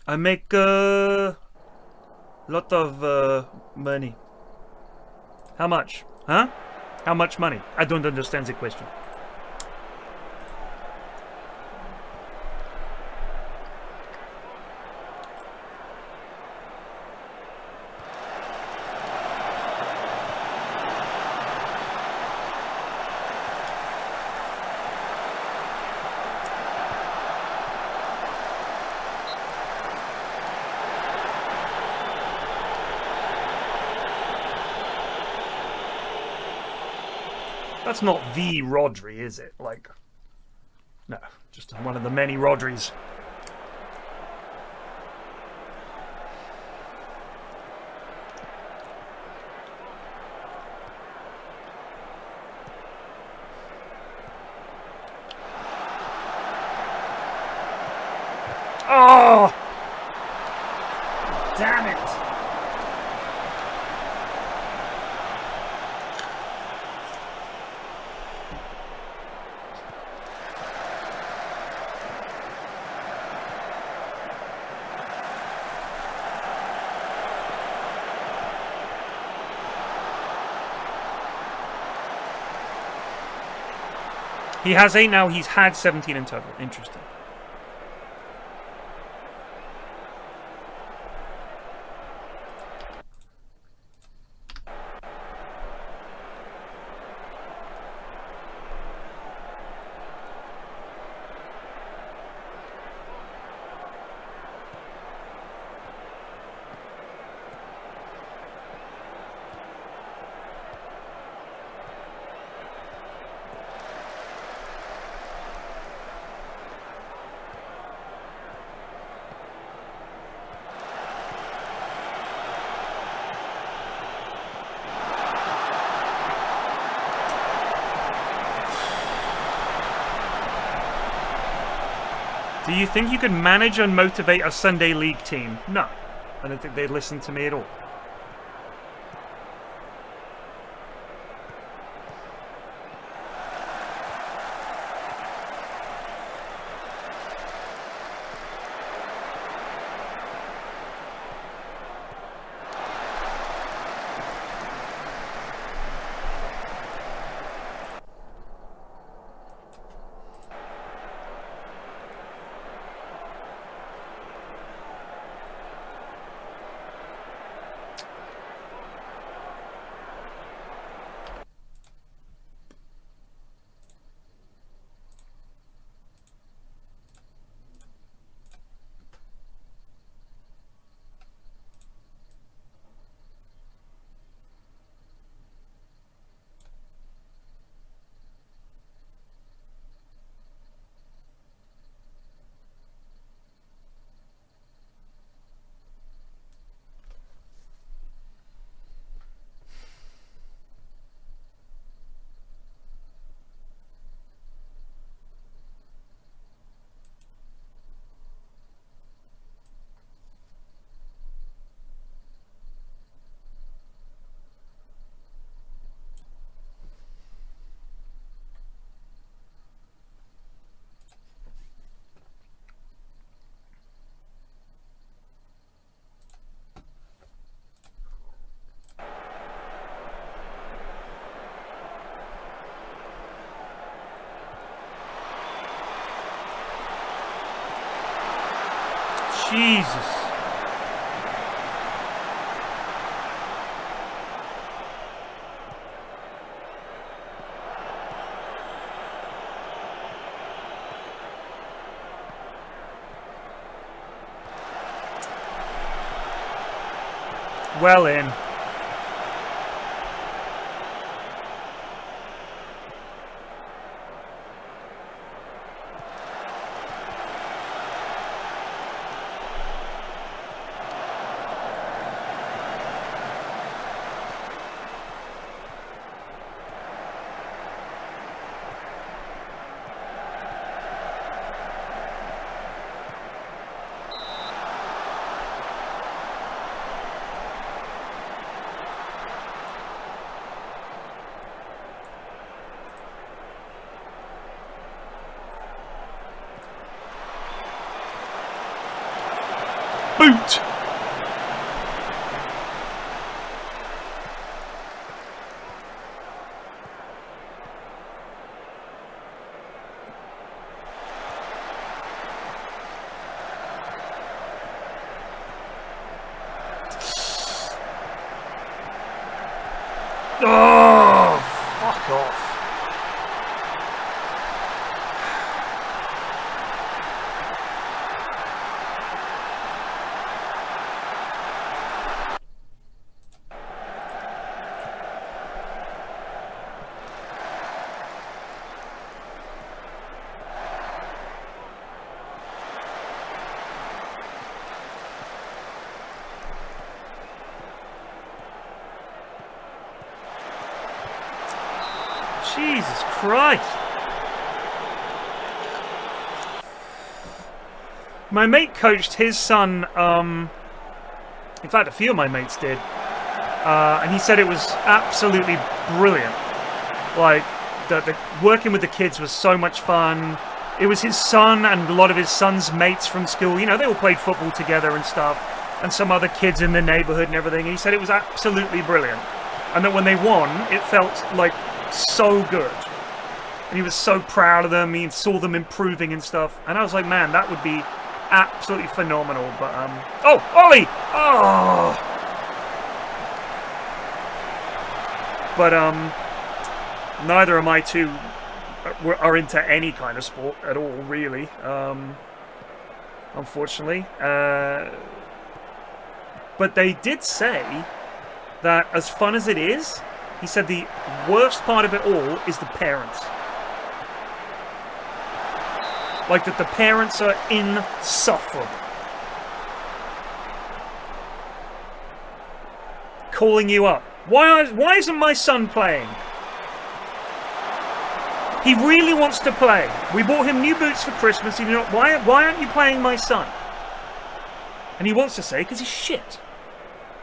I make a lot of money. How much? Huh? How much money? I don't understand the question. That's not the Rodri, is it? Like, no, just one of the many Rodris. Oh! Damn it! He has 8 now. He's had 17 in total. Interesting. Do you think you could manage and motivate a Sunday League team? No. I don't think they'd listen to me at all. Jesus. Well in. Boot! Oh, fuck off. Jesus Christ. My mate coached his son, In fact, a few of my mates did. And he said it was absolutely brilliant. Like, the working with the kids was so much fun. It was his son and a lot of his son's mates from school. You know, they all played football together and stuff. And some other kids in the neighborhood and everything. He said it was absolutely brilliant. And that when they won, it felt like so good. And he was so proud of them. He saw them improving and stuff. And I was like, man, that would be absolutely phenomenal. But, oh, Ollie! Oh! But, neither of my two are into any kind of sport at all, really. Unfortunately. But they did say that as fun as it is, he said the worst part of it all is the parents. Like that the parents are insufferable. Calling you up. Why isn't my son playing? He really wants to play. We bought him new boots for Christmas. You know, why aren't you playing my son? And he wants to say, because he's shit.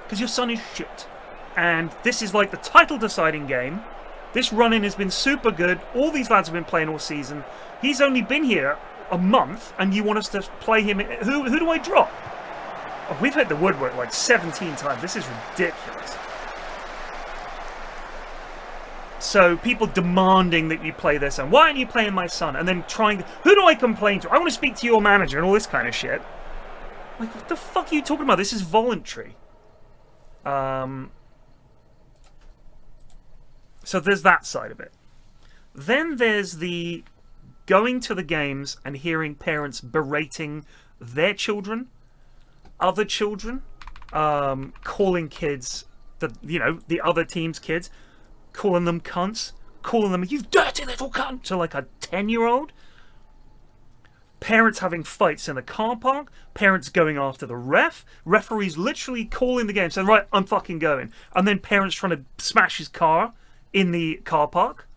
Because your son is shit. And this is like the title deciding game. This run-in has been super good. All these lads have been playing all season. He's only been here a month, and you want us to play him. Who do I drop? Oh, we've hit the woodwork like 17 times. This is ridiculous. So people demanding that you play their son. Why aren't you playing my son? And then trying to... Who do I complain to? I want to speak to your manager and all this kind of shit. Like, what the fuck are you talking about? This is voluntary. So there's that side of it. Then there's the going to the games and hearing parents berating their children, other children, calling kids, the other team's kids, calling them cunts, calling them, you dirty little cunt, to like a 10-year-old. Parents having fights in the car park. Parents going after the ref. Referees literally calling the game, saying, right, I'm fucking going. And then parents trying to smash his car in the car park.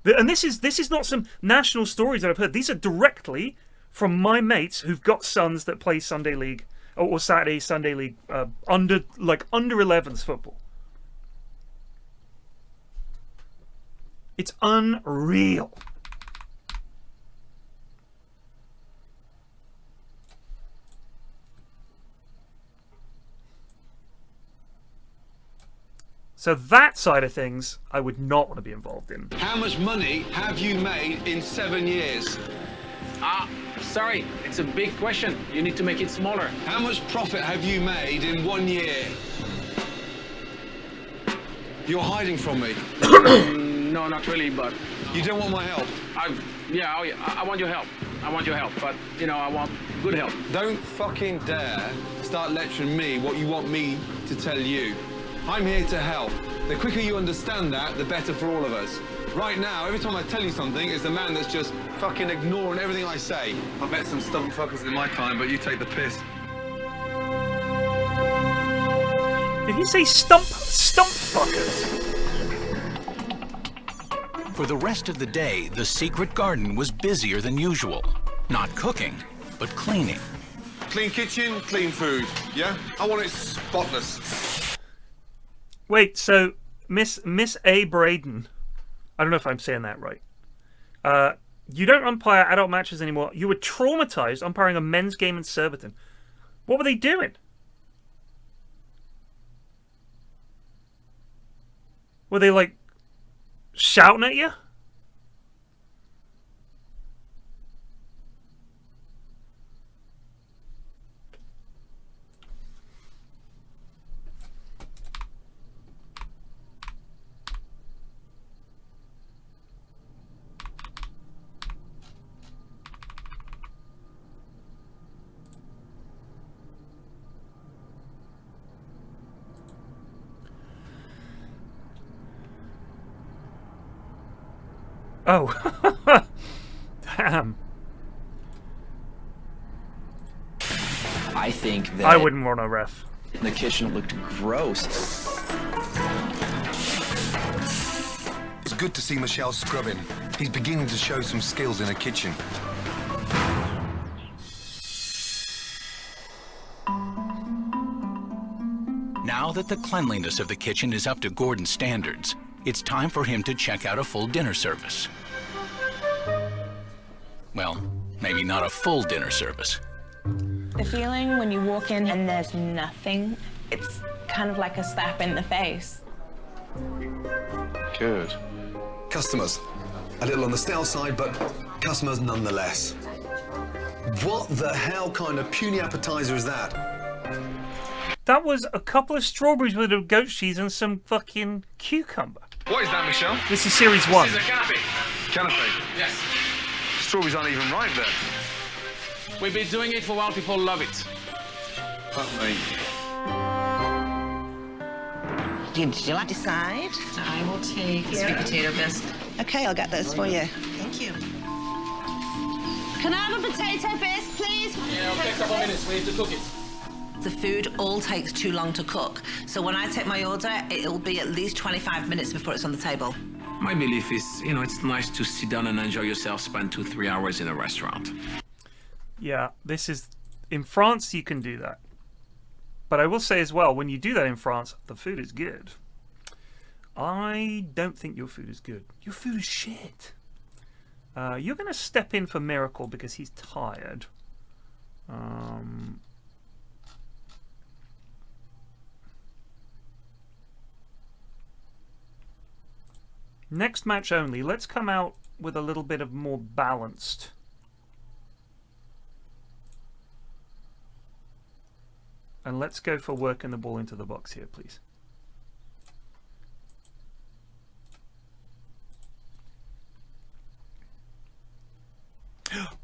And this is not some national stories that I've heard. These are directly from my mates who've got sons that play Sunday League or Saturday Sunday League under 11s football. It's unreal. So that side of things, I would not want to be involved in.
How much money have you made in 7 years?
Sorry, it's a big question. You need to make it smaller.
How much profit have you made in 1 year? You're hiding from me.
No, not really, but...
You don't want my help?
I want your help. I want your help, but, I want good help.
Don't fucking dare start lecturing me what you want me to tell you. I'm here to help. The quicker you understand that, the better for all of us. Right now, every time I tell you something, it's the man that's just fucking ignoring everything I say. I bet some stubborn fuckers in my time, but you take the piss.
Did he say stump fuckers?
For the rest of the day, the secret garden was busier than usual. Not cooking, but cleaning.
Clean kitchen, clean food, yeah? I want it spotless.
Wait, so Miss A. Braden, I don't know if I'm saying that right. You don't umpire adult matches anymore. You were traumatized umpiring a men's game in Surbiton. What were they doing? Were they like shouting at you? Oh, damn.
I think that...
I wouldn't want a ref.
The kitchen looked gross.
It's good to see Michelle scrubbing. He's beginning to show some skills in a kitchen.
Now that the cleanliness of the kitchen is up to Gordon's standards, it's time for him to check out a full dinner service. Well, maybe not a full dinner service.
The feeling when you walk in and there's nothing, it's kind of like a slap in the face.
Good.
Customers. A little on the stale side, but customers nonetheless. What the hell kind of puny appetizer is that?
That was a couple of strawberries with a goat cheese and some fucking cucumber.
What is that, Michelle?
This is series 1.
This is a canapé.
Canapé?
Yes.
Strawberries aren't even ripe there.
We've been doing it for a while. People love it.
Fuck me.
Did you like to decide?
I will take the sweet potato bisque.
Okay, I'll get those for you.
Thank you.
Can I have a potato bisque, please?
Yeah, it'll take a couple of minutes. We need to cook it.
The food all takes too long to cook. So when I take my order, it'll be at least 25 minutes before it's on the table.
My belief is, you know, it's nice to sit down and enjoy yourself, spend 2-3 hours in a restaurant.
Yeah, this is... In France, you can do that. But I will say as well, when you do that in France, the food is good. I don't think your food is good. Your food is shit. You're going to step in for Miracle because he's tired. Next match only. Let's come out with a little bit of more balanced. And let's go for working the ball into the box here, please.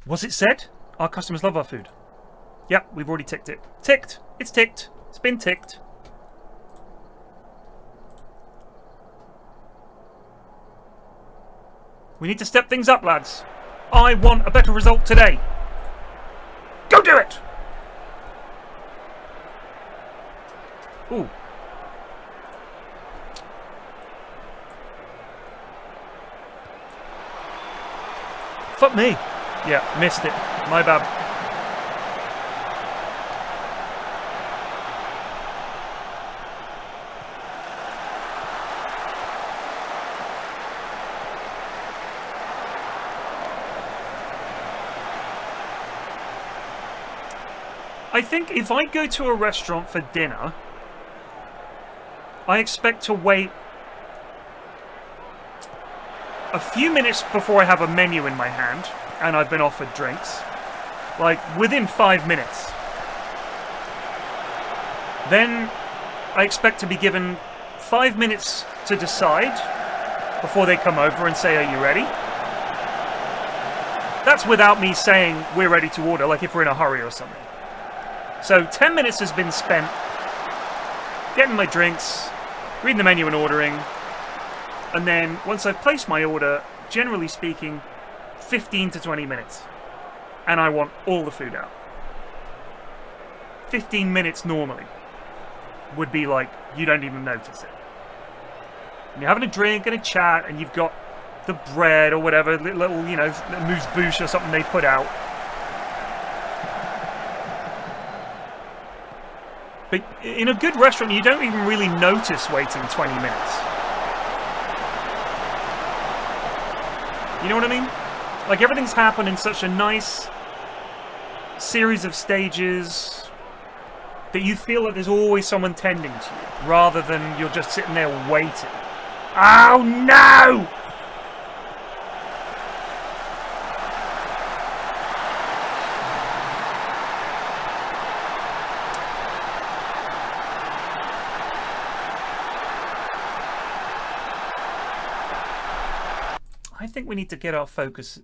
Was it said? Our customers love our food. Yep, we've already ticked it. Ticked. It's ticked. It's been ticked. We need to step things up, lads. I want a better result today. Go do it! Ooh. Fuck me. Yeah, missed it. My bad. I think if I go to a restaurant for dinner, I expect to wait a few minutes before I have a menu in my hand and I've been offered drinks. Like, within 5 minutes. Then I expect to be given 5 minutes to decide before they come over and say, are you ready? That's without me saying we're ready to order, like if we're in a hurry or something. So 10 minutes has been spent getting my drinks, reading the menu and ordering, and then once I've placed my order, generally speaking, 15 to 20 minutes. And I want all the food out. 15 minutes normally would be like, you don't even notice it. And you're having a drink and a chat, and you've got the bread or whatever, little, you know, mousse-bouche or something they put out. But in a good restaurant, you don't even really notice waiting 20 minutes. You know what I mean? Like, everything's happened in such a nice series of stages that you feel like there's always someone tending to you, rather than you're just sitting there waiting. Oh, no! I think we need to get our focus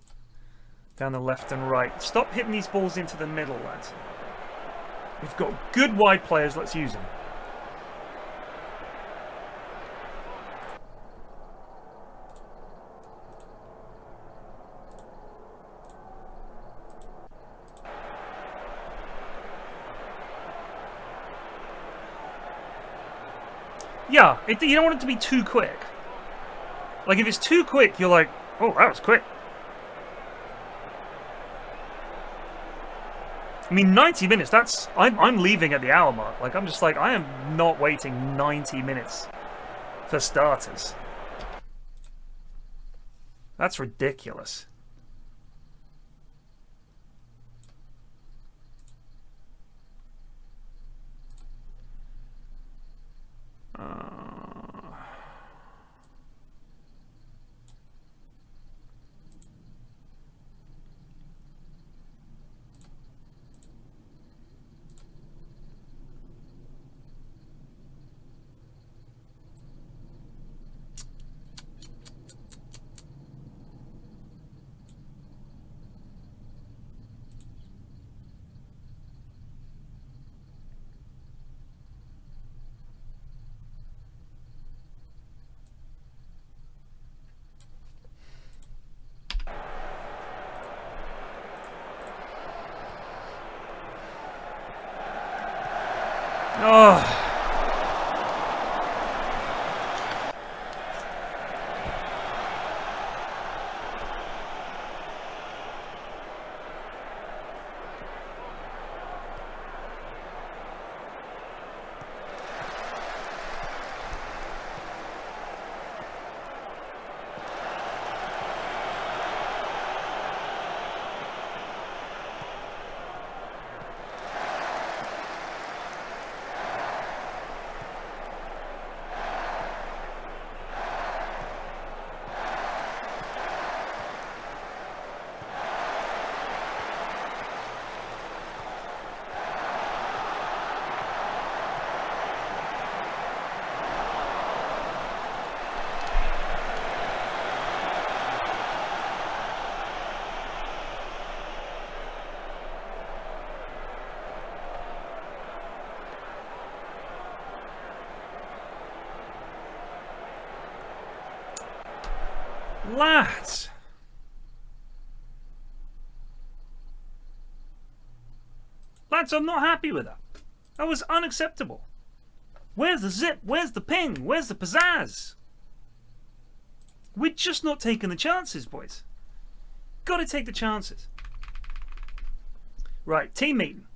down the left and right. Stop hitting these balls into the middle, lads. We've got good wide players, let's use them. Yeah, you don't want it to be too quick. Like, if it's too quick, you're like, oh, that was quick. I mean, 90 minutes, that's... I'm leaving at the hour mark. Like, I'm just like, I am not waiting 90 minutes for starters. That's ridiculous. Oh. Lads! Lads, I'm not happy with that. That was unacceptable. Where's the zip? Where's the ping? Where's the pizzazz? We're just not taking the chances, boys. Gotta take the chances. Right, team meeting.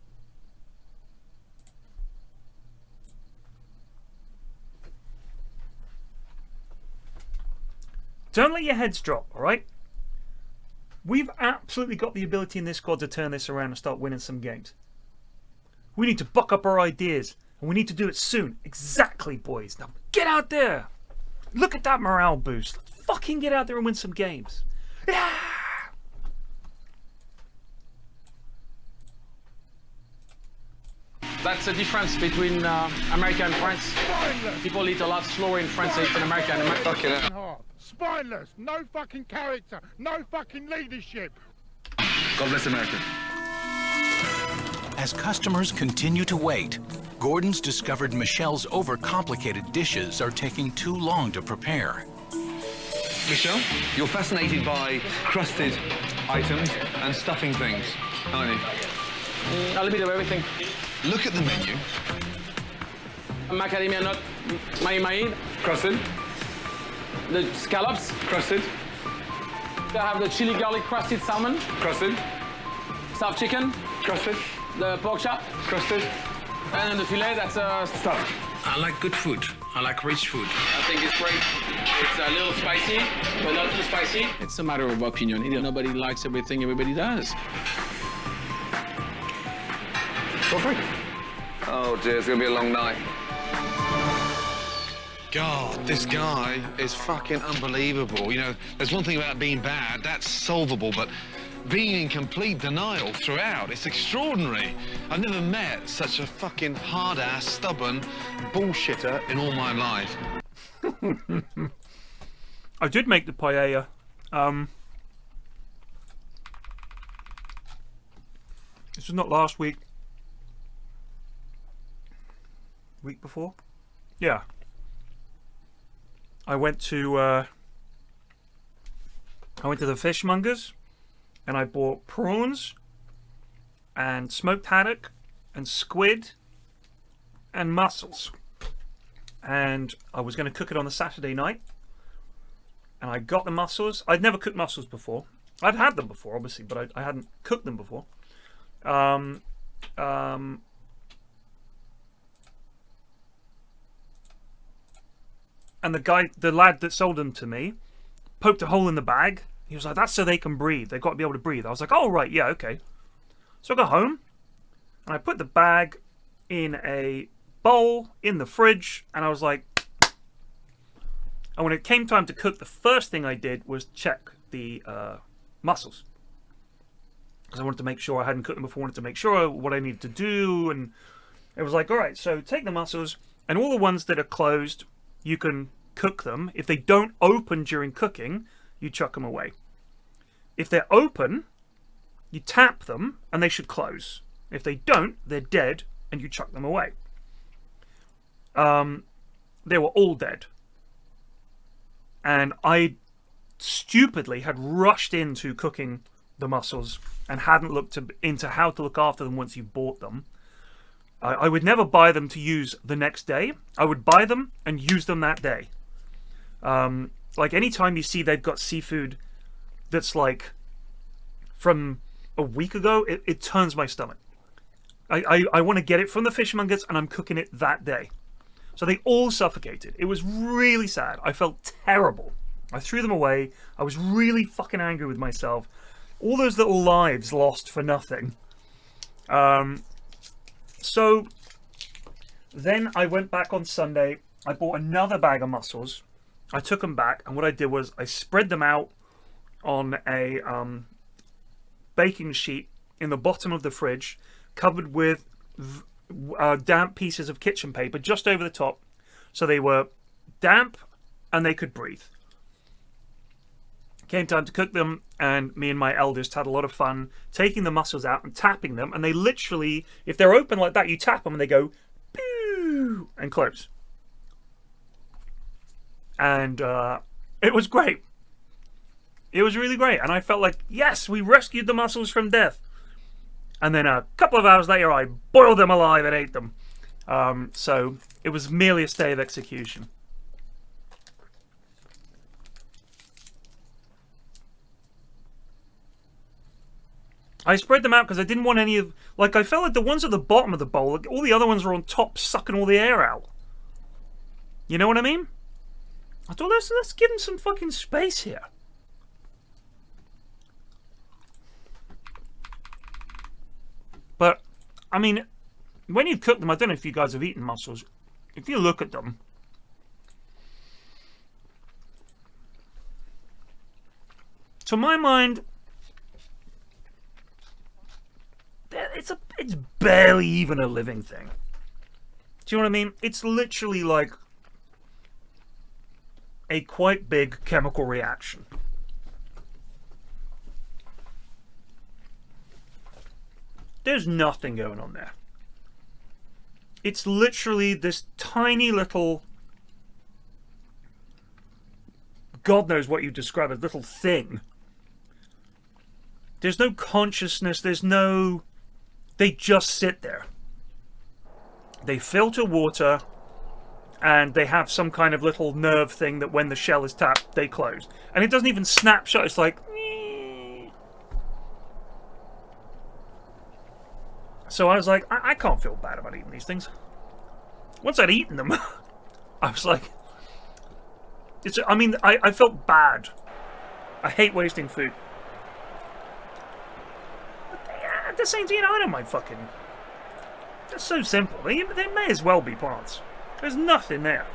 Don't let your heads drop, alright? We've absolutely got the ability in this squad to turn this around and start winning some games. We need to buck up our ideas, and we need to do it soon. Exactly, boys. Now, get out there. Look at that morale boost. Let's fucking get out there and win some games. Yeah!
That's the difference between America and France. People eat a lot slower in France than in America.
Fucking hell. Spineless, no fucking character, no fucking leadership.
God bless America.
As customers continue to wait, Gordon's discovered Michelle's overcomplicated dishes are taking too long to prepare.
Michelle, you're fascinated by crusted items and stuffing things, aren't you?
A little bit of everything.
Look at the menu.
Macadamia nut, mahi-mahi.
Crusted.
The scallops.
Crusted.
I have the chili garlic crusted salmon.
Crusted.
Stuffed chicken.
Crusted.
The pork chop.
Crusted.
And then the filet, that's
stuffed.
I like good food. I like rich food.
I think it's great. It's a little spicy, but not too spicy.
It's a matter of opinion. Nobody likes everything everybody does.
Go for it. Oh dear, it's gonna be a long night. God, this guy is fucking unbelievable. You know, there's one thing about being bad, that's solvable, but being in complete denial throughout, it's extraordinary. I've never met such a fucking hard-ass, stubborn bullshitter in all my life.
I did make the paella. This was not last week. Week before? Yeah. I went to the fishmongers and I bought prawns and smoked haddock and squid and mussels. And I was going to cook it on the Saturday night. And I got the mussels. I'd never cooked mussels before. I'd had them before, obviously, but I hadn't cooked them before. And the lad that sold them to me, poked a hole in the bag. He was like, that's so they can breathe. They've got to be able to breathe. I was like, oh, right, yeah, okay. So I got home, and I put the bag in a bowl in the fridge, and I was like... And when it came time to cook, the first thing I did was check the mussels. Because I wanted to make sure I hadn't cooked them before. I wanted to make sure what I needed to do. And it was like, all right, so take the mussels, and all the ones that are closed, you can cook them. If they don't open during cooking, you chuck them away. If they're open, you tap them, and they should close. If they don't, they're dead, and you chuck them away. They were all dead. And I stupidly had rushed into cooking the mussels and hadn't looked into how to look after them once you bought them. I would never buy them to use the next day. I would buy them and use them that day. Like anytime you see they've got seafood that's like from a week ago, it turns my stomach. I want to get it from the fishmongers and I'm cooking it that day. So they all suffocated. It was really sad. I felt terrible. I threw them away. I was really fucking angry with myself. All those little lives lost for nothing. So then I went back on Sunday. I bought another bag of mussels. I took them back, and what I did was I spread them out on a baking sheet in the bottom of the fridge, covered with damp pieces of kitchen paper just over the top, so they were damp and they could breathe. Came time to cook them, and me and my eldest had a lot of fun taking the mussels out and tapping them, and they literally, if they're open like that, you tap them and they go pew and close. And it was great. It was really great, and I felt like, yes, we rescued the mussels from death. And then a couple of hours later, I boiled them alive and ate them. So it was merely a stay of execution. I spread them out because I didn't want any of... Like, I felt like the ones at the bottom of the bowl, like, all the other ones were on top, sucking all the air out. You know what I mean? I thought, let's give them some fucking space here. But, I mean, when you cook them, I don't know if you guys have eaten mussels. If you look at them, to my mind, it's barely even a living thing. Do you know what I mean? It's literally like a quite big chemical reaction. There's nothing going on there. It's literally this tiny little, God knows what you describe as, little thing. There's no consciousness, there's no... They just sit there. They filter water, and they have some kind of little nerve thing that when the shell is tapped, they close. And it doesn't even snap shut, it's like... So I was like, I can't feel bad about eating these things. Once I'd eaten them, I was like... I felt bad. I hate wasting food. But at the same time, I don't mind fucking... They're so simple. They may as well be plants. There's nothing there.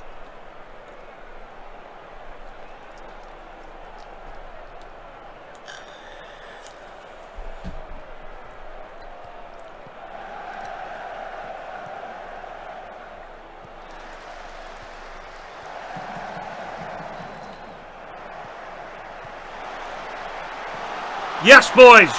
Yes, boys!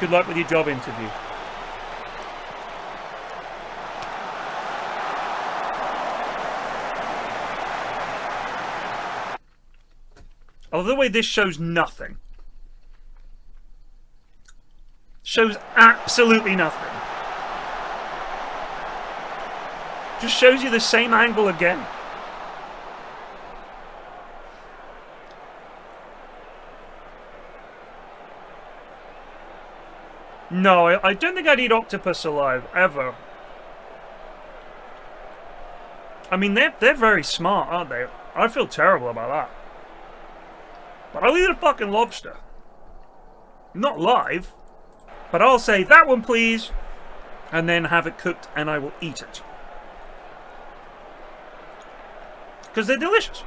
Good luck with your job interview. I love the way this shows nothing. Shows absolutely nothing. Just shows you the same angle again. No, I don't think I'd eat octopus alive, ever. I mean, they're very smart, aren't they? I feel terrible about that. But I'll eat a fucking lobster. Not live. But I'll say, that one please. And then have it cooked and I will eat it. Because they're delicious.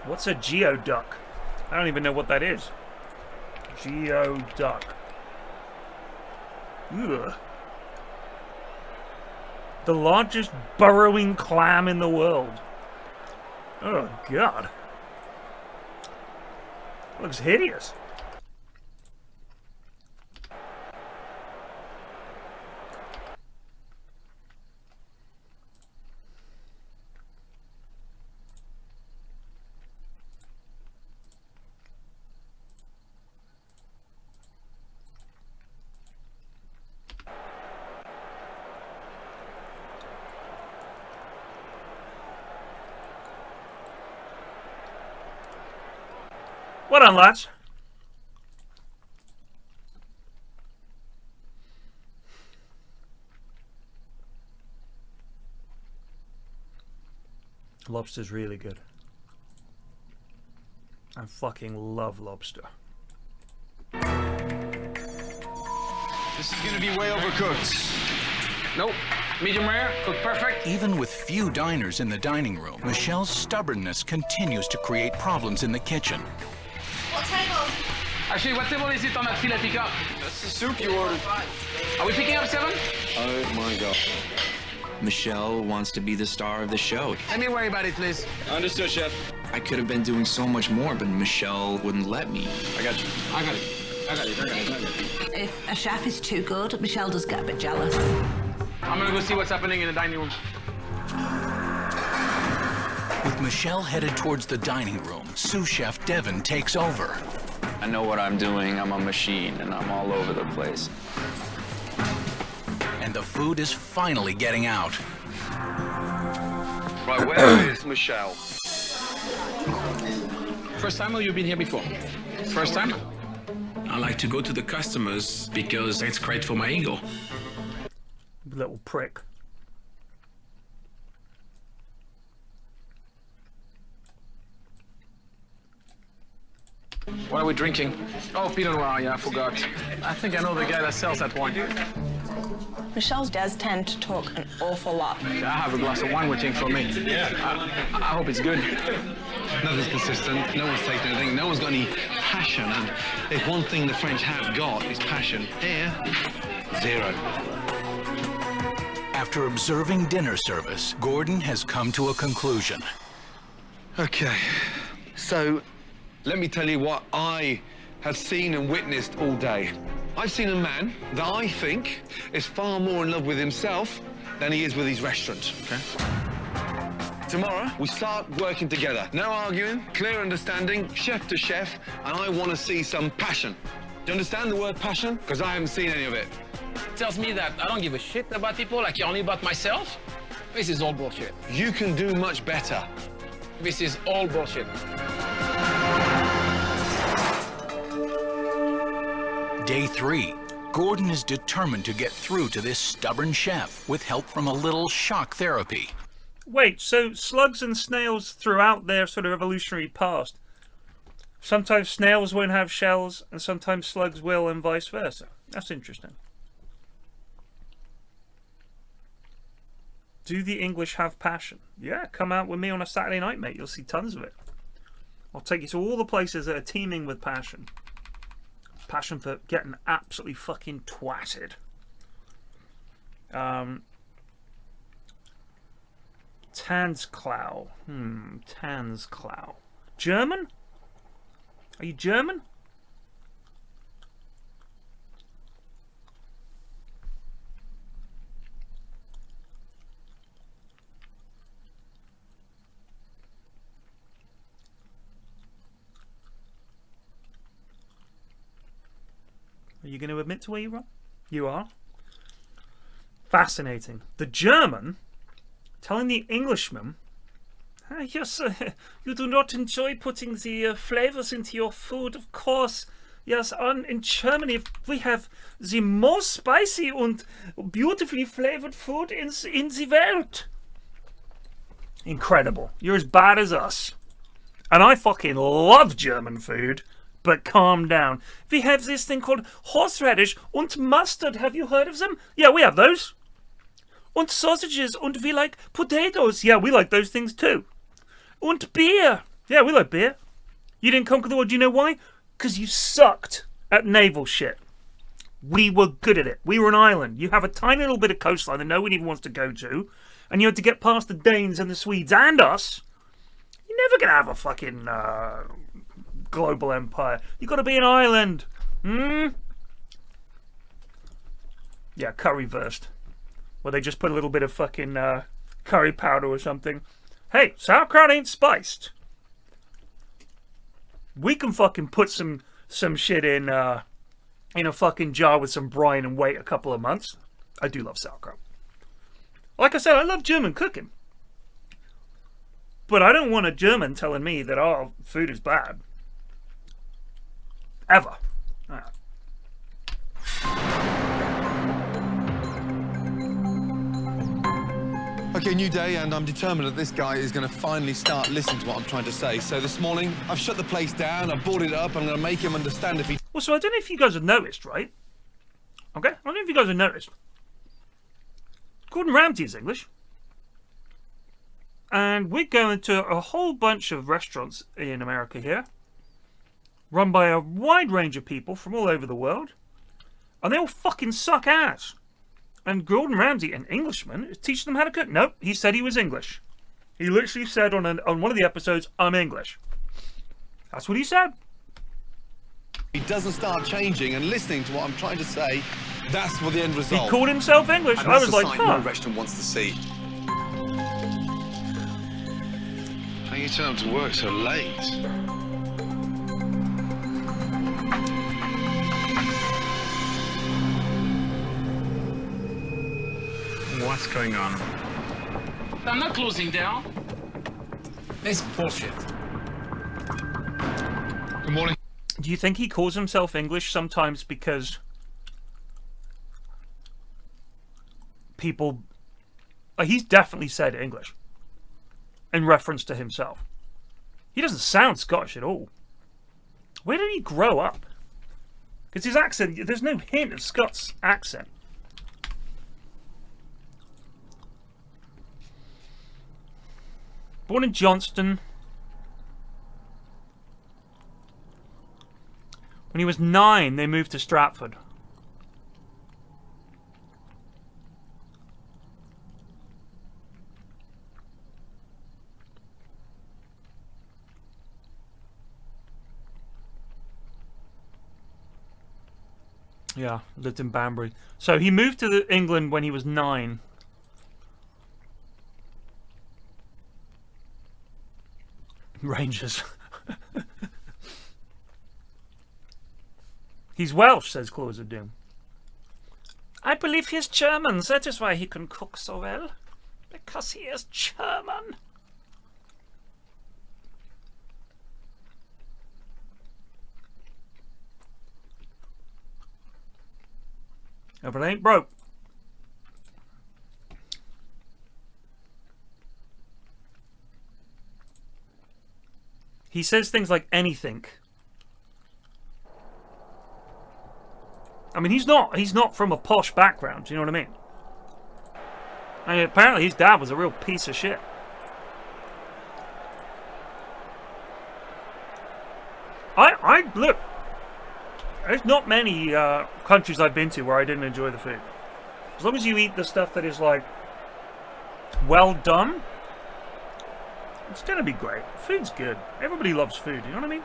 What's a geoduck? I don't even know what that is. Geoduck. Ugh. The largest burrowing clam in the world. Oh, God. Looks hideous. Well done, lads. Lobster's really good. I fucking love lobster.
This is gonna be way overcooked.
Nope. Medium rare, cooked perfect.
Even with few diners in the dining room, Michelle's stubbornness continues to create problems in the kitchen.
What table? Actually, what table is it on that filet pickup?
That's the soup you ordered.
Are we picking up 7?
Oh my god.
Michelle wants to be the star of the show.
Let me worry about it, please.
Understood, chef.
I could have been doing so much more, but Michelle wouldn't let me.
I got you. I got it. I got it. I got it. I got it.
If a chef is too good, Michelle does get a bit jealous.
I'm gonna go see what's happening in the dining room.
With Michelle headed towards the dining room, sous chef Devin takes over.
I know what I'm doing. I'm a machine, and I'm all over the place.
And the food is finally getting out.
Right, where is Michelle?
First time or you've been here before? First time?
I like to go to the customers because it's great for my ego.
Little prick.
What are we drinking? Oh, Pinot Noir, yeah, I forgot. I think I know the guy that sells that wine.
Michelle does tend to talk an awful lot.
I have a glass of wine waiting for me. I hope it's good.
Nothing's consistent, no one's taken anything, no one's got any passion, and if one thing the French have got is passion, here, zero.
After observing dinner service, Gordon has come to a conclusion.
Okay, so let me tell you what I have seen and witnessed all day. I've seen a man that I think is far more in love with himself than he is with his restaurant, okay? Tomorrow, we start working together. No arguing, clear understanding, chef to chef, and I want to see some passion. Do you understand the word passion? Because I haven't seen any of it.
Tells me that I don't give a shit about people, like only about myself. This is all bullshit.
You can do much better.
This is all bullshit.
Day 3. Gordon is determined to get through to this stubborn chef with help from a little shock therapy.
Wait, so slugs and snails throughout their sort of evolutionary past, sometimes snails won't have shells and sometimes slugs will and vice versa. That's interesting. Do the English have passion? Yeah, come out with me on a Saturday night, mate. You'll see tons of it. I'll take you to all the places that are teeming with passion. Passion for getting absolutely fucking twatted. Tanzklau. Tanzklau. German? Are you German? Are you going to admit to where you're wrong? You are. Fascinating. The German telling the Englishman, yes, you do not enjoy putting the flavors into your food, of course. Yes, in Germany we have the most spicy and beautifully flavored food in the world. Incredible. You're as bad as us. And I fucking love German food. But calm down. We have this thing called horseradish and mustard. Have you heard of them? Yeah, we have those. And sausages, and we like potatoes. Yeah, we like those things too. And beer. Yeah, we like beer. You didn't conquer the world. Do you know why? Because you sucked at naval shit. We were good at it. We were an island. You have a tiny little bit of coastline that no one even wants to go to. And you had to get past the Danes and the Swedes and us. You're never going to have a fucking... global empire. You got to be an island. Yeah, currywurst. Where they just put a little bit of fucking curry powder or something. Hey, sauerkraut ain't spiced. We can fucking put some shit in a fucking jar with some brine and wait a couple of months. I do love sauerkraut. Like I said, I love German cooking. But I don't want a German telling me that our food is bad. Ever.
Okay, new day, and I'm determined that this guy is going to finally start listening to what I'm trying to say. So this morning, I've shut the place down, I've boarded it up, I'm going to make him understand if he...
Well, so I don't know if you guys have noticed, right? Okay? I don't know if you guys have noticed. Gordon Ramsay is English. And we're going to a whole bunch of restaurants in America here. Run by a wide range of people from all over the world. And they all fucking suck ass. And Gordon Ramsay, an Englishman, is teaching them how to cook. Nope, he said he was English. He literally said on one of the episodes, I'm English. That's what he said.
He doesn't start changing and listening to what I'm trying to say, that's what the end result.
He called himself English.
And
I was like,
no restaurant wants to see.
How you turn up to work so late?
What's going on? I'm not closing down. This bullshit.
Good morning.
Do you think he calls himself English sometimes because people... he's definitely said English in reference to himself. He doesn't sound Scottish at all. Where did he grow up? Because his accent, there's no hint of Scots accent. Born in Johnston. When he was 9, they moved to Stratford. Yeah, lived in Banbury. So he moved to England when he was 9. Rangers. He's Welsh, says Claws of Doom. I believe he's German. That is why he can cook so well. Because he is German. If it ain't broke. He says things like anything. I mean, he's not from a posh background, do you know what I mean? I mean, apparently his dad was a real piece of shit. I look. There's not many countries I've been to where I didn't enjoy the food. As long as you eat the stuff that is like well done, it's gonna be great. Food's good. Everybody loves food. You know what I mean?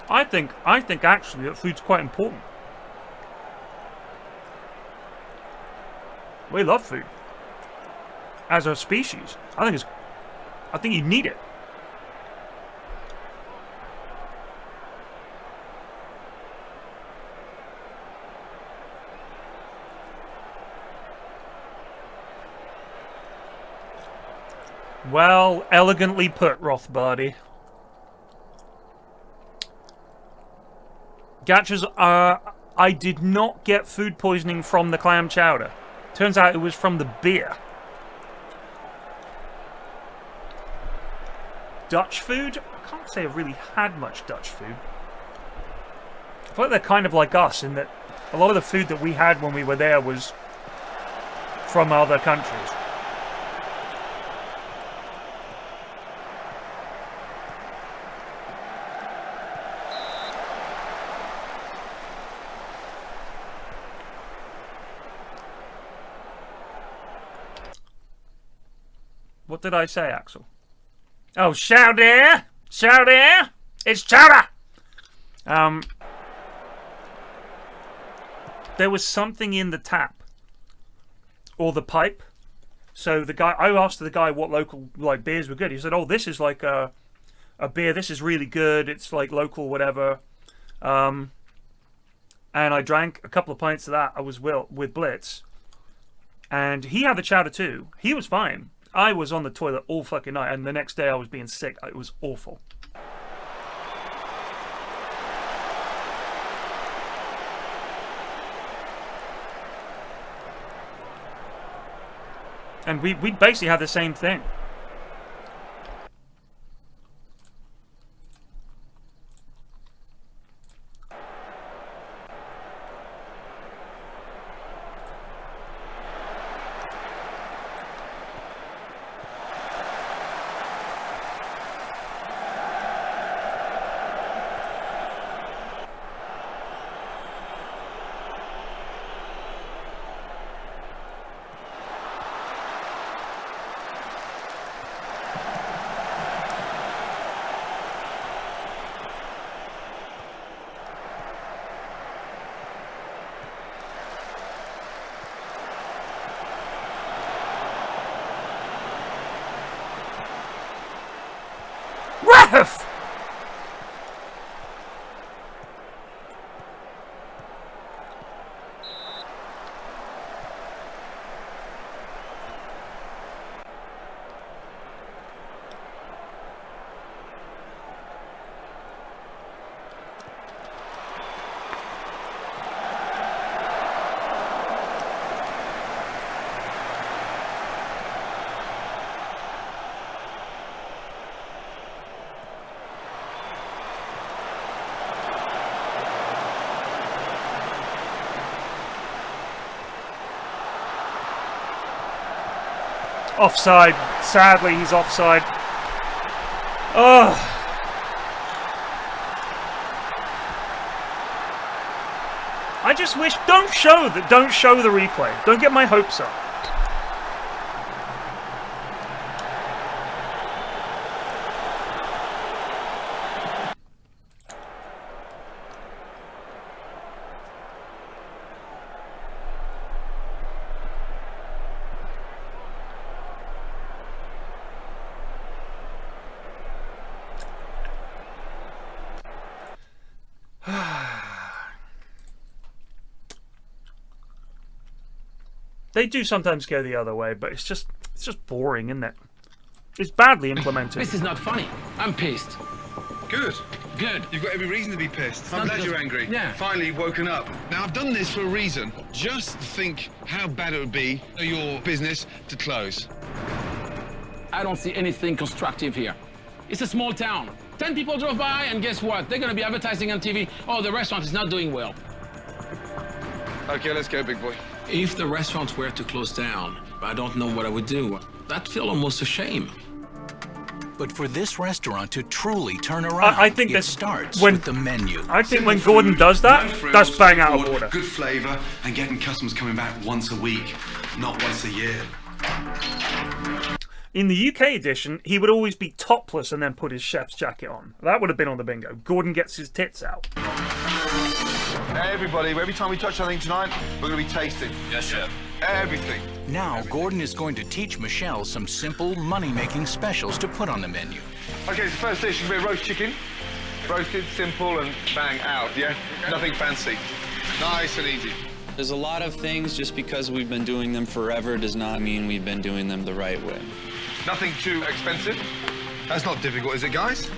I think actually that food's quite important. We love food as a species. I think you need it. Well, elegantly put, Rothbardy. Gatchers, I did not get food poisoning from the clam chowder. Turns out it was from the beer. Dutch food? I can't say I've really had much Dutch food. I feel like they're kind of like us in that a lot of the food that we had when we were there was from other countries. What did I say, Axel? Oh, chowder! Chowder! It's chowder! There was something in the tap. Or the pipe. So the guy, I asked the guy what local like beers were good. He said, oh, this is like a beer. This is really good. It's like local whatever. And I drank a couple of pints of that. I was with Blitz. And he had the chowder too. He was fine. I was on the toilet all fucking night, and the next day I was being sick. It was awful. And we basically had the same thing. Ref! Offside. Sadly, he's offside. Oh. I just wish don't show the replay. Don't get my hopes up. They do sometimes go the other way, but it's just boring, isn't it? It's badly implemented.
This is not funny. I'm pissed.
Good.
Good.
You've got every reason to be pissed. I'm
not
glad
because-
you're angry.
Yeah.
Finally, you've woken up. Now, I've done this for a reason. Just think how bad it would be for your business to close.
I don't see anything constructive here. It's a small town. 10 people drove by, and guess what? They're going to be advertising on TV. Oh, the restaurant is not doing well.
Okay, let's go, big boy.
If the restaurant were to close down, I don't know what I would do.
That feel almost a shame.
But for this restaurant to truly turn around,
I think
it starts
when
with the menu.
I think when Gordon does that, that's bang out of order.
Good flavour and getting customers coming back once a week, not once a year.
In the UK edition, he would always be topless and then put his chef's jacket on. That would have been on the bingo. Gordon gets his tits out.
Hey everybody, every time we touch something tonight, we're going to be tasting. Yes, chef. Everything.
Now, Gordon is going to teach Michelle some simple money-making specials to put on the menu.
Okay, the first dish is going to be roast chicken. Roasted, simple, and bang, out, yeah? Nothing fancy. Nice and easy.
There's a lot of things, just because we've been doing them forever does not mean we've been doing them the right way.
Nothing too expensive. That's not difficult, is it, guys?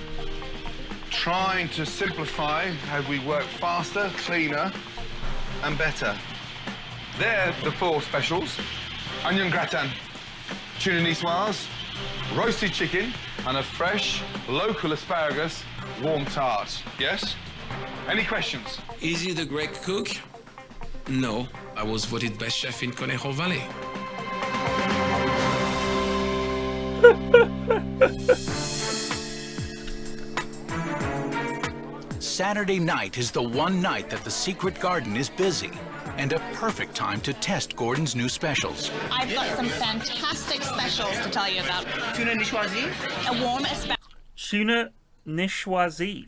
Trying to simplify how we work faster, cleaner, and better. They're the 4 specials. Onion gratin, tuna niçoise, roasted chicken, and a fresh, local asparagus warm tart. Yes? Any questions?
Is he the great cook? No, I was voted best chef in Conejo Valley.
Saturday night is the one night that the Secret Garden is busy, and a perfect time to test Gordon's new specials.
I've got some fantastic specials to tell you about.
Tuna niçoise,
A warm asparagus
Tuna niçoise.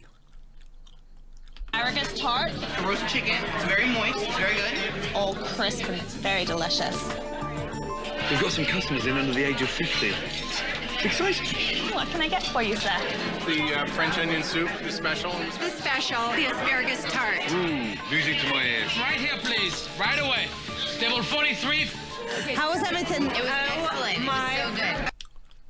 tart.
a roast chicken. It's very moist. It's very good.
All crisp and it's very delicious.
We've got some customers in under the age of 50. Exciting.
What can I get for you, sir?
The French onion soup, the special.
The special, the asparagus tart.
Music to my ears.
Right here, please. Right away. Table 43.
How was everything?
It was excellent. It was so good.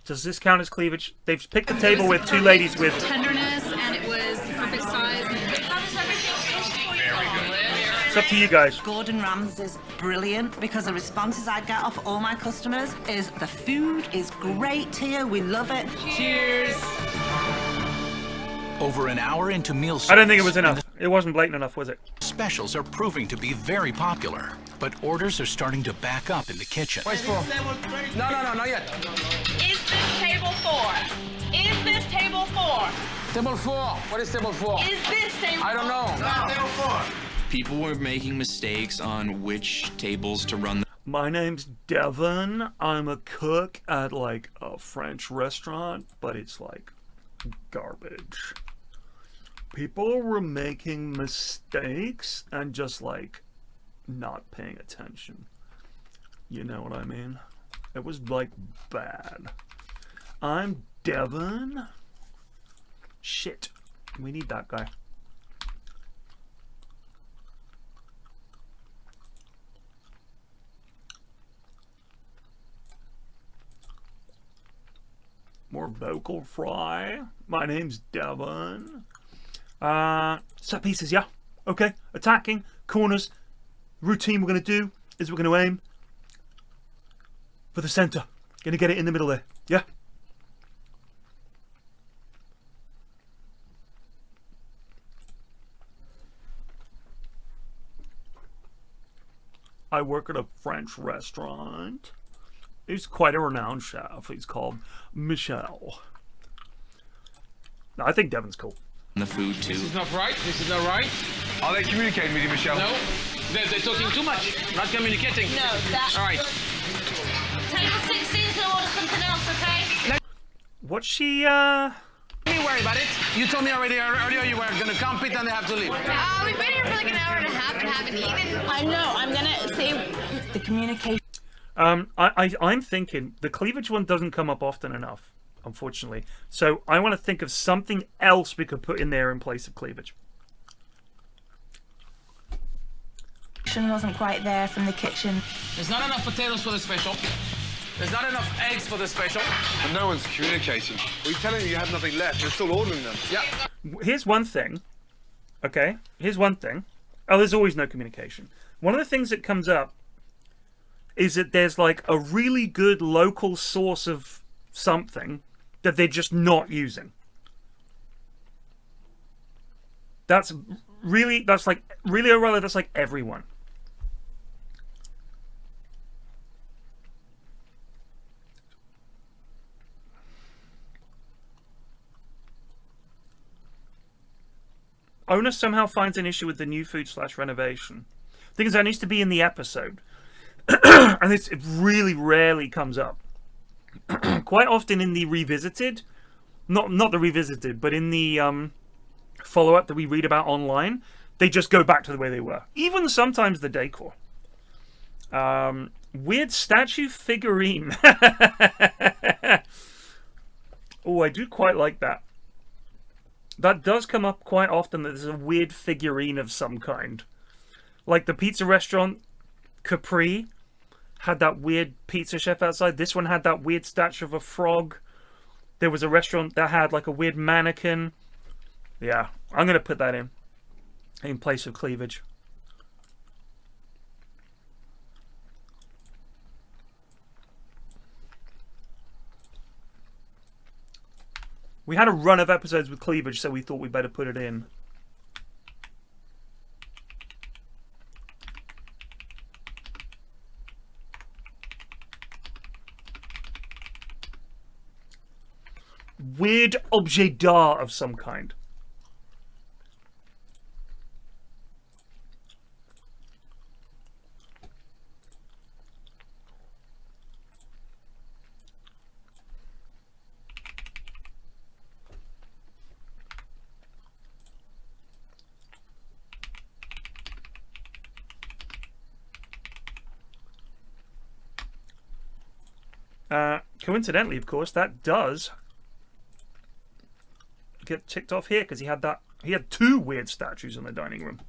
Does this count as cleavage? They've picked a table with 2 ladies with...
Tenderness, and it was the perfect size. How does everything taste for you? Very good.
It's up to you guys.
Gordon Ram's is brilliant because the responses I get off all my customers is the food is great here, we love it.
Cheers!
Over an hour into meal service,
I don't think it was enough. It wasn't blatant enough, was it?
specials are proving to be very popular, but orders are starting to back up in the kitchen.
No, not yet.
Is this table 4? Is this table 4?
Table 4. What is table 4?
Is this table 4?
I don't know.
Table 4. People were making mistakes on which tables to run.
My name's Devin. I'm a cook at like a French restaurant, but it's like garbage. People were making mistakes and just like not paying attention. You know what I mean? It was like bad. I'm Devin. Shit. We need that guy. More vocal fry. My name's Devon. Set pieces, yeah. Okay. Attacking. Corners. Routine we're going to do is we're going to aim for the center. Going to get it in the middle there. Yeah. I work at a French restaurant. He's quite a renowned chef. He's called Michel. No, I think Devon's cool.
The food too.
This is not right. This is not right.
Are they communicating with you, Michelle?
No. They're talking too much. Not communicating.
No, that's...
All right.
Table 16's gonna order something else, okay?
What's she,
Don't worry about it. You told me already earlier you were going to compete and they have to leave.
We've been here for like an hour and a half and haven't eaten.
I know, I'm gonna say
The communication.
I'm thinking the cleavage one doesn't come up often enough, unfortunately. So I want to think of something else we could put in there in place of cleavage.
wasn't quite there from the kitchen.
There's not enough potatoes for the special. There's not enough eggs for the special.
And no one's communicating. We're telling you have nothing left. You're still ordering them.
Yeah.
Here's one thing. Okay? Here's one thing. Oh, there's always no communication. One of the things that comes up is that there's like a really good local source of something that they're just not using. That's like everyone. Owner somehow finds an issue with the new food / renovation. Thing is, that needs to be in the episode. And it really rarely comes up. Quite often in the revisited, not the revisited, but in the follow-up that we read about online, they just go back to the way they were. Even sometimes the decor. Weird statue figurine. Oh, I do quite like that. That does come up quite often, that there's a weird figurine of some kind. Like the pizza restaurant, Capri, had that weird pizza chef outside. This one had that weird statue of a frog. There was a restaurant that had like a weird mannequin. Yeah, I'm going to put that in place of cleavage. We had a run of episodes with cleavage, so we thought we'd better put it in. Weird objet d'art of some kind. Coincidentally, of course, that does get ticked off here because he had two weird statues in the dining room.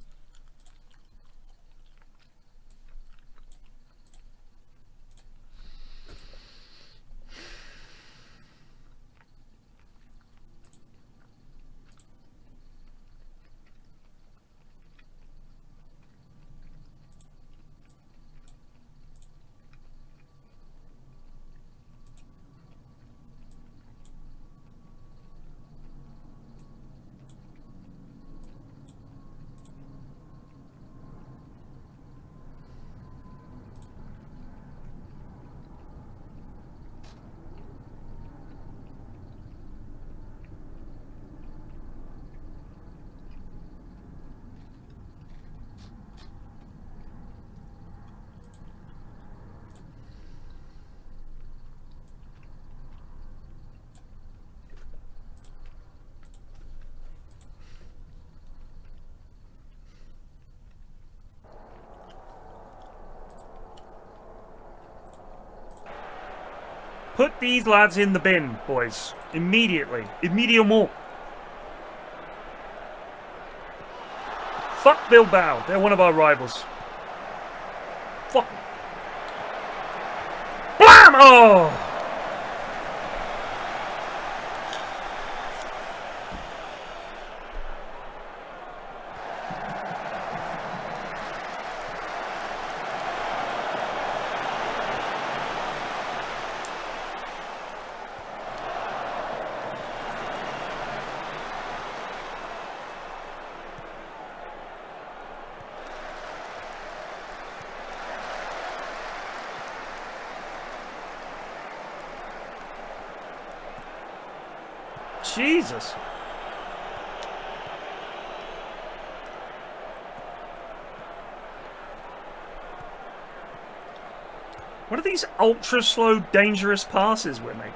Put these lads in the bin, boys. Immediately. Immediately. Fuck Bilbao. They're one of our rivals. Fuck. Blam! Oh! Jesus. What are these ultra slow, dangerous passes we're making?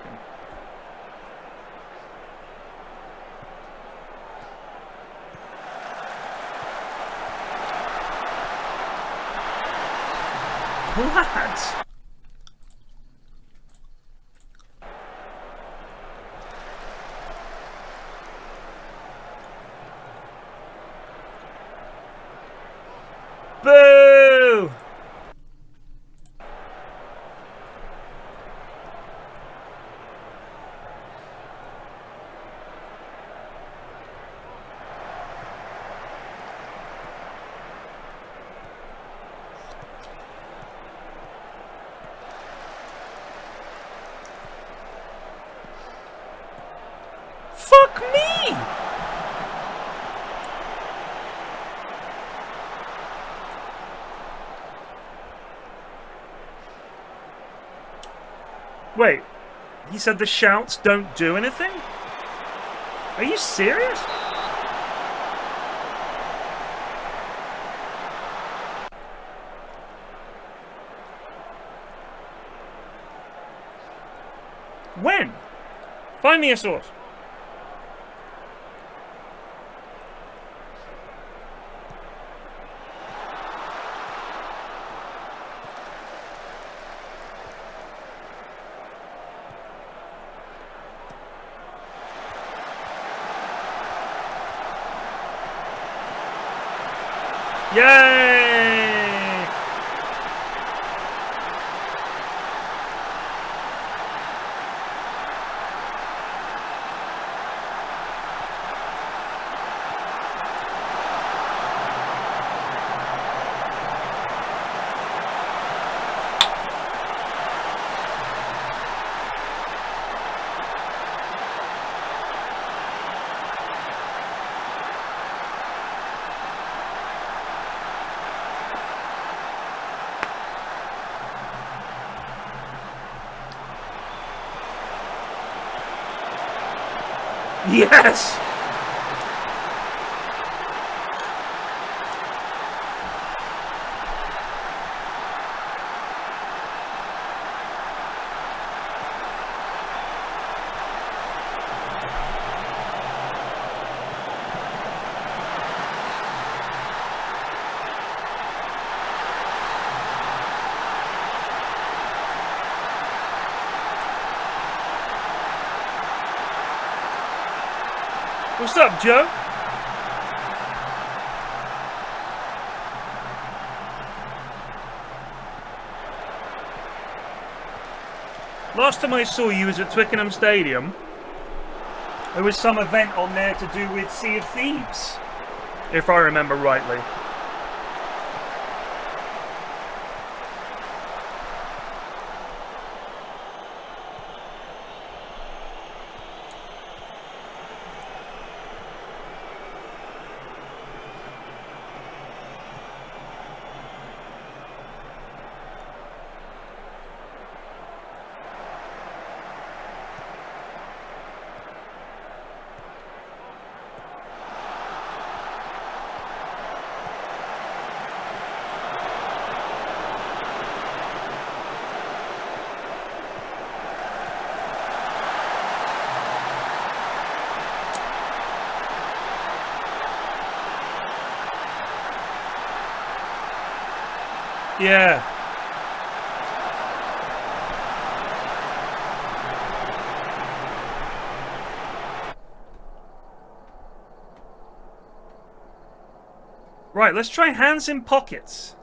Lads. Boo! Fuck me! Wait, he said the shouts don't do anything? Are you serious? When? Find me a source. Yay! Yes! What's up, Joe? Last time I saw you was at Twickenham Stadium. There was some event on there to do with Sea of Thieves, if I remember rightly. Yeah. Right, let's try hands in pockets.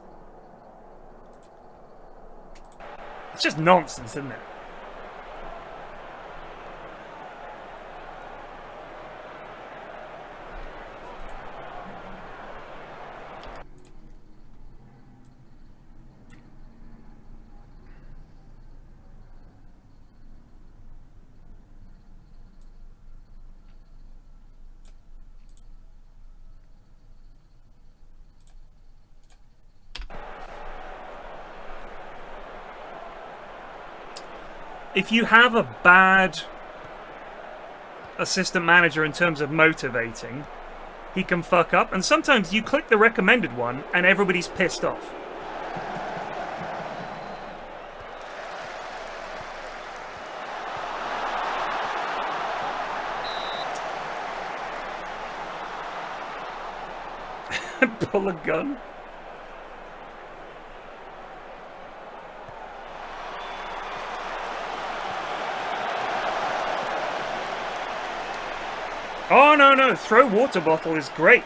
It's just nonsense, isn't it? If you have a bad assistant manager in terms of motivating, he can fuck up. And sometimes you click the recommended one and everybody's pissed off. Pull a gun. Oh, no, throw water bottle is great.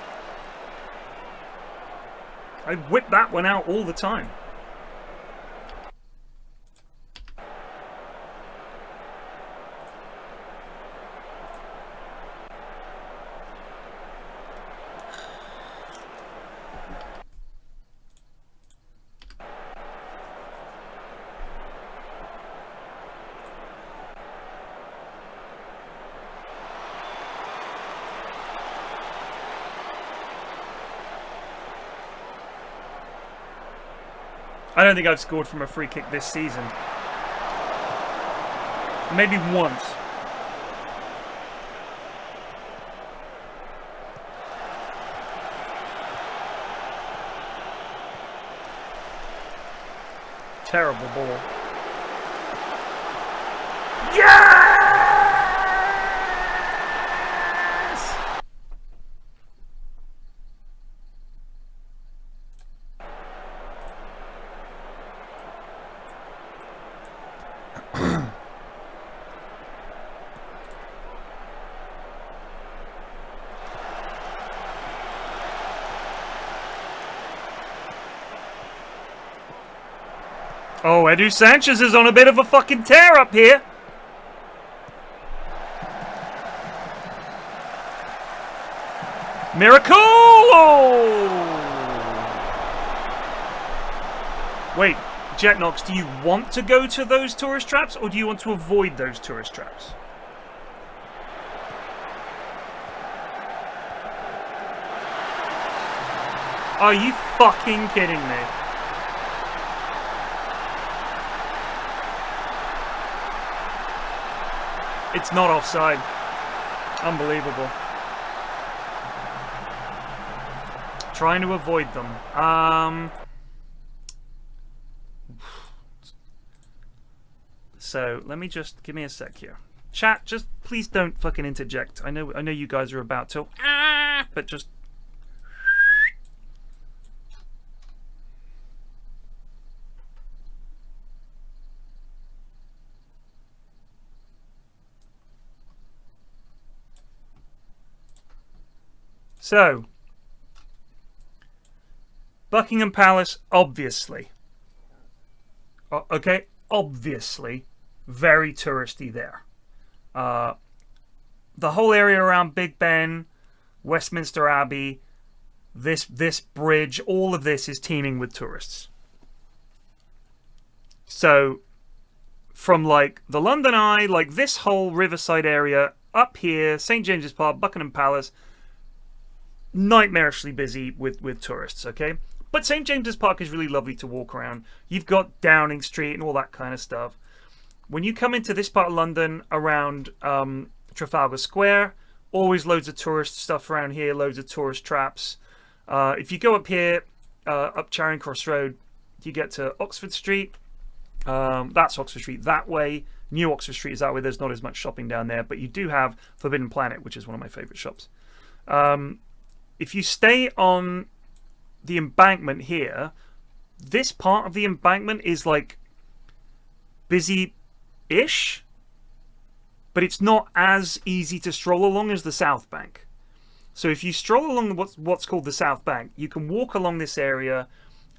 I whip that one out all the time. I don't think I've scored from a free kick this season. Maybe once. Terrible ball. Yeah! Oh, Edu Sanchez is on a bit of a fucking tear up here. Miracle! Wait, Jetnox, do you want to go to those tourist traps or do you want to avoid those tourist traps? Are you fucking kidding me? It's not offside. Unbelievable. Trying to avoid them. So let me just give me a sec here. Chat, just please don't fucking interject. I know you guys are about to, but just. So, Buckingham Palace, obviously. Okay, obviously, very touristy there. The whole area around Big Ben, Westminster Abbey, this bridge, all of this is teeming with tourists. So, from like the London Eye, like this whole riverside area up here, St. James's Park, Buckingham Palace, nightmarishly busy with tourists, okay? But St. James's Park is really lovely to walk around. You've got Downing Street and all that kind of stuff. When you come into this part of London around Trafalgar Square, always loads of tourist stuff around here, loads of tourist traps. If you go up here, up Charing Cross Road, you get to Oxford Street. That's Oxford Street that way. New Oxford Street is that way. There's not as much shopping down there, but you do have Forbidden Planet, which is one of my favourite shops. If you stay on the embankment here, this part of the embankment is like busy-ish, but it's not as easy to stroll along as the South Bank. So if you stroll along what's called the South Bank, you can walk along this area,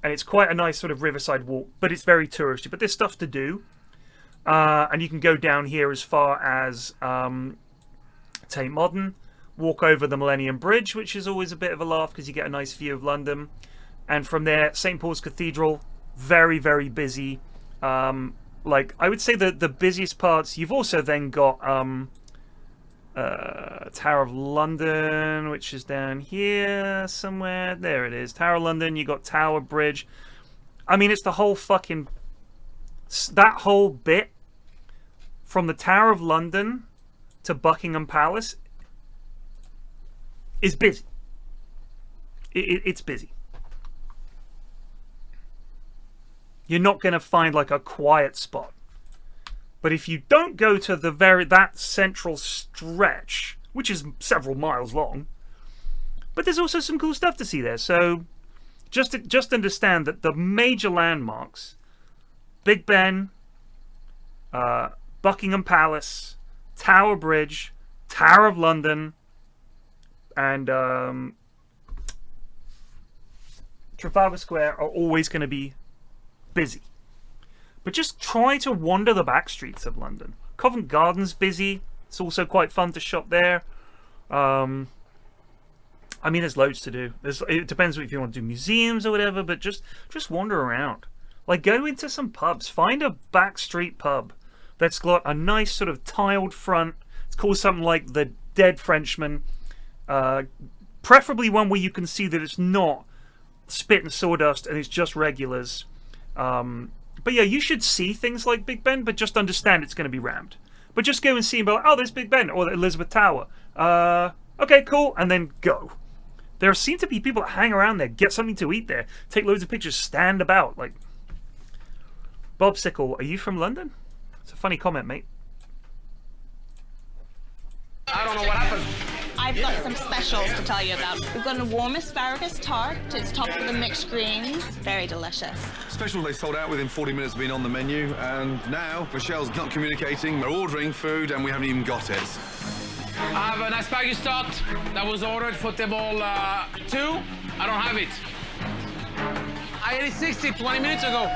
and it's quite a nice sort of riverside walk, but it's very touristy. But there's stuff to do, and you can go down here as far as Tate Modern. Walk over the Millennium Bridge, which is always a bit of a laugh because you get a nice view of London. And from there, St. Paul's Cathedral, very, very busy. Like, I would say the busiest parts, you've also then got Tower of London, which is down here somewhere. There it is. Tower of London, you got Tower Bridge. I mean, it's the whole fucking... That whole bit from the Tower of London to Buckingham Palace is busy. It's busy. You're not going to find like a quiet spot. But if you don't go to that central stretch, which is several miles long, but there's also some cool stuff to see there. So just understand that the major landmarks, Big Ben, Buckingham Palace, Tower Bridge, Tower of London, and Trafalgar Square are always going to be busy. But just try to wander the back streets of London. Covent Garden's busy. It's also quite fun to shop there. I mean, there's loads to do. It depends if you want to do museums or whatever, but just wander around. Like, go into some pubs. Find a back street pub that's got a nice sort of tiled front. It's called something like the Dead Frenchman. Preferably one where you can see that it's not spit and sawdust and it's just regulars. But yeah, you should see things like Big Ben, but just understand it's going to be rammed. But just go and see and be like, oh, there's Big Ben or Elizabeth Tower. Okay, cool, and then go. There seem to be people that hang around there, get something to eat there, take loads of pictures, stand about. Like, Bob Sickle, are you from London? It's a funny comment, mate.
I don't know what happened.
I've got some specials to tell you about. We've got a warm asparagus tart. It's topped with the mixed greens. Very delicious.
Special they sold out within 40 minutes of being on the menu, and now Michelle's not communicating. We're ordering food and we haven't even got it.
I have an asparagus tart that was ordered for table 2. I don't have it. I ate it 20 minutes ago.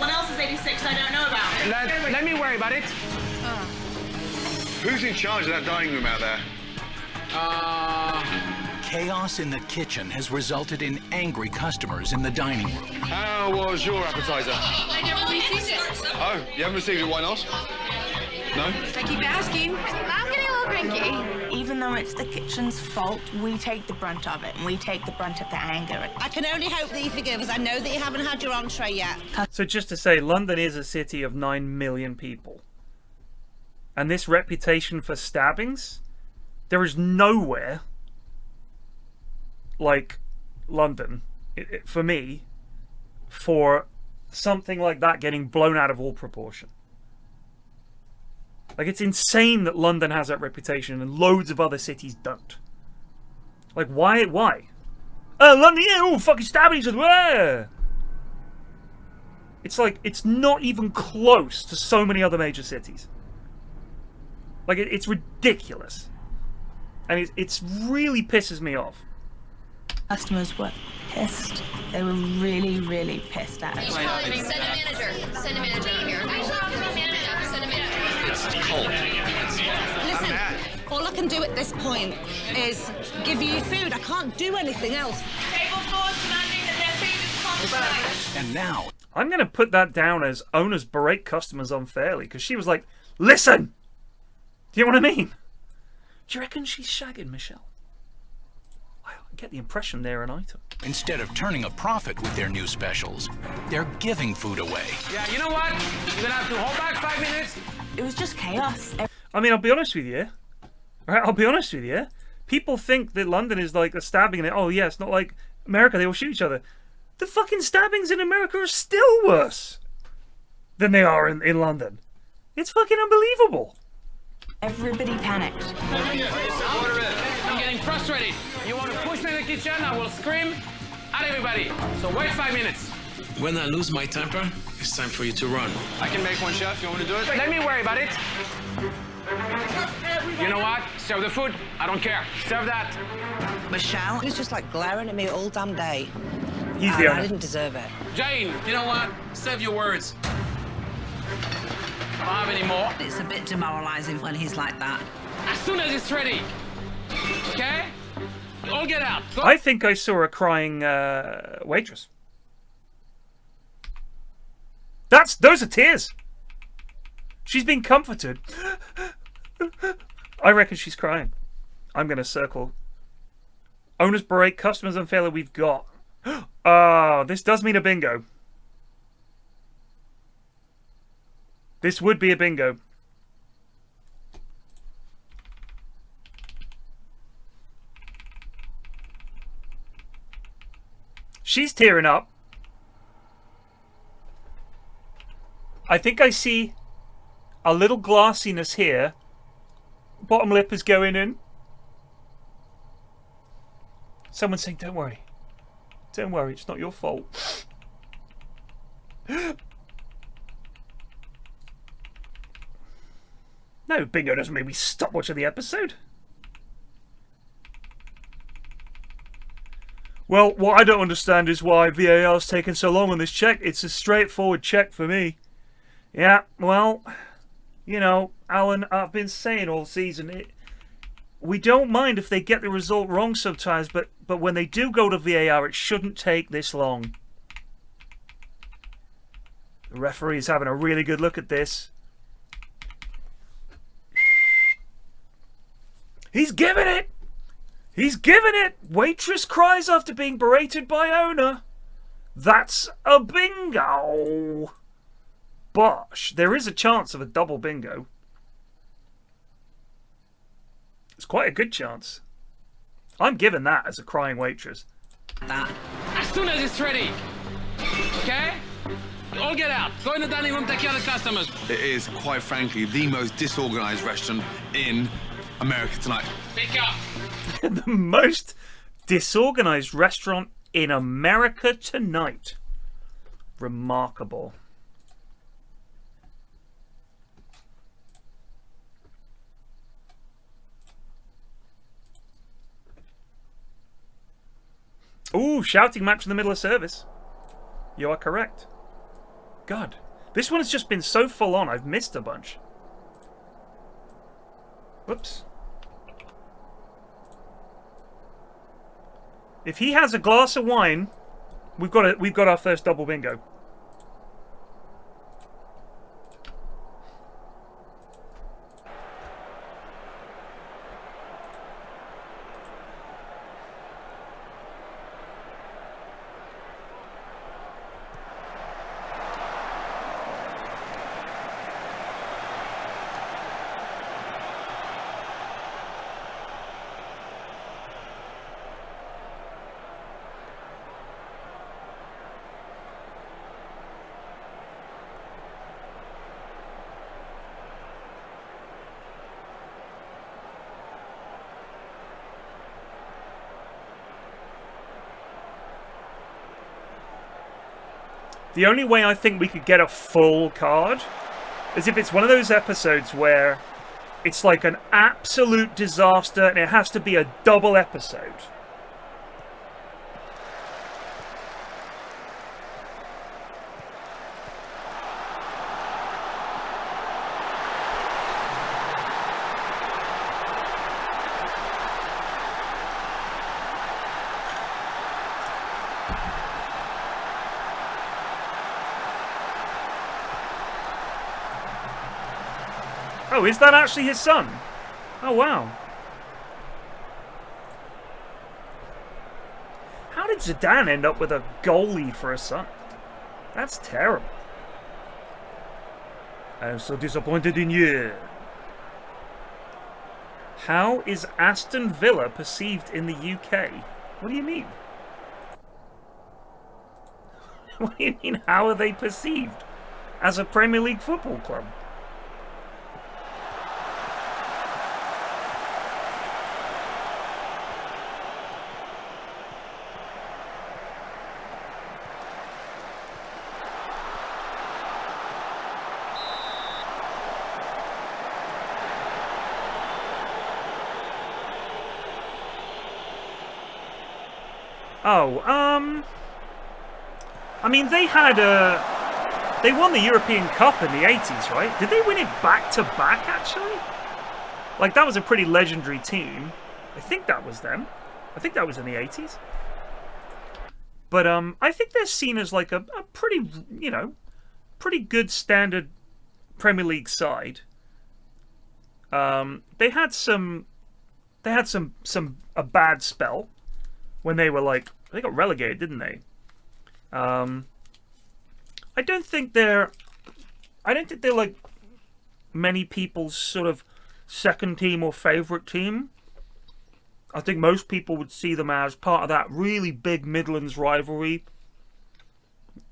What else is 86 I don't know about?
Let me worry about it.
Who's in charge of that dining room out there?
Chaos in the kitchen has resulted in angry customers in the dining room.
How was your appetizer?
I never received it.
Oh, you haven't received it, why not? No?
I keep asking. I'm getting a little cranky.
Even though it's the kitchen's fault, we take the brunt of it, and we take the brunt of the anger.
I can only hope that you forgive us. I know that you haven't had your entree yet.
So just to say, London is a city of 9 million people. And this reputation for stabbings, there is nowhere like London, for me, for something like that getting blown out of all proportion. Like, it's insane that London has that reputation and loads of other cities don't. Like, why? Oh, London, yeah, oh, fucking stabbing each other. It's like, it's not even close to so many other major cities. Like, it's ridiculous. And it's really pisses me off.
Customers were pissed. They were really, really pissed at us.
Send a manager. Send a manager in here. Send a manager.
It's cold.
Listen, all I can do at this point is give you your food. I can't do anything else.
And now,
I'm going to put that down as owners berate customers unfairly, because she was like, listen! Do you know what I mean? Do you reckon she's shagging Michelle? I get the impression they're an item.
instead of turning a profit with their new specials, they're giving food away.
Yeah, you know what? You're gonna have to hold back 5 minutes.
It was just chaos.
I mean, I'll be honest with you. Right, I'll be honest with you. People think that London is like a stabbing and oh yeah, it's not like America, they all shoot each other. The fucking stabbings in America are still worse than they are in London. It's fucking unbelievable.
Everybody panicked.
I'm getting frustrated. You want to push me in the kitchen, I will scream at everybody. So wait 5 minutes.
When I lose my temper, it's time for you to run.
I can make one, chef. You want me to do it?
Let me worry about it. You know what? Serve the food. I don't care. Serve that.
Michelle, he was just like glaring at me all damn day.
He's the owner.
I didn't deserve it.
Jane,
You know what? Save your words.
I don't have any more.
It's a bit demoralizing when he's like that.
As soon as it's ready. Okay? All get out. Go.
I think I saw a crying waitress. Those are tears. She's been comforted. I reckon she's crying. I'm going to circle. Owners berate customers unfairly. We've got. Oh, this does mean a bingo. This would be a bingo. She's tearing up. I think I see a little glassiness here. Bottom lip is going in. Someone's saying, don't worry. Don't worry, it's not your fault. No, bingo doesn't make me stop watching the episode. Well, what I don't understand is why VAR's taken so long on this check. It's a straightforward check for me. Yeah, well, you know, Alan, I've been saying all season, we don't mind if they get the result wrong sometimes, but when they do go to VAR, it shouldn't take this long. The referee's having a really good look at this. He's giving it! He's giving it! Waitress cries after being berated by owner. That's a bingo! Bosh, there is a chance of a double bingo. It's quite a good chance. I'm giving that as a crying waitress.
That. As soon as it's ready. Okay? All get out. Go in the dining room, take care of the customers.
It is, quite frankly, the most disorganized restaurant in America tonight.
Pick up.
The most disorganized restaurant in America tonight. Remarkable. Ooh, shouting match in the middle of service. You are correct. God. This one has just been so full on, I've missed a bunch. Whoops. If he has a glass of wine, we've got our first double bingo. The only way I think we could get a full card is if it's one of those episodes where it's like an absolute disaster and it has to be a double episode. Oh, is that actually his son? Oh, wow. How did Zidane end up with a goalie for a son? That's terrible. I'm so disappointed in you. How is Aston Villa perceived in the UK? What do you mean? What do you mean, how are they perceived as a Premier League football club? Oh, I mean, they had they won the European Cup in the 80s, right? Did they win it back-to-back, actually? Like, that was a pretty legendary team. I think that was them. I think that was in the 80s. But, I think they're seen as, like, a pretty, you know, pretty good standard Premier League side. They had a bad spell when they were like, they got relegated, didn't they? I don't think they're like many people's sort of second team or favourite team. I think most people would see them as part of that really big Midlands rivalry.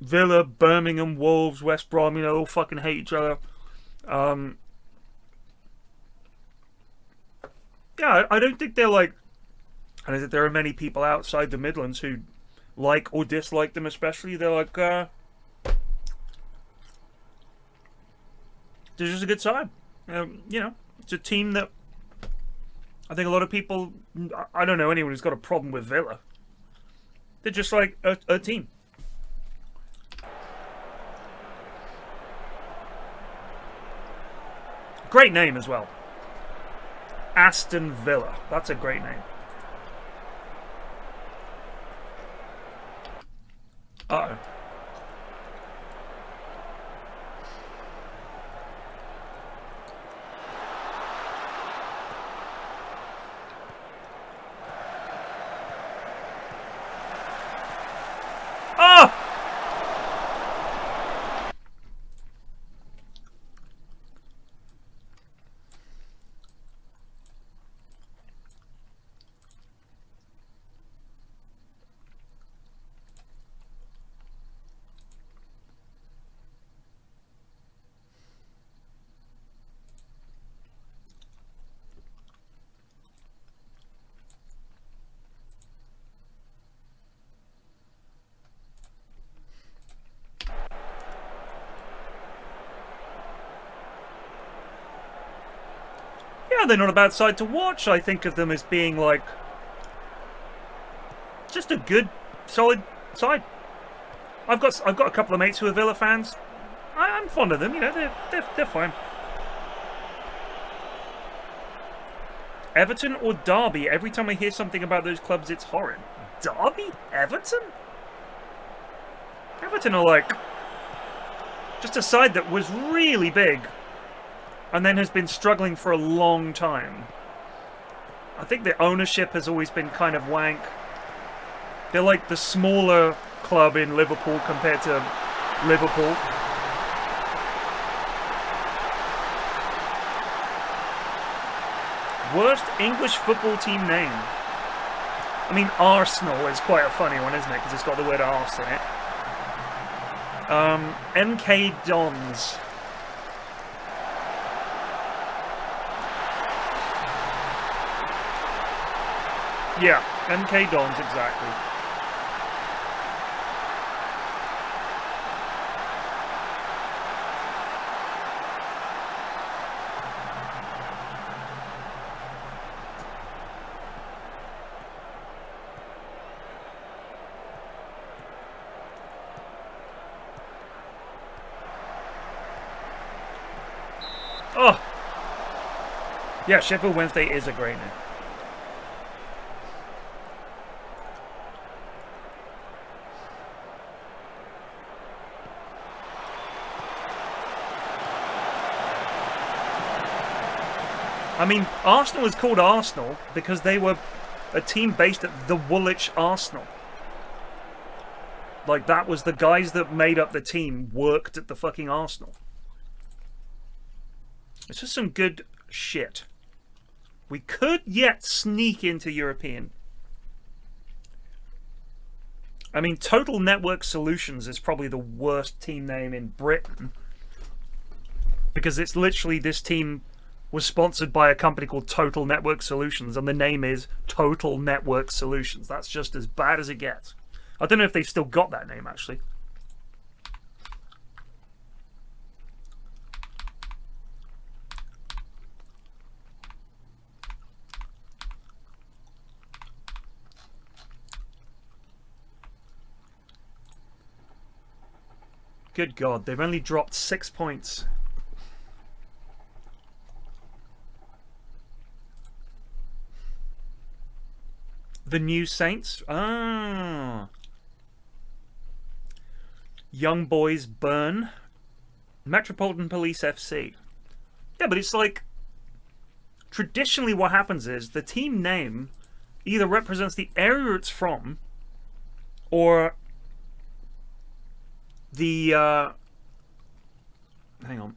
Villa, Birmingham, Wolves, West Brom, you know, all fucking hate each other. Yeah, I don't think they're like, I don't think there are many people outside the Midlands who like or dislike them especially. They're like, they're just a good side. You know, it's a team that I think a lot of people, I don't know anyone who's got a problem with Villa. They're just like a team. Great name as well. Aston Villa. That's a great name. Uh-oh. Oh! Yeah, they're not a bad side to watch. I think of them as being like just a good, solid side. I've got a couple of mates who are Villa fans. I'm fond of them. You know, they're fine. Everton or Derby? Every time I hear something about those clubs, it's horrid. Derby? Everton? Everton are like just a side that was really big and then has been struggling for a long time. I think the ownership has always been kind of wank. They're like the smaller club in Liverpool compared to Liverpool. Worst English football team name? I mean, Arsenal is quite a funny one, isn't it? Because it's got the word arse in it. MK Dons. Yeah, MK Dons, exactly. Oh! Yeah, Sheffield Wednesday is a great name. I mean, Arsenal is called Arsenal because they were a team based at the Woolwich Arsenal. Like, that was the guys that made up the team worked at the fucking Arsenal. It's just some good shit. We could yet sneak into European. I mean, Total Network Solutions is probably the worst team name in Britain. Because it's literally, this team was sponsored by a company called Total Network Solutions, and the name is Total Network Solutions. That's just as bad as it gets. I don't know if they've still got that name, actually. Good God, they've only dropped 6 points. The New Saints? Ah. Young Boys Burn. Metropolitan Police FC. Yeah, but it's like, traditionally what happens is the team name either represents the area it's from or the hang on.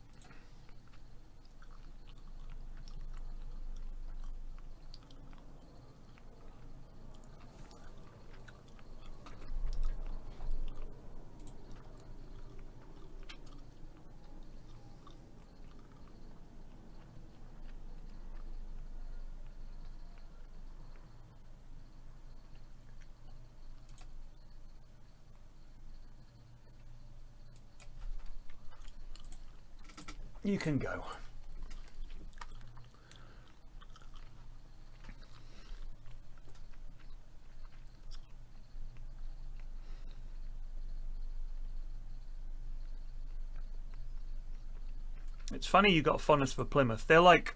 You can go. It's funny you got fondness for Plymouth. They're like,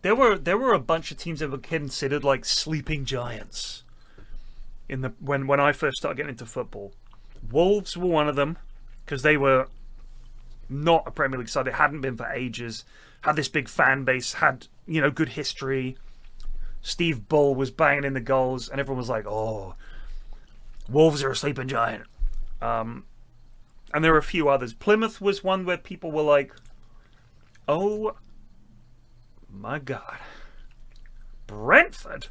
there were a bunch of teams that were considered like sleeping giants in the when I first started getting into football. Wolves were one of them because they were not a Premier League side. It hadn't been for ages. Had this big fan base. Had, you know, good history. Steve Bull was banging in the goals, and everyone was like, "Oh, Wolves are a sleeping giant." And there were a few others. Plymouth was one where people were like, "Oh my God, Brentford."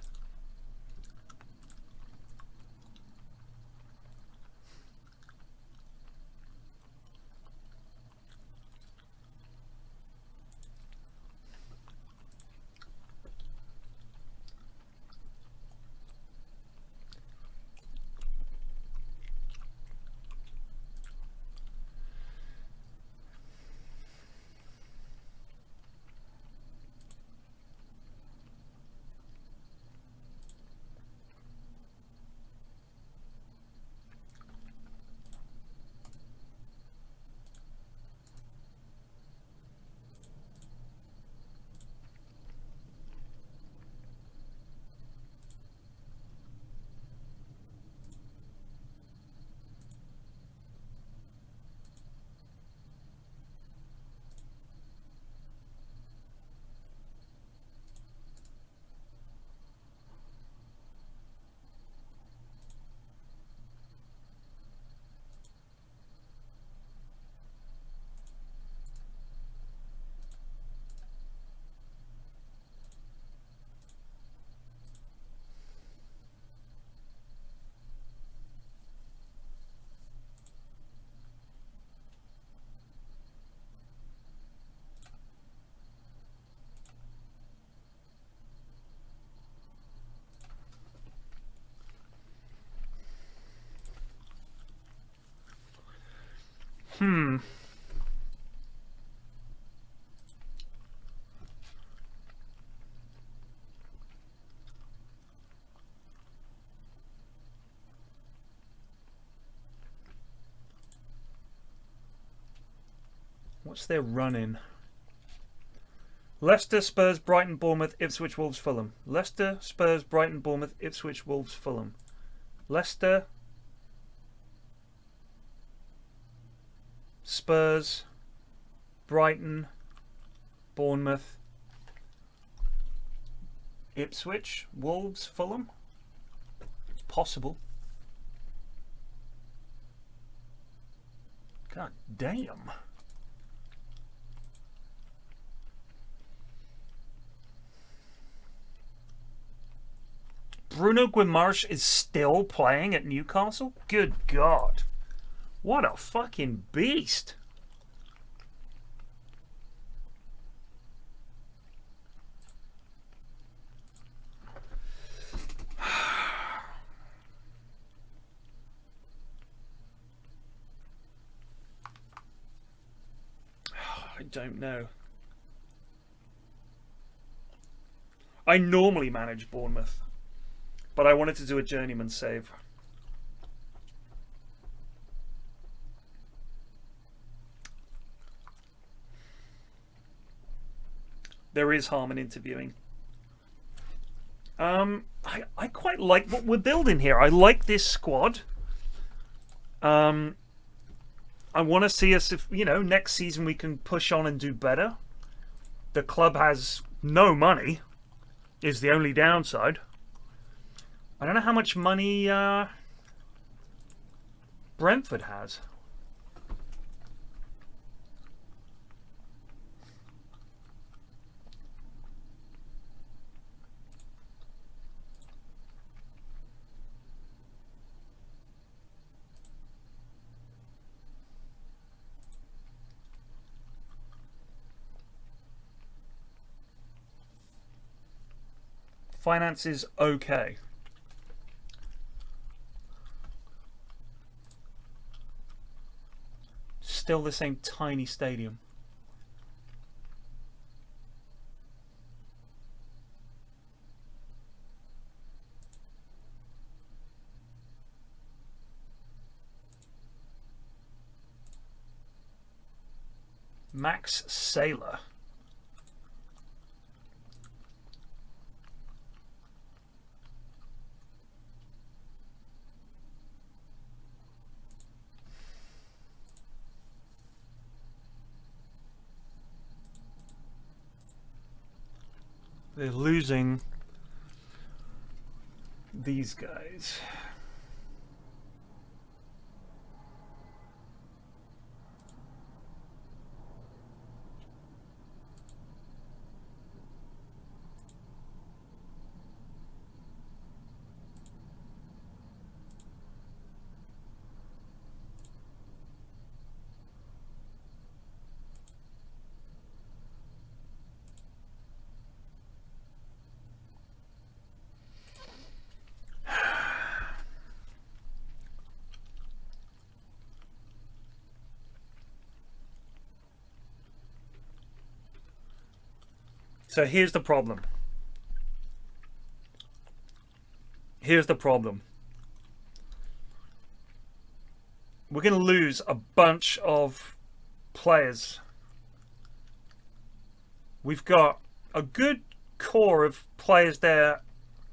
What's their run-in? Leicester, Spurs, Brighton, Bournemouth, Ipswich, Wolves, Fulham. Leicester, Spurs, Brighton, Bournemouth, Ipswich, Wolves, Fulham. Leicester, Spurs, Brighton, Bournemouth, Ipswich, Wolves, Fulham. It's possible. God damn. Bruno Guimaraes is still playing at Newcastle? Good God. What a fucking beast. I don't know. I normally manage Bournemouth, but I wanted to do a journeyman save. There is harm in interviewing. I quite like what we're building here. I like this squad. I want to see us, if you know, next season we can push on and do better. The club has no money, is the only downside. I don't know how much money Brentford has. Finance is okay. Still the same tiny stadium. Max Saylor. They're losing these guys. So here's the problem. Here's the problem. We're going to lose a bunch of players. We've got a good core of players there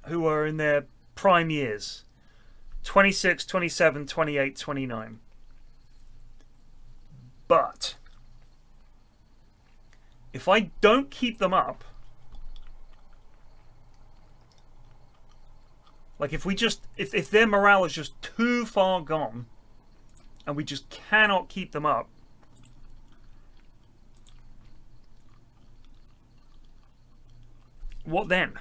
who are in their prime years. 26, 27, 28, 29. But if I don't keep them up, like if their morale is just too far gone and we just cannot keep them up, what then?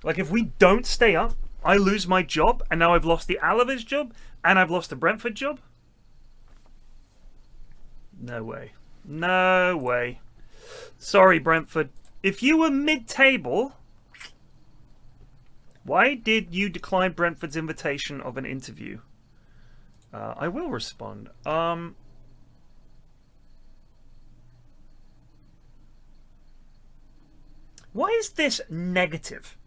Like if we don't stay up, I lose my job, and now I've lost the Alaves job, and I've lost the Brentford job? No way. No way. Sorry, Brentford. If you were mid-table, Why did you decline Brentford's invitation of an interview? I will respond. Why is this negative?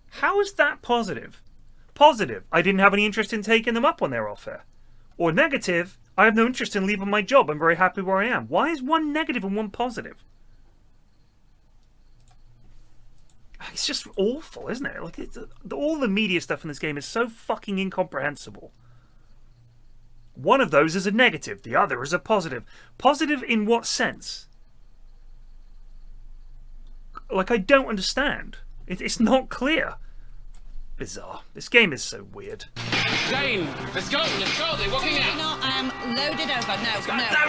How is that positive? Positive, I didn't have any interest in taking them up on their offer. Or negative, I have no interest in leaving my job. I'm very happy where I am. Why is one negative and one positive? It's just awful, isn't it? Like, all the media stuff in this game is so fucking incomprehensible. One of those is a negative, the other is a positive. Positive in what sense? Like, I don't understand. It's not clear. Bizarre. This game is so weird.
Jane, let's go, they're walking out.
No, loaded over. No,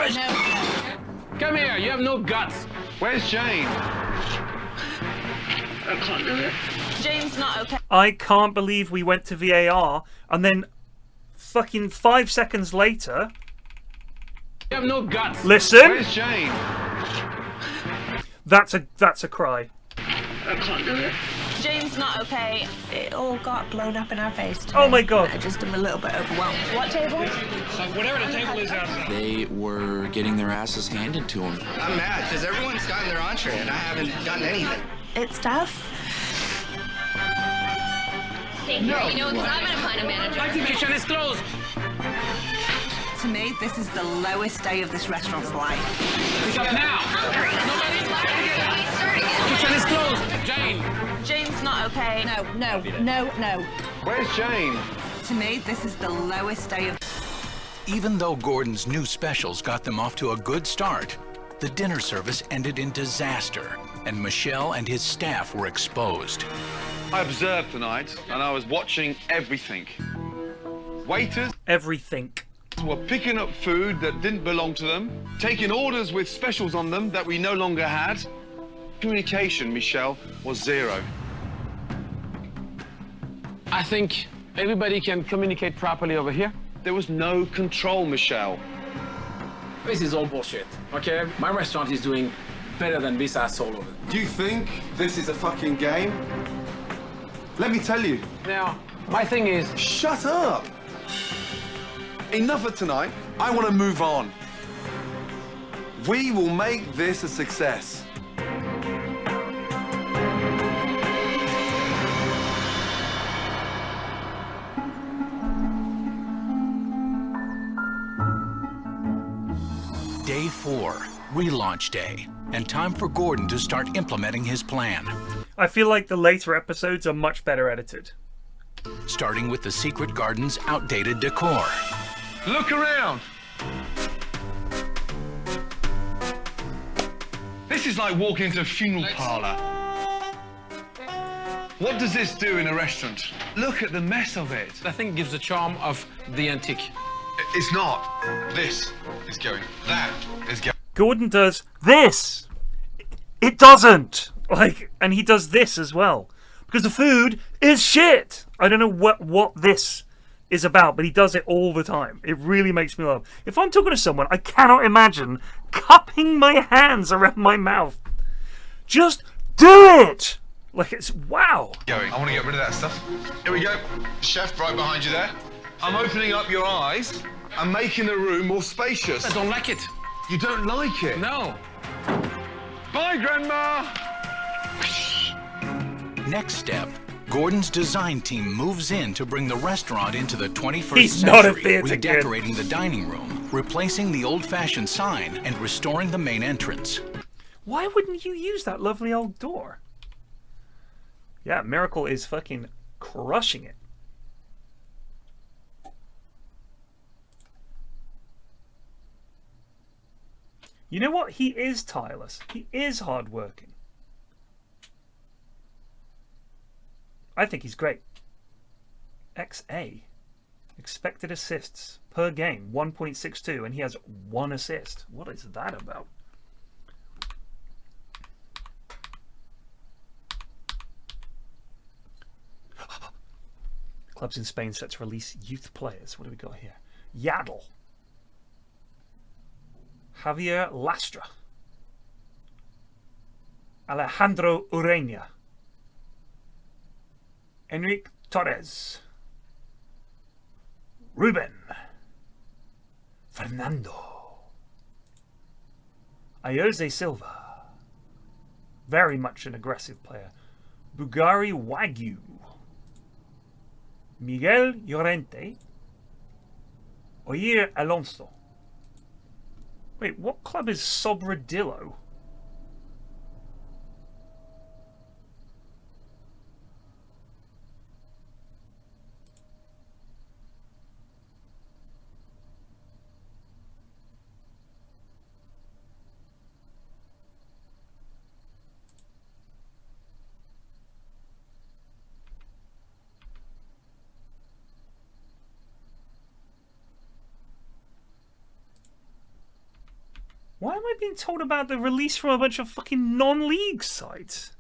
no.
Come here, you have no guts.
Where's Jane?
I can't do it. Jane's not okay.
I can't believe we went to VAR and then fucking 5 seconds later...
You have no guts.
Listen!
Where's Jane?
That's a cry.
I can't do it. Jane's not okay. It all got blown up in our face today.
Oh my god.
I just am a little bit overwhelmed. What table?
Whatever the table is outside.
They were getting their asses handed to them.
I'm mad because everyone's gotten their entree and I haven't gotten anything.
It's tough.
No. You know, because I'm going to find a manager.
The kitchen is closed.
To me, this is the lowest day of this restaurant's life.
Pick up now. Kitchen is closed. Jane.
Jane's not okay.
No.
Where's Jane?
To me, this is the lowest day of...
Even though Gordon's new specials got them off to a good start, the dinner service ended in disaster, and Michelle and his staff were exposed.
I observed tonight, and I was watching everything. Waiters...
Everything.
...were picking up food that didn't belong to them, taking orders with specials on them that we no longer had. Communication, Michelle, was zero.
I think everybody can communicate properly over here.
There was no control, Michelle.
This is all bullshit, okay? My restaurant is doing better than this asshole over there.
Do you think this is a fucking game? Let me tell you.
Now, my thing is...
Shut up! Enough of tonight. I want to move on. We will make this a success.
Day 4, relaunch day, and time for Gordon to start implementing his plan.
I feel like the later episodes are much better edited.
Starting with the secret garden's outdated decor.
Look around. This is like walking into a funeral parlor. What does this do in a restaurant? Look at the mess of it.
I think it gives the charm of the antique.
It's not. This is going. That is going.
Gordon does this. It doesn't. Like, and he does this as well. Because the food is shit. I don't know what this is about, but he does it all the time. It really makes me laugh. If I'm talking to someone, I cannot imagine cupping my hands around my mouth. Just do it. Like, it's wow.
Going. I want to get rid of that stuff. Here we go. Chef, right behind you there.
I'm opening up your eyes and making the room more spacious.
I don't like it.
You don't like it?
No.
Bye, Grandma.
Next step, Gordon's design team moves in to bring the restaurant into the 21st
He's
century,
not a theater kid.
redecorating the dining room, replacing the old-fashioned sign, and restoring the main entrance.
Why wouldn't you use that lovely old door? Yeah, Miracle is fucking crushing it. You know what? He is tireless. He is hardworking. I think he's great. XA. Expected assists per game, 1.62, and he has 1 assist. What is that about? Clubs in Spain set to release youth players. What do we got here? Yaddle. Javier Lastra. Alejandro Ureña, Enrique Torres, Ruben, Fernando, Ayoze Silva, very much an aggressive player, Bugari Wagyu, Miguel Llorente, Oyer Alonso. Wait, what club is Sobradillo? Why am I being told about the release from a bunch of fucking non-league sites?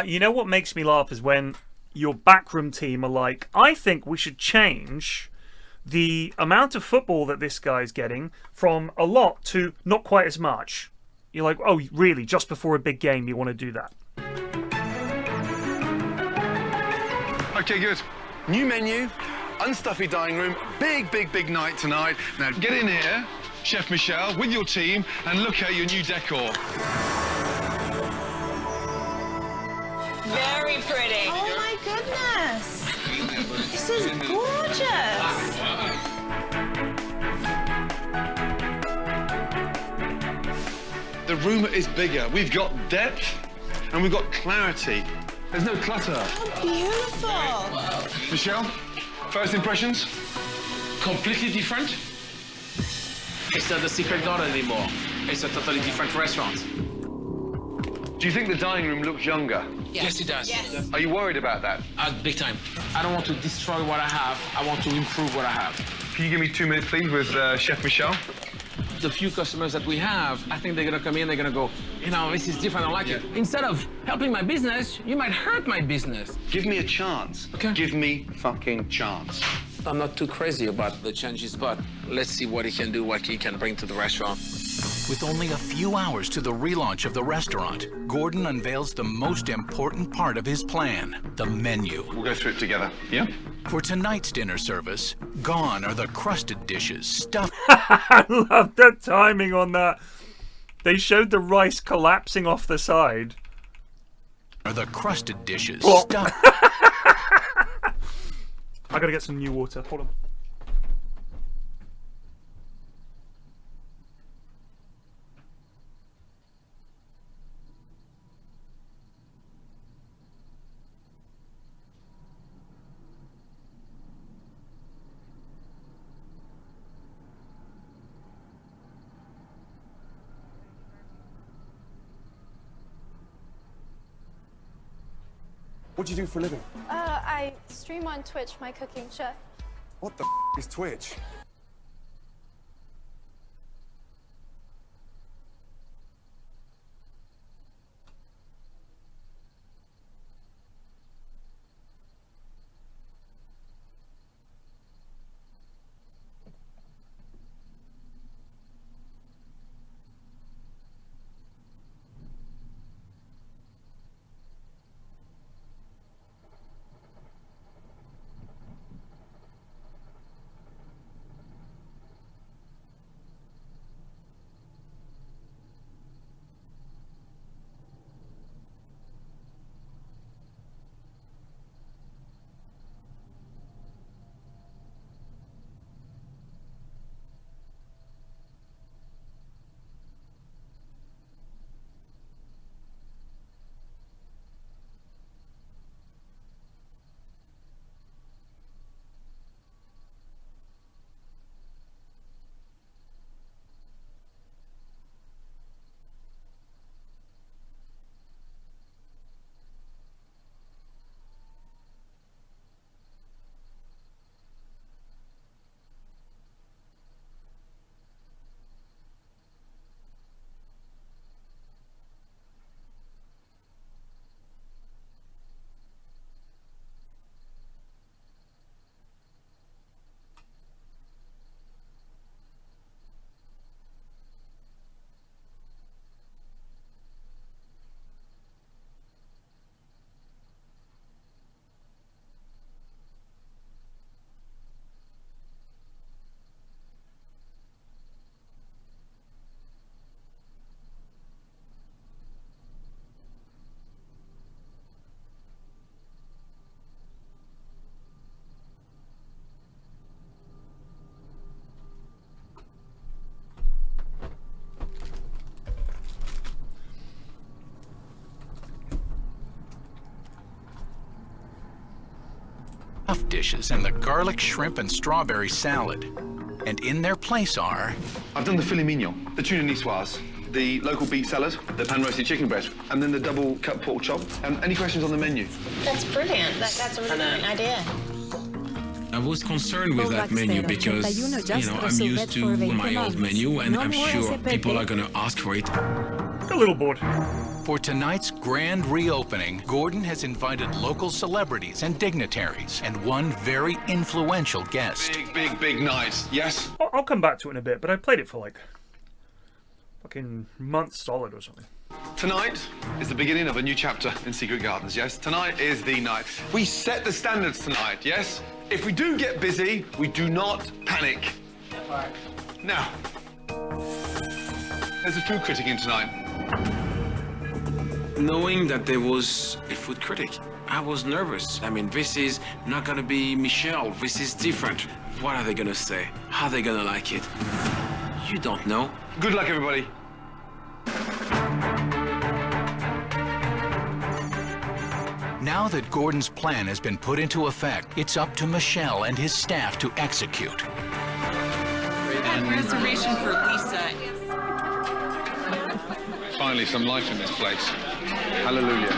You know what makes me laugh is when your backroom team are like, I think we should change the amount of football that this guy's getting from a lot to not quite as much. You're like, oh, really? Just before a big game, you want to do that?
Okay, good. New menu, unstuffy dining room, big night tonight. Now get in here, Chef Michel, with your team, and look at your new decor.
Very pretty. Oh my goodness. This is gorgeous.
The room is bigger. We've got depth and we've got clarity. There's no clutter.
Oh, beautiful.
Michelle, first impressions?
Completely different. It's not the Secret Garden anymore. It's a totally different restaurant.
Do you think the dining room looks younger?
Yes, it does.
Yes.
Are you worried about that?
Big time. I don't want to destroy what I have. I want to improve what I have.
Can you give me 2 minutes, please, with Chef Michel?
The few customers that we have, I think they're gonna come in, they're gonna go, you know, this is different, I like it. Instead of helping my business, you might hurt my business.
Give me a chance.
Okay.
Give me fucking chance.
I'm not too crazy about the changes, but let's see what he can do, what he can bring to the restaurant.
With only a few hours to the relaunch of the restaurant, Gordon unveils the most important part of his plan, the menu.
We'll go through it together, yeah?
For tonight's dinner service, gone are the crusted dishes stuffed.
I love the timing on that. They showed the rice collapsing off the side.
Are the crusted dishes
Whoa.
stuffed.
I gotta get some new water. Hold on.
What do you do for a living?
I stream on Twitch, my cooking chef.
What the is Twitch?
stuffed dishes and the garlic shrimp and strawberry salad. And in their place are...
I've done the filet mignon, the tuna niçoise, the local beef salad, the pan-roasted chicken breast, and then the double cut pork chop. Any questions on the menu?
That's brilliant. That's a really good idea.
I was concerned with that menu because, you know, I'm used to my old menu and I'm sure people are going to ask for it.
A little bored.
For tonight's grand reopening, Gordon has invited local celebrities and dignitaries and one very influential guest.
Big night, yes?
I'll come back to it in a bit, but I played it for like fucking months solid or something.
Tonight is the beginning of a new chapter in Secret Gardens, yes? Tonight is the night. We set the standards tonight, yes? If we do get busy, we do not panic. Now, there's a food critic in tonight.
Knowing that there was a food critic, I was nervous. I mean, this is not gonna be Michelle. This is different. What are they gonna say? How are they gonna like it? You don't know.
Good luck, everybody.
Now that Gordon's plan has been put into effect, it's up to Michelle and his staff to execute.
Reservation for Lisa.
Finally, some life in this place. Hallelujah.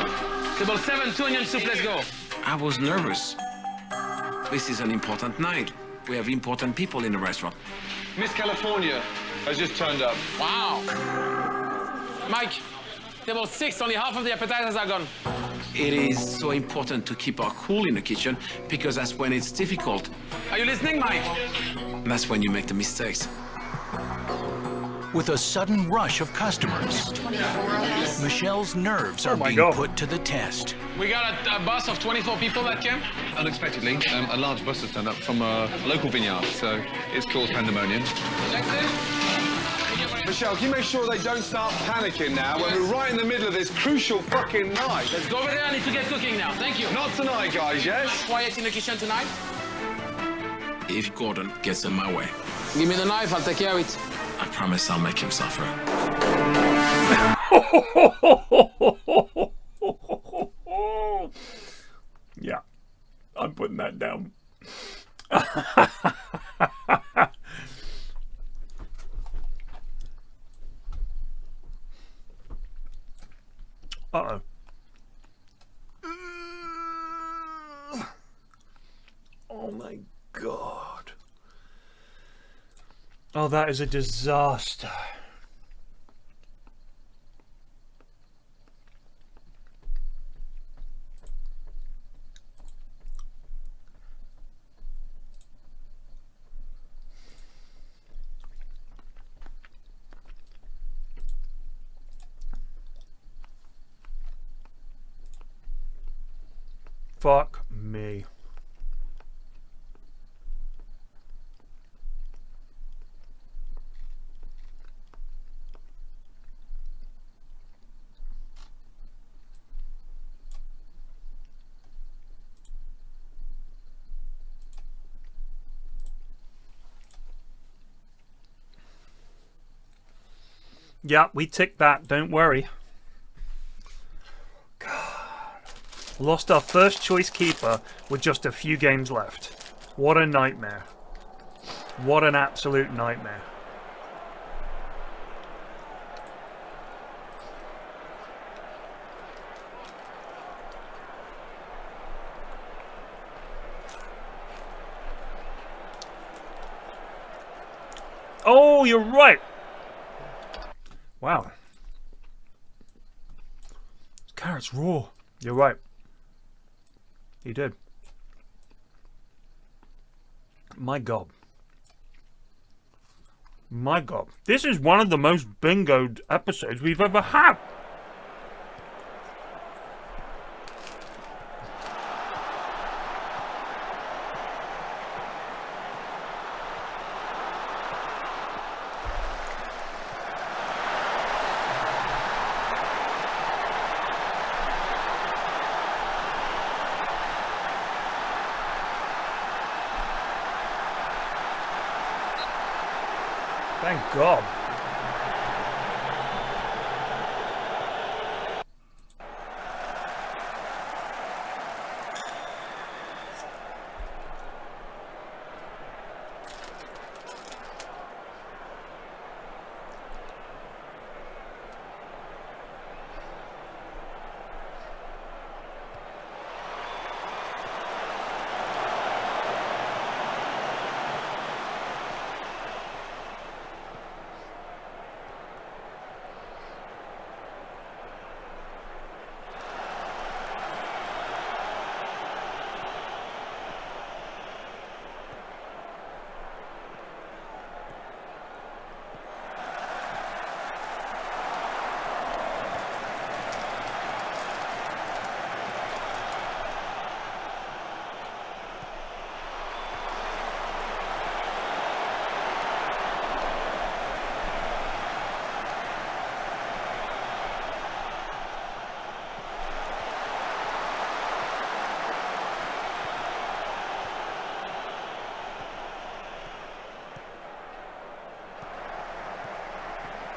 Table 7, 2 onion soup, let's go. I was nervous. This is an important night. We have important people in the restaurant.
Miss California has just turned up.
Wow. Mike, table 6, only half of the appetizers are gone. It is so important to keep our cool in the kitchen because that's when it's difficult. Are you listening, Mike? That's when you make the mistakes.
With a sudden rush of customers, Michelle's nerves are being put to the test.
We got a bus of 24 people that came.
Unexpectedly, a large bus has turned up from a local vineyard, so it's caused pandemonium. Michelle, can you make sure they don't start panicking now when we're right in the middle of this crucial fucking night?
Let's go over there. I need to get cooking now. Thank you.
Not tonight, guys, yes?
Quiet in the kitchen tonight. If Gordon gets in my way, give me the knife. I'll take care of it. I promise I'll make him suffer.
Yeah, I'm putting that down. Uh-oh. Oh my God. Oh, that is a disaster. Fuck me. Yeah, we ticked that, don't worry. Lost our first choice keeper with just a few games left. What a nightmare. What an absolute nightmare. Oh, you're right. Wow. Carrots raw. You're right. He did. My God. My God. This is one of the most bingoed episodes we've ever had. Thank God.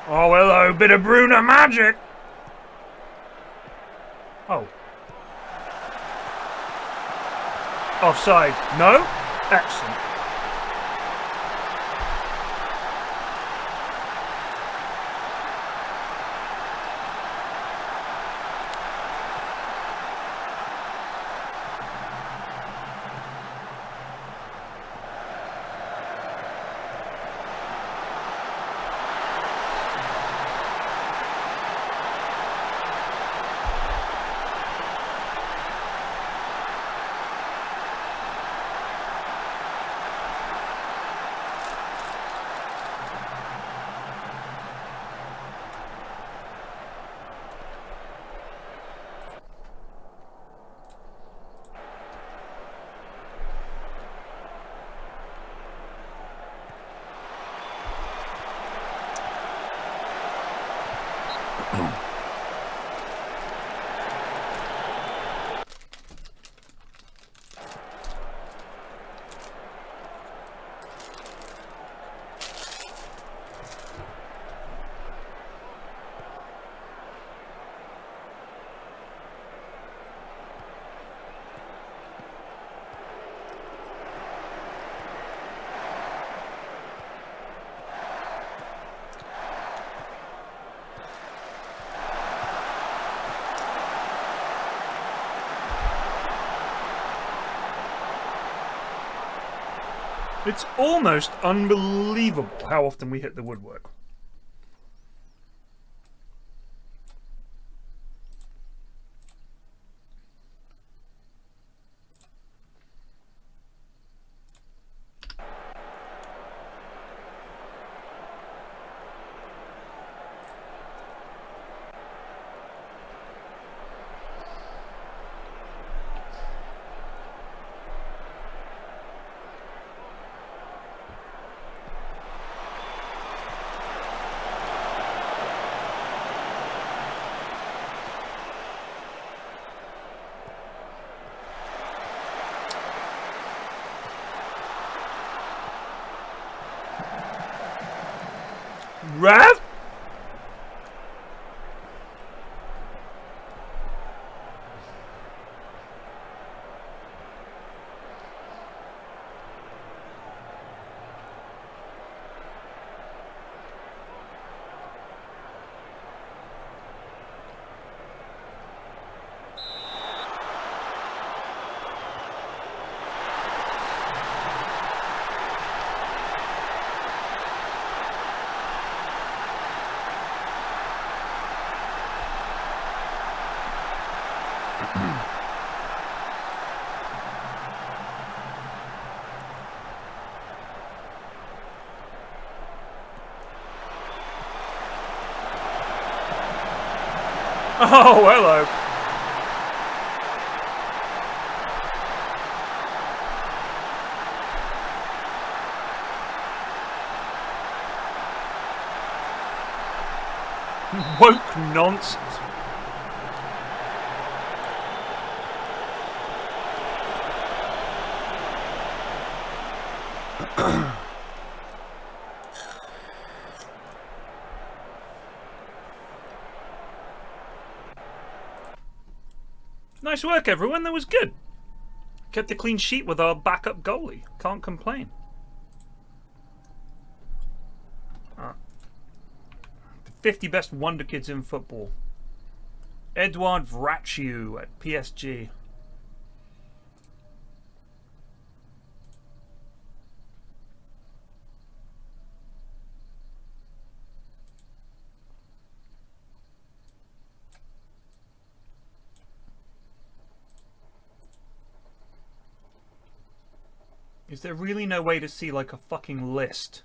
Oh, hello, bit of Bruno magic. Oh. Offside. No? Excellent. It's almost unbelievable how often we hit the woodwork. Rev? Oh, hello. Woke nonsense. Nice work, everyone. That was good. Kept a clean sheet with our backup goalie. Can't complain. The 50 best wonder kids in football. Edouard Vraciu at PSG. Is there really no way to see like a fucking list?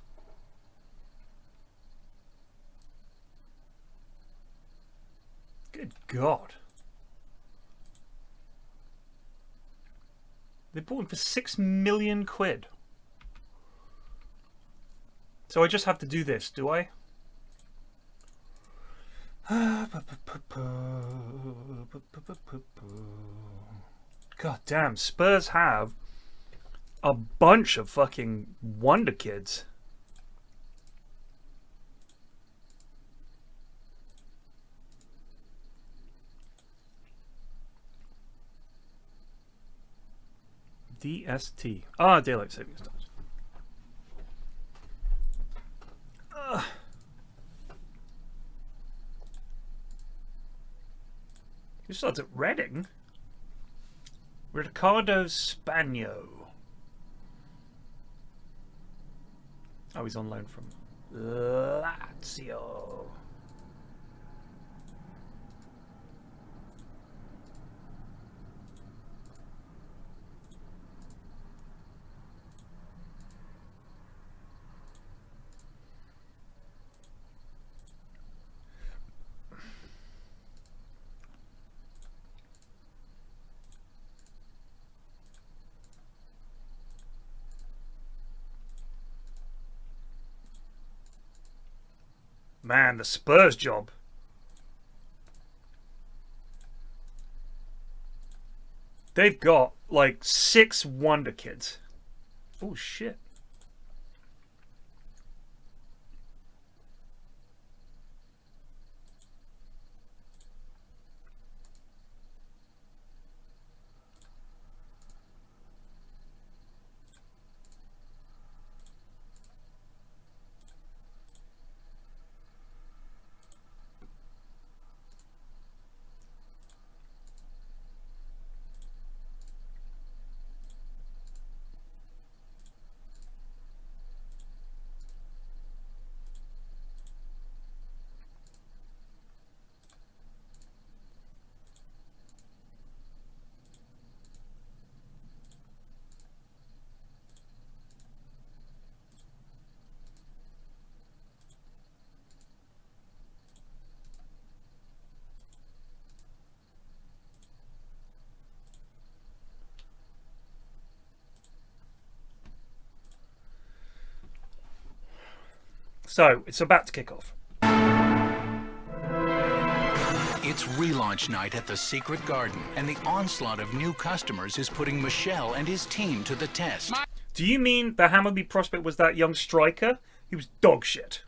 Good God. They bought him for 6 million quid. So I just have to do this, do I? God damn, Spurs have a bunch of fucking wonder kids. DST. Ah, daylight savings times. Who starts at Reading? Riccardo Spagno. Oh, he's on loan from Lazio. Man, the Spurs job. They've got like 6 wonder kids. Oh shit. So, it's about to kick off.
It's relaunch night at the Secret Garden, and the onslaught of new customers is putting Michel and his team to the test.
Do you mean the Hammarby prospect was that young striker? He was dog shit.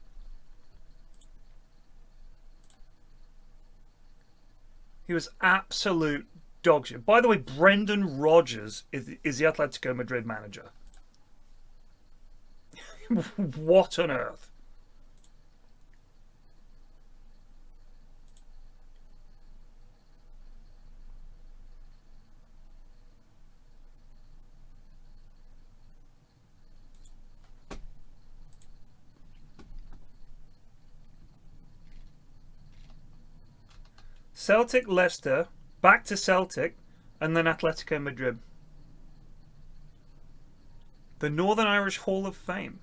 He was absolute dog shit. By the way, Brendan Rodgers is the Atletico Madrid manager. What on earth? Celtic, Leicester, back to Celtic, and then Atletico Madrid. The Northern Irish Hall of Fame.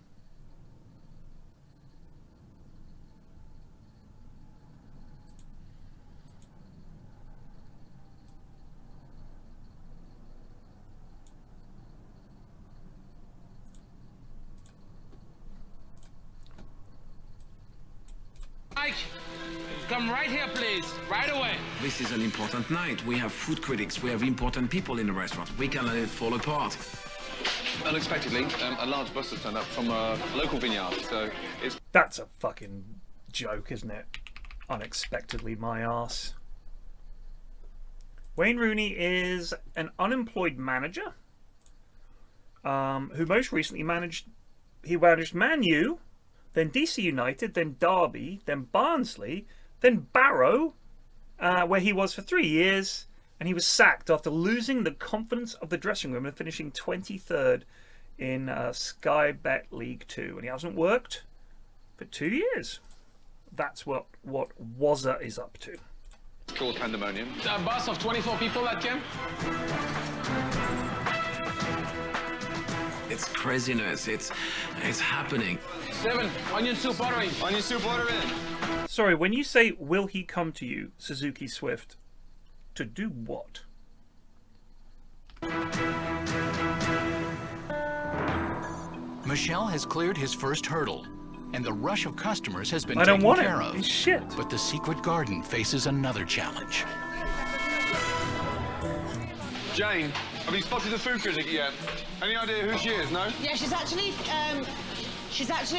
Mike, come right here, please. Right away. This is an important night. We have food critics. We have important people in the restaurant. We can let it fall apart.
Unexpectedly, a large bus has turned up from a local vineyard, so it's...
That's a fucking joke, isn't it? Unexpectedly, my arse. Wayne Rooney is an unemployed manager who most recently managed Man U, then DC United, then Derby, then Barnsley, then Barrow, where he was for 3 years, and he was sacked after losing the confidence of the dressing room and finishing 23rd in Sky Bet League 2. And he hasn't worked for 2 years. That's what Wazza is up to.
It's called pandemonium.
A bus of 24 people that came? It's craziness. It's happening. 7, onion soup ordering.
Onion soup ordering.
Sorry, when you say, will he come to you, Suzuki Swift, to do what?
Michel has cleared his first hurdle, and the rush of customers has been
I don't
taken
want
care
it.
of.
It's shit.
But the Secret Garden faces another challenge.
Jane, have you spotted the food critic yet? Any idea who she is, no?
Yeah, she's actually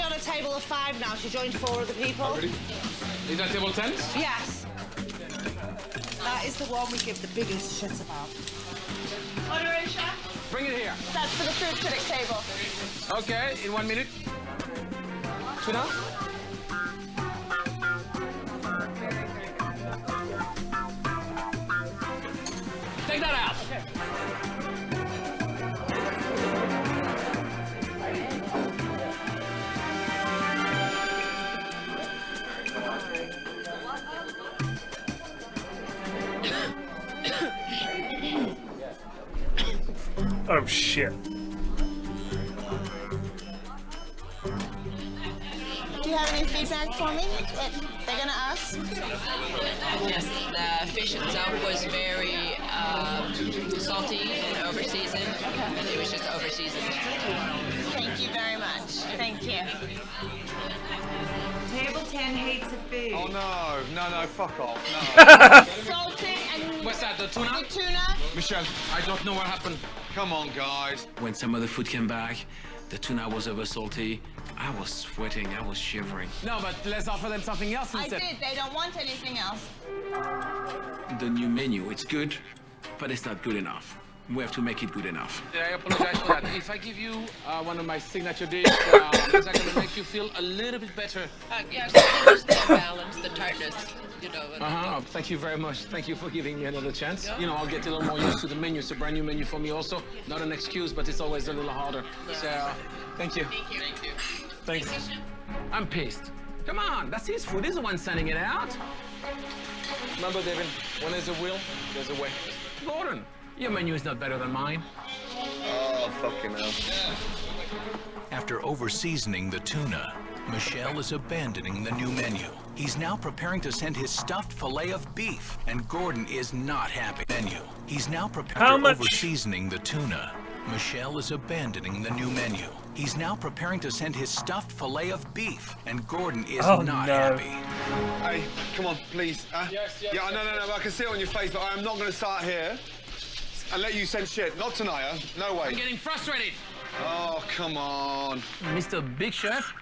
on a table of 5 now. She joined 4 other people.
Oh, really?
Is that table 10?
Yes. That is the one we give the biggest shit about.
Ordering, chef.
Bring it here.
That's for the food critic table.
Okay, in 1 minute. Tuna? Take that out.
Oh shit.
Do you have any feedback for me that they're gonna ask?
Yes, the fish itself was very salty and over-seasoned. It was just over-seasoned.
Thank you very much. Thank you. Table 10 hates the food.
Oh no, fuck off,
Salted and
What's that, the tuna?
the tuna.
Michelle, I don't know what happened.
Come on, guys.
When some of the food came back, the tuna was over salty. I was sweating, I was shivering. No, but let's offer them something else
I
instead.
did. They don't want anything else.
The new menu, it's good, but it's not good enough. We have to make it good enough. I apologize for that. If I give you one of my signature dishes, is that going to make you feel a little bit better?
Yes, it was the balance, the tartness, you know.
Thank you very much. Thank you for giving me another chance. You know, I'll get a little more used to the menu. It's a brand new menu for me also. Not an excuse, but it's always a little harder. So, thank you.
Thank you. Thank you.
Thanks. I'm pissed. Come on, that's his food. He's the one sending it out. Remember, David, when there's a will, there's a way. Gordon, your menu is not better than mine.
Oh, fucking hell.
After over-seasoning the tuna, Michel is abandoning the new menu. He's now preparing to send his stuffed filet of beef, and Gordon is not happy. He's now preparing over-seasoning the tuna. Michel is abandoning the new menu. He's now preparing to send his stuffed filet of beef, and Gordon is not happy.
Hey, come on, please.
Yes,
yeah, no, I can see it on your face, but I am not going to start here and let you send shit. Not tonight, huh? No way.
I'm getting frustrated.
Oh, come on.
Mr. Big Chef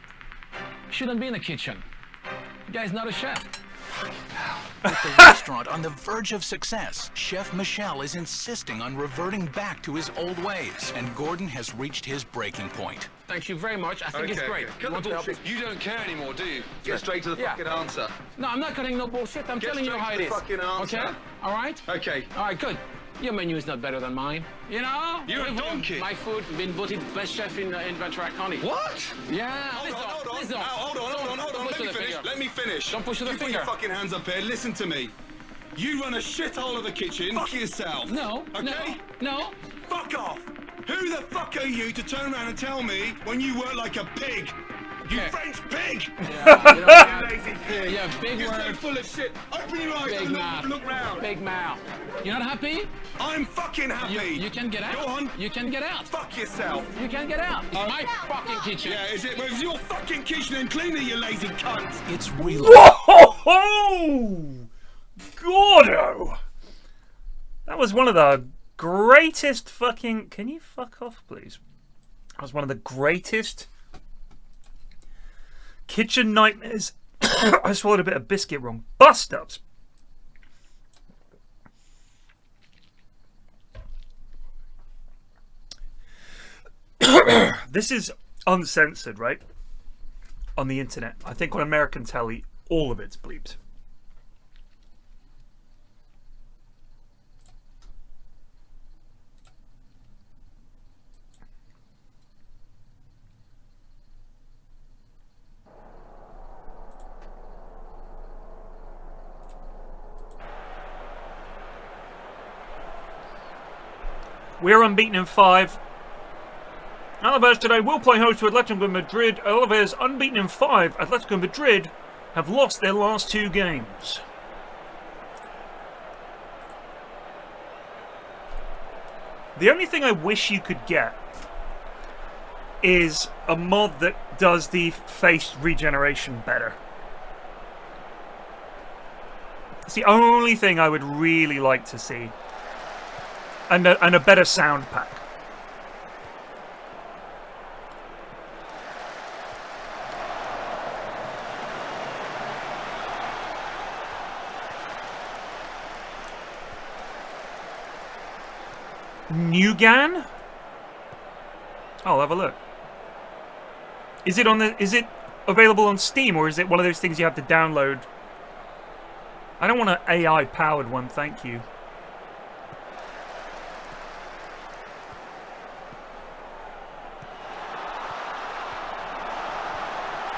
shouldn't be in the kitchen. The guy's not a chef.
With the restaurant on the verge of success, Chef Michel is insisting on reverting back to his old ways, and Gordon has reached his breaking point.
Thank you very much. I think it's great.
Cut the bullshit. You don't care anymore, do you? Get straight to the fucking answer.
No, I'm not cutting no bullshit. I'm telling you how it is.
Fucking answer.
Okay? All right?
Okay.
All right, good. Your menu is not better than mine. You know?
You're a donkey.
My food been voted best chef in Ventura County.
What?
Yeah.
Hold on. Let me finish.
Don't push the finger.
Put your fucking hands up here. Listen to me. You run a shithole of a kitchen. Fuck yourself.
No.
Okay?
No.
Fuck off. Who the fuck are you to turn around and tell me when you work like a pig? You French pig!
Yeah, you know,
you lazy pig.
Yeah, big
You're
word.
so full of shit. Open your eyes
Big
and
mouth.
look round.
Big mouth. You're not happy?
I'm fucking happy.
You can get out.
Go on.
You can get out.
Fuck yourself.
You can get out. It's my fucking kitchen.
Yeah, is it? Well, it's your fucking kitchen and clean it, you lazy cunt.
It's really...
Whoa! Gordo! That was one of the greatest fucking... Can you fuck off, please? That was one of the greatest kitchen nightmares. I swallowed a bit of biscuit wrong. Bust-ups. This is uncensored, right? On the internet. I think on American telly, all of it's bleeped. We're unbeaten in 5. Alaves today will play host to Atletico Madrid. Alaves unbeaten in 5. Atletico Madrid have lost their last 2 games. The only thing I wish you could get is a mod that does the face regeneration better. It's the only thing I would really like to see. And a better sound pack. Nugan? I'll have a look. Is it available on Steam, or is it one of those things you have to download? I don't want an AI powered one, thank you.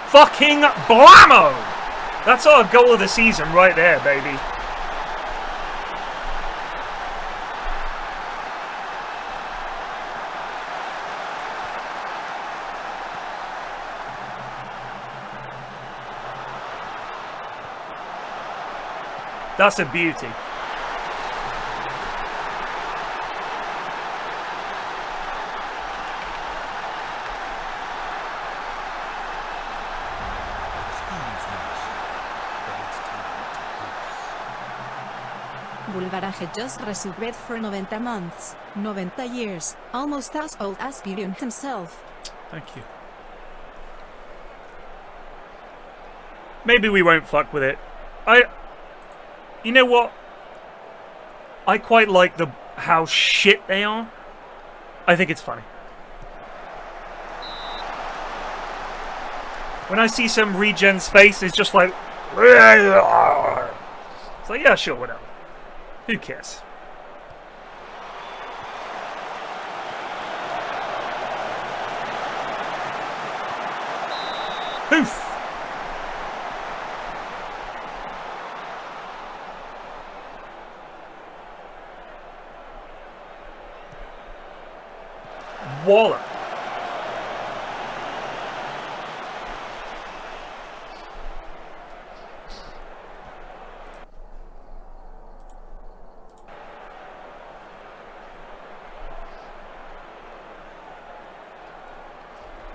Fucking blammo! That's our goal of the season right there, baby. That's a beauty.
Bulgaraje just resubbed for 90 months, 90 years, almost as old as Birion himself.
Thank you. Maybe we won't fuck with it. You know what? I quite like how shit they are. I think it's funny. When I see some regen's face, it's just like... It's like, yeah, sure, whatever. Who cares? Poof! Wallop.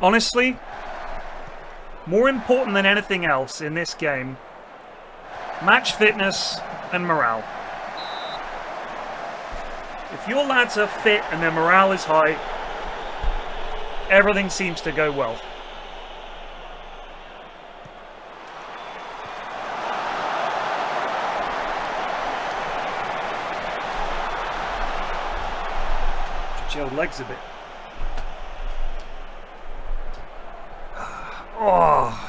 Honestly, more important than anything else in this game, match fitness and morale. If your lads are fit and their morale is high, everything seems to go well. Gelled legs a bit. Oh.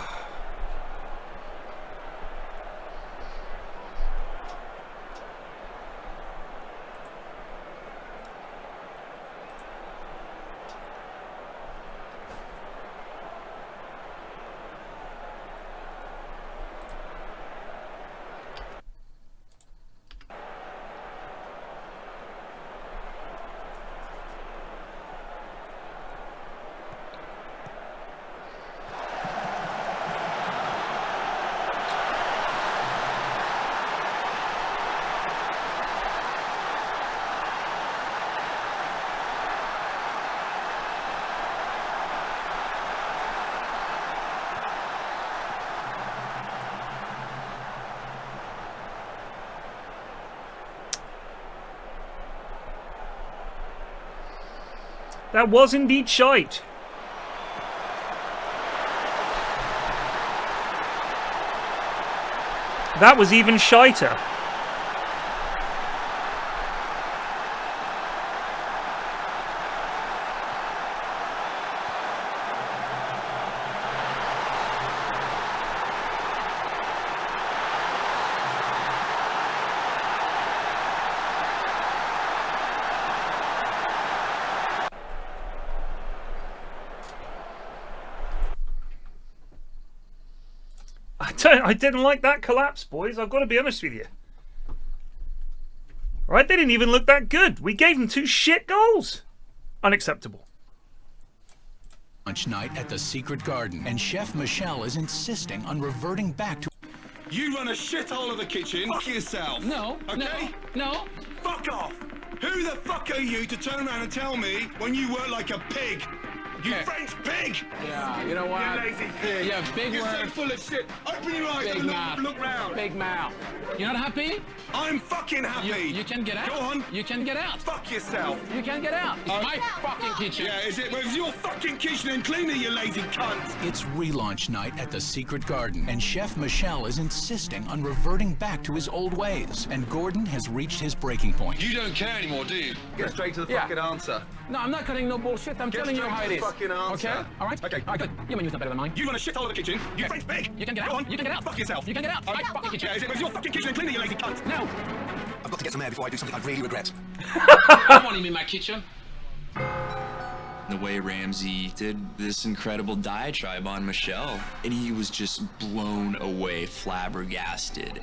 That was indeed shite. That was even shiter. I didn't like that collapse, boys. I've got to be honest with you. Right? They didn't even look that good. We gave them 2 shit goals. Unacceptable.
Lunch night at the Secret Garden, and Chef Michelle is insisting on reverting back to...
You run a shithole of a kitchen. Fuck yourself.
No.
Okay?
No.
Fuck off. Who the fuck are you to turn around and tell me when you work like a pig? You French pig!
Yeah, you know what?
You lazy pig.
Yeah, big
You're
word.
so full of shit. Open your eyes
Big
and
mouth.
look round.
Big mouth. You're not happy?
I'm fucking happy.
You can get out.
Go on.
You can get out.
Fuck yourself.
You can get out. It's my fucking kitchen.
Yeah, is it? Well, it's your fucking kitchen and clean it, you lazy cunt.
It's relaunch night at the Secret Garden, and Chef Michelle is insisting on reverting back to his old ways, and Gordon has reached his breaking point.
You don't care anymore, do you? Get straight to the fucking answer.
No, I'm not cutting no bullshit. I'm telling you how it is.
fucking answer.
Okay, all right. Okay, all right, good. Your menu's not better than mine.
You run a shit hole of the kitchen. You French pig.
You can get out.
Go on.
You can get out.
Fuck yourself.
You can get out. I fuck your kitchen.
Yeah, it's your fucking kitchen and clean it, you lazy cunt.
No.
I've got to get some air before I do something I really regret.
I want him in my kitchen.
The way Ramsey did this incredible diatribe on Michelle, and he was just blown away, flabbergasted.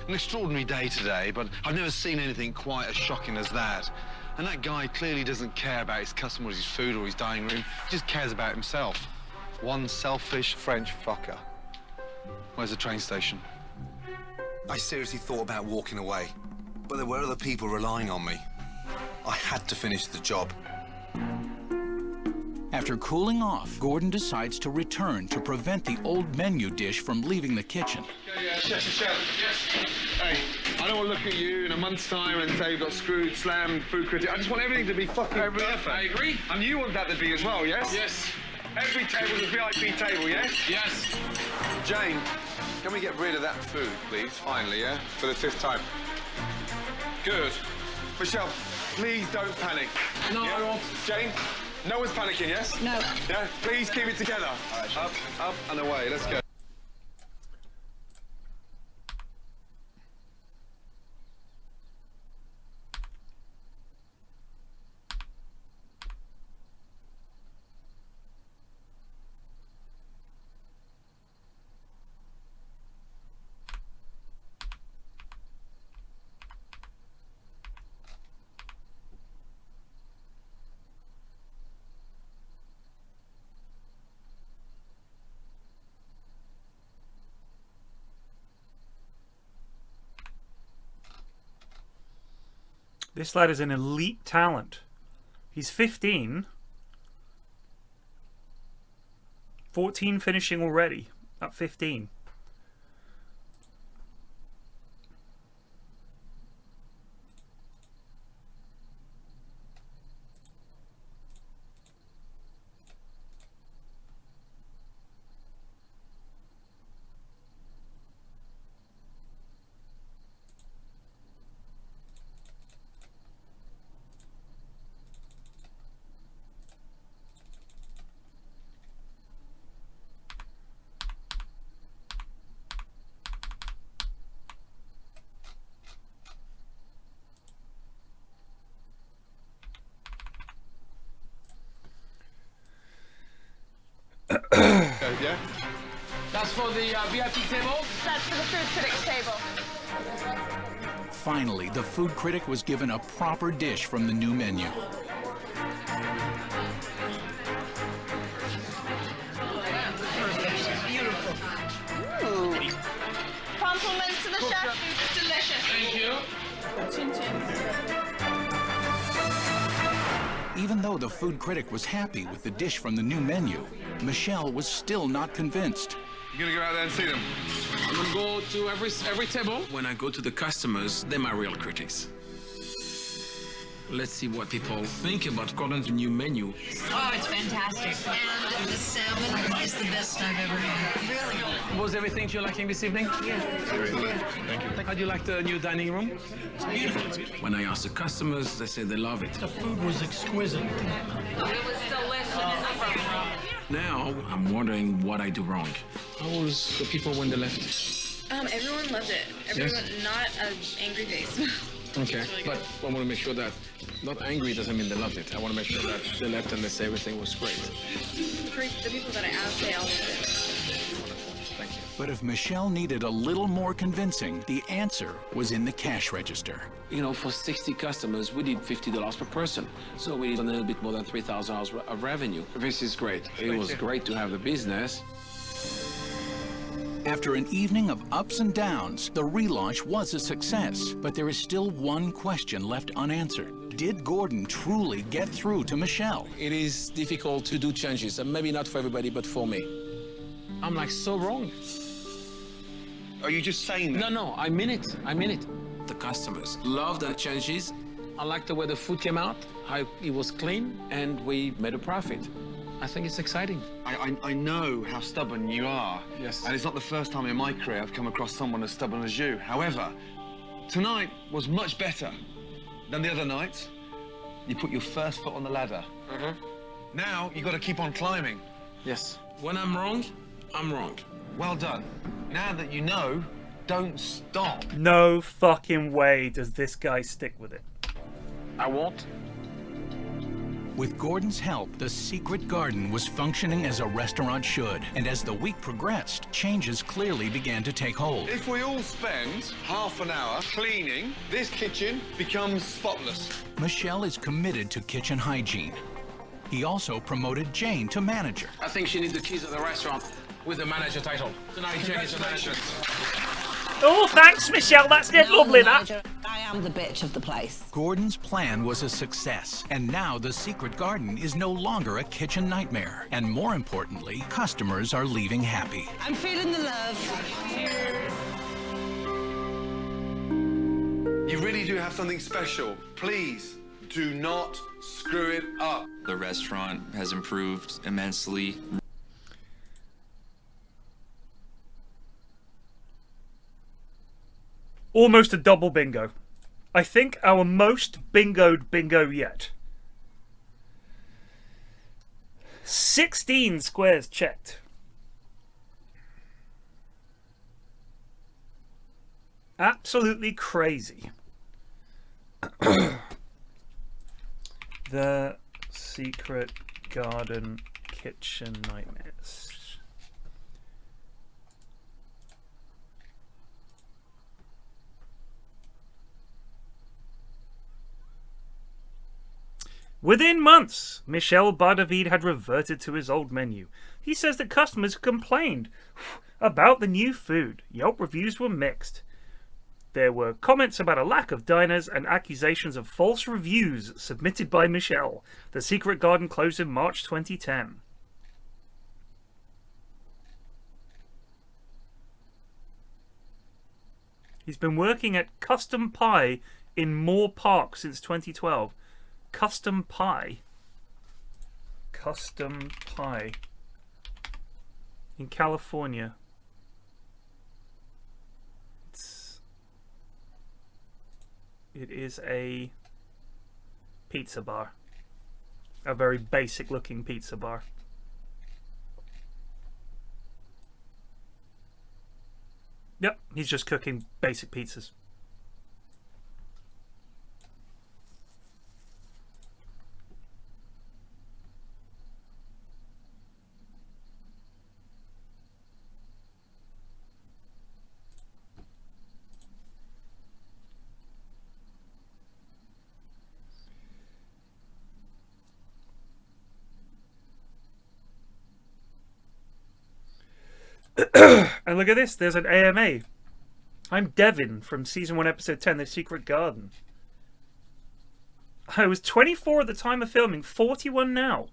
An extraordinary day today, but I've never seen anything quite as shocking as that. And that guy clearly doesn't care about his customers, his food, or his dining room. He just cares about himself. One selfish French fucker. Where's the train station?
I seriously thought about walking away, but there were other people relying on me. I had to finish the job.
After cooling off, Gordon decides to return to prevent the old menu dish from leaving the kitchen.
Chef. Yes. Hey, I don't want to look at you in a month's time and say you've got screwed, slammed, food critic. I just want everything to be fucking perfect.
I agree.
And you want that to be as well, yes?
Yes.
Every table's a VIP table, yes?
Yes.
Jane, can we get rid of that food, please? Finally, yeah? For the 5th time. Good. Michelle, please don't panic.
No,
yeah?
I won't.
Jane, no one's panicking, yes?
No.
Yeah? Please keep it together. Up, and away. Let's go.
This lad is an elite talent. He's 15. 14 finishing already at 15.
Yeah?
That's for the VIP table?
That's for the food critics table.
Finally, the food critic was given a proper dish from the new menu.
Beautiful.
Ooh. Compliments to the chef. It's delicious.
Thank you.
Even though the food critic was happy with the dish from the new menu, Michelle was still not convinced.
You're gonna go out there and see them?
I'm gonna go to every table. When I go to the customers, they're my real critics. Let's see what people think about Gordon's new menu.
Oh, it's fantastic. And the salmon is the best I've ever had. Really good.
Was everything to your liking this evening?
Yeah.
Very good. Thank you. How do you like the new dining room?
It's beautiful.
When I ask the customers, they say they love it.
The food was exquisite. It was delicious.
Now, I'm wondering what I do wrong. How was the people when they left?
Everyone loved it. Everyone, not an angry face.
Okay,
Really
but I want to make sure that not angry doesn't mean they loved it. I want to make sure that they left and they say everything was great.
The people that I asked, they all loved it.
Thank you.
But if Michelle needed a little more convincing, the answer was in the cash register.
You know, for 60 customers, we did $50 per person. So we did a little bit more than $3,000 of revenue. This is great. It was great to have the business.
After an evening of ups and downs, the relaunch was a success, but there is still one question left unanswered. Did Gordon truly get through to Michelle?
It is difficult to do changes, and maybe not for everybody, but for me. I'm like so wrong.
Are you just saying that?
No, I mean it. I mean it. The customers love the changes. I like the way the food came out, how it was clean, and we made a profit. I think it's exciting.
I know how stubborn you are.
Yes.
And it's not the first time in my career I've come across someone as stubborn as you. However, tonight was much better than the other nights. You put your first foot on the ladder. Now you got to keep on climbing.
Yes. When I'm wrong, I'm wrong.
Well done. Now that you know, don't stop.
No fucking way does this guy stick with it.
I won't.
With Gordon's help, the secret garden was functioning as a restaurant should. And as the week progressed, changes clearly began to take hold.
If we all spend half an hour cleaning, this kitchen becomes spotless.
Michelle is committed to kitchen hygiene. He also promoted Jane to manager.
I think she needs the keys of the restaurant with the manager title. Tonight, Jane is the manager.
Oh, thanks, Michelle. That's it. Lovely, that.
I am the bitch of the place.
Gordon's plan was a success, and now the secret garden is no longer a kitchen nightmare. And more importantly, customers are leaving happy.
I'm feeling the love.
You really do have something special. Please do not screw it up.
The restaurant has improved immensely.
Almost a double bingo. I think our most bingoed bingo yet. 16 squares checked. Absolutely crazy. The secret garden kitchen nightmares. Within months, Michel Bardavid had reverted to his old menu. He says that customers complained about the new food. Yelp reviews were mixed. There were comments about a lack of diners and accusations of false reviews submitted by Michel. The secret garden closed in March 2010. He's been working at Custom Pie in Moore Park since 2012. Custom Pie. Custom Pie. In California. It is a pizza bar. A very basic looking pizza bar. Yep, he's just cooking basic pizzas. And look at this, there's an AMA. I'm Devin from season 1 episode 10, The Secret Garden. I was 24 at the time of filming, 41 now.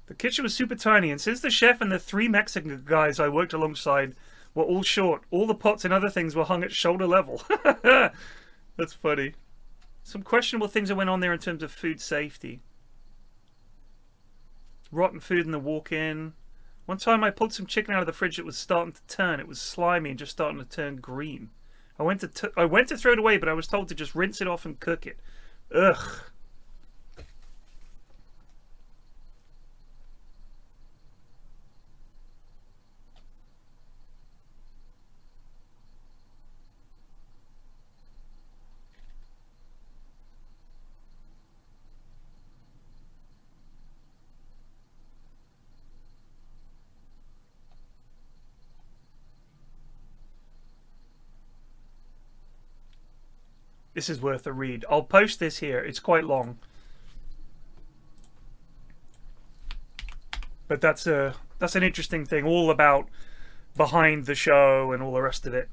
The kitchen was super tiny, and since the chef and the 3 Mexican guys I worked alongside were all short, all the pots and other things were hung at shoulder level. That's funny. Some questionable things that went on there in terms of food safety. Rotten food in the walk-in. One time I pulled some chicken out of the fridge. It was starting to turn. It was slimy and just starting to turn green. I went to throw it away, but I was told to just rinse it off and cook it. Ugh. This is worth a read. I'll post this here. It's quite long. But that's an interesting thing, all about behind the show and all the rest of it.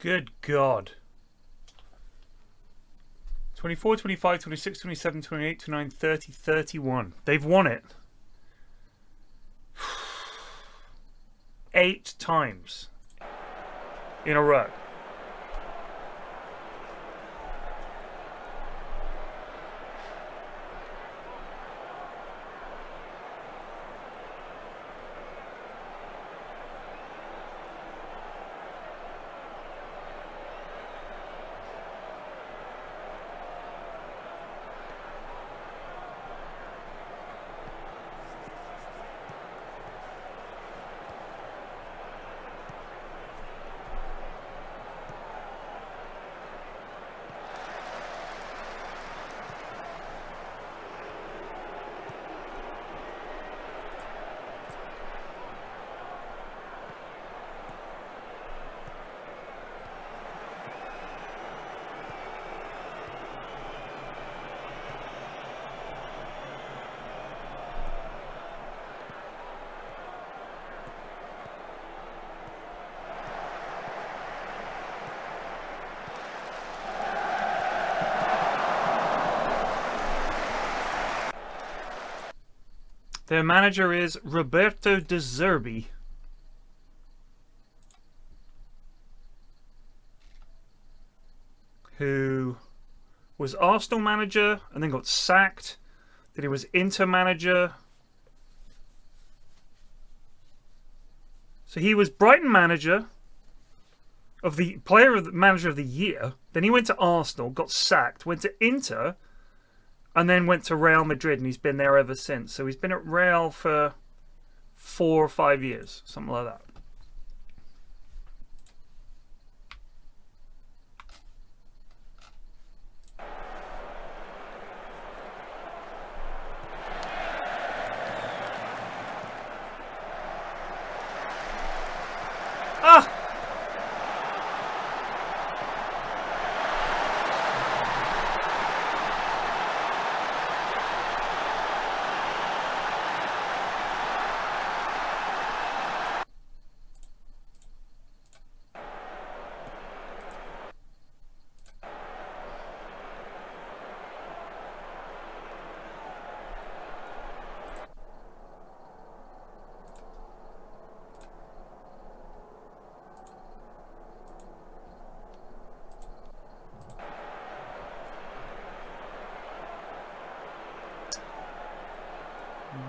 Good God. 24, 25, 26, 27, 28, 29, 30, 31. They've won it. 8 times in a row. Their manager is Roberto De Zerbi. Who was Arsenal manager and then got sacked. Then he was Inter manager. So he was Brighton manager of the manager of the year. Then he went to Arsenal, got sacked, went to Inter, and then went to Real Madrid, and he's been there ever since. So he's been at Real for 4 or 5 years, something like that. Ah!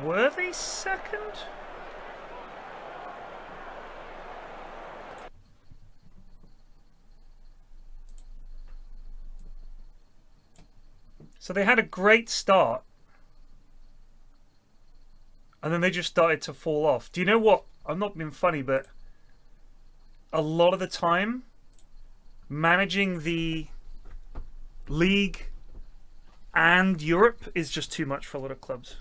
Were they second? So they had a great start. And then they just started to fall off. Do you know what? I'm not being funny, but a lot of the time, managing the league and Europe is just too much for a lot of clubs.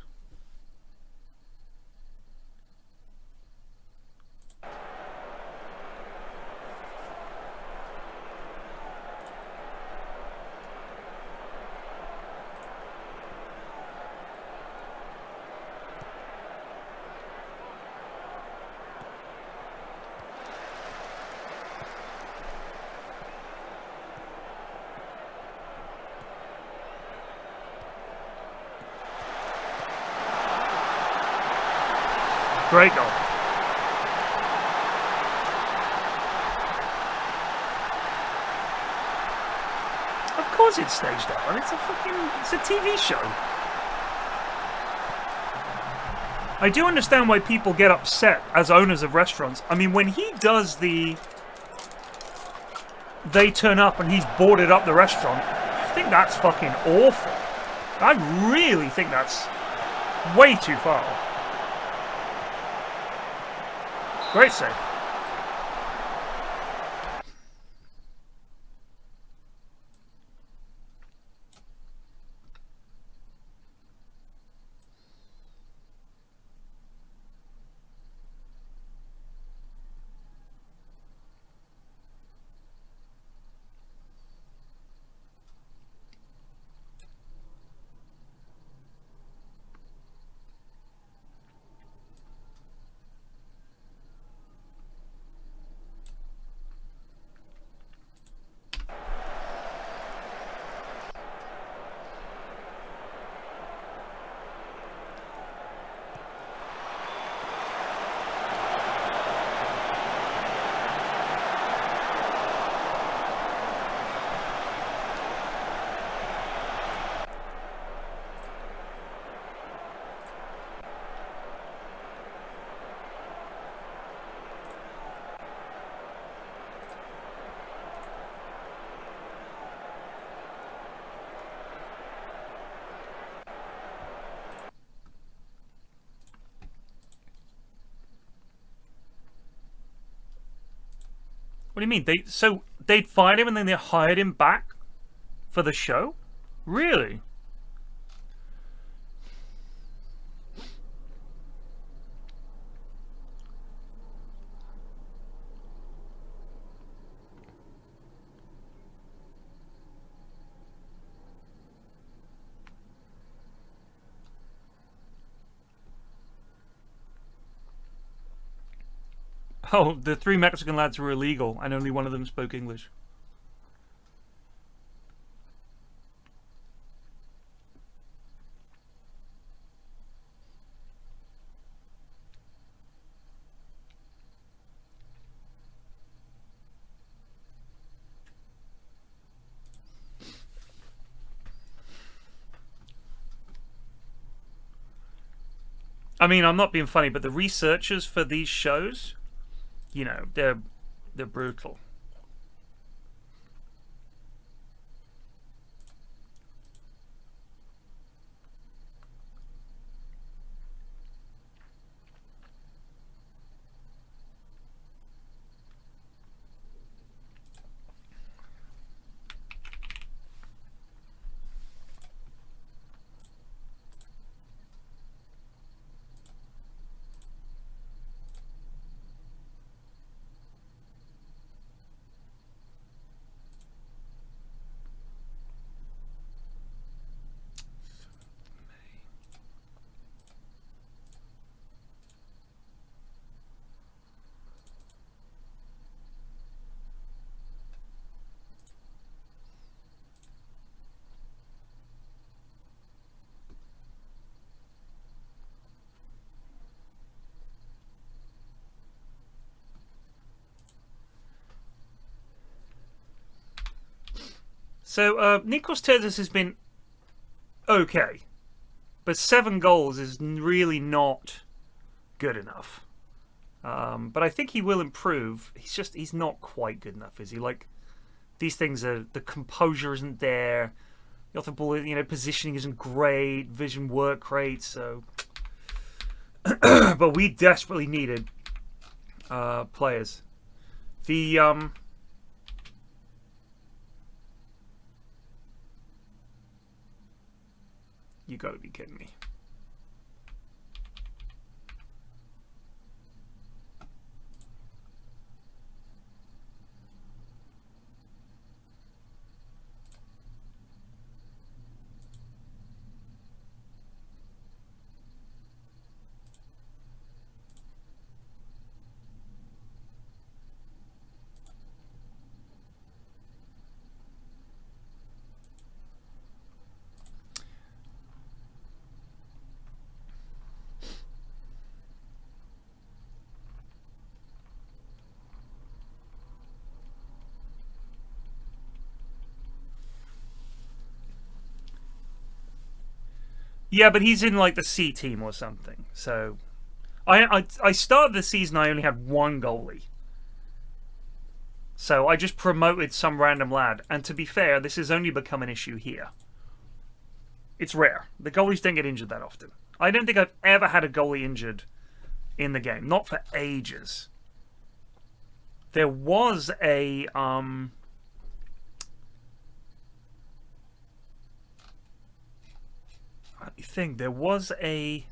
Great goal. Of course it's staged out. It's a TV show. I do understand why people get upset as owners of restaurants. I mean, when he does they turn up and he's boarded up the restaurant, I think that's fucking awful. I really think that's way too far. Great save. do you mean? They'd fired him and then they hired him back for the show? Really? Oh, the 3 Mexican lads were illegal, and only one of them spoke English. I mean, I'm not being funny, but the researchers for these shows, you know, they're brutal. So, Nikos Terzic has been okay, but 7 goals is really not good enough. But I think he will improve. He's not quite good enough, is he? Like, these things are, the composure isn't there. The off the ball, you know, positioning isn't great. Vision work rate, so. But we desperately needed players. You gotta be kidding me. Yeah, but he's in like the C team or something. So, I started the season. I only had 1 goalie. So I just promoted some random lad. And to be fair, this has only become an issue here. It's rare. The goalies don't get injured that often. I don't think I've ever had a goalie injured in the game. Not for ages. There was a thing. There was a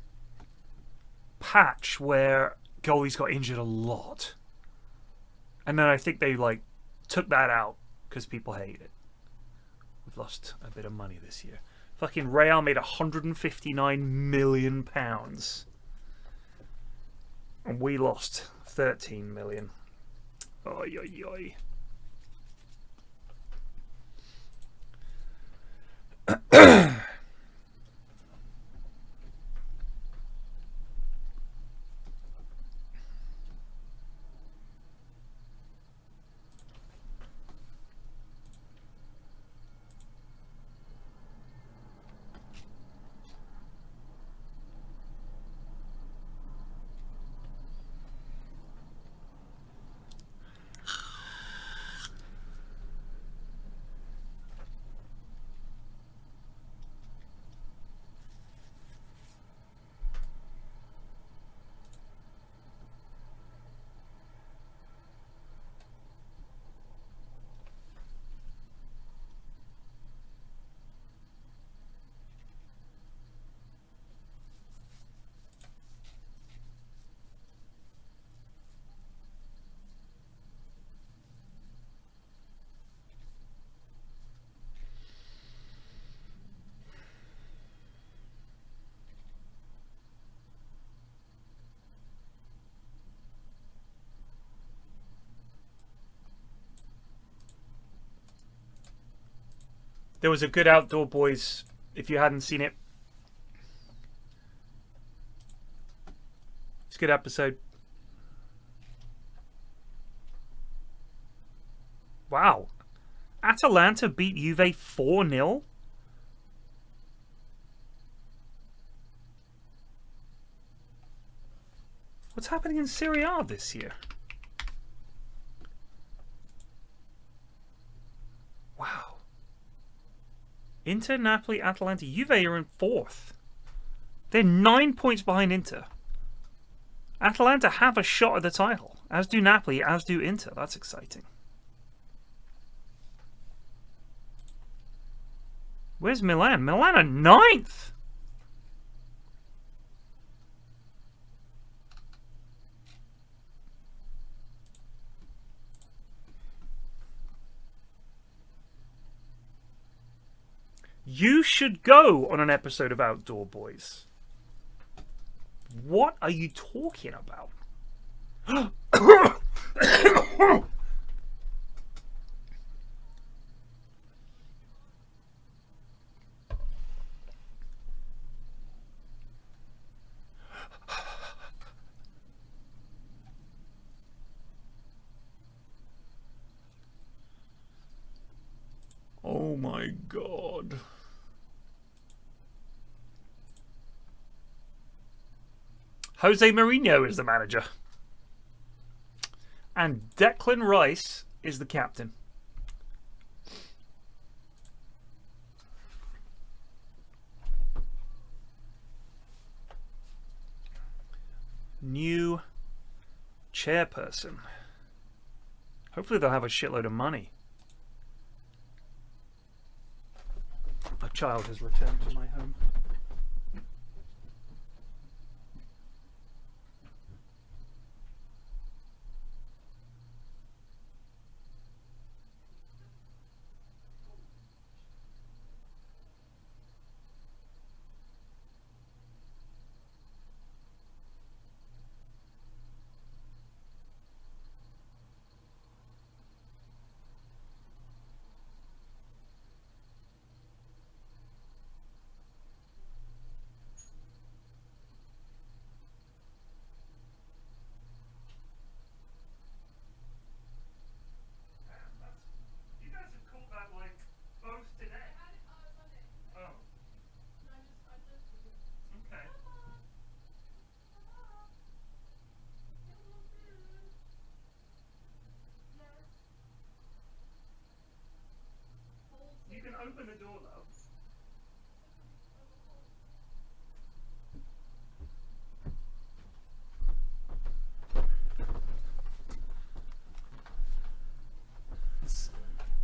patch where goalies got injured a lot, and then I think they like took that out because people hate it. We've lost a bit of money this year. Fucking Real made £159 million, and we lost 13 million. Oi, oi, oi. There was a good Outdoor Boys, if you hadn't seen it. It's a good episode. Wow. Atalanta beat Juve 4-0? What's happening in Serie A this year? Wow. Inter, Napoli, Atalanta, Juve are in 4th. They're 9 points behind Inter. Atalanta have a shot at the title, as do Napoli, as do Inter. That's exciting. Where's Milan? Milan are 9th! You should go on an episode of Outdoor Boys. What are you talking about? Oh my God. Jose Mourinho is the manager. And Declan Rice is the captain. New chairperson. Hopefully they'll have a shitload of money. A child has returned to my home. You can open the door, though.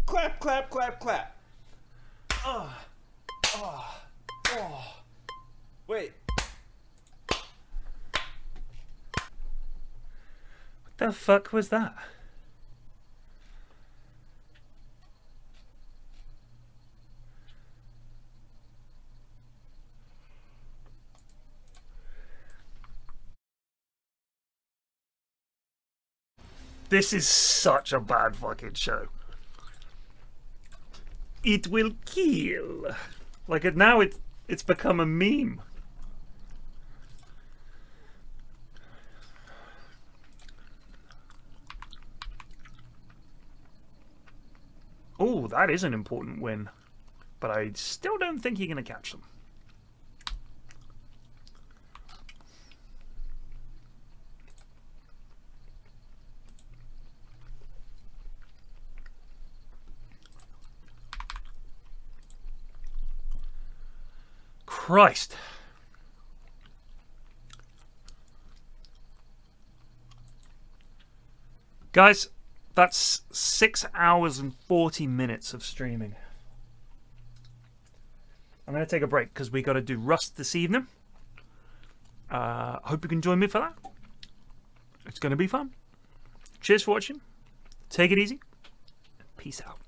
Clap, clap, clap, clap. Oh. Oh. Oh. Wait.
What the fuck was that? This is such a bad fucking show. It will kill. Like now it's become a meme. Oh, that is an important win. But I still don't think you're going to catch them. Christ. Guys, that's 6 hours and 40 minutes of streaming. I'm going to take a break because we got to do Rust this evening. Hope you can join me for that. It's going to be fun. Cheers for watching. Take it easy. Peace out.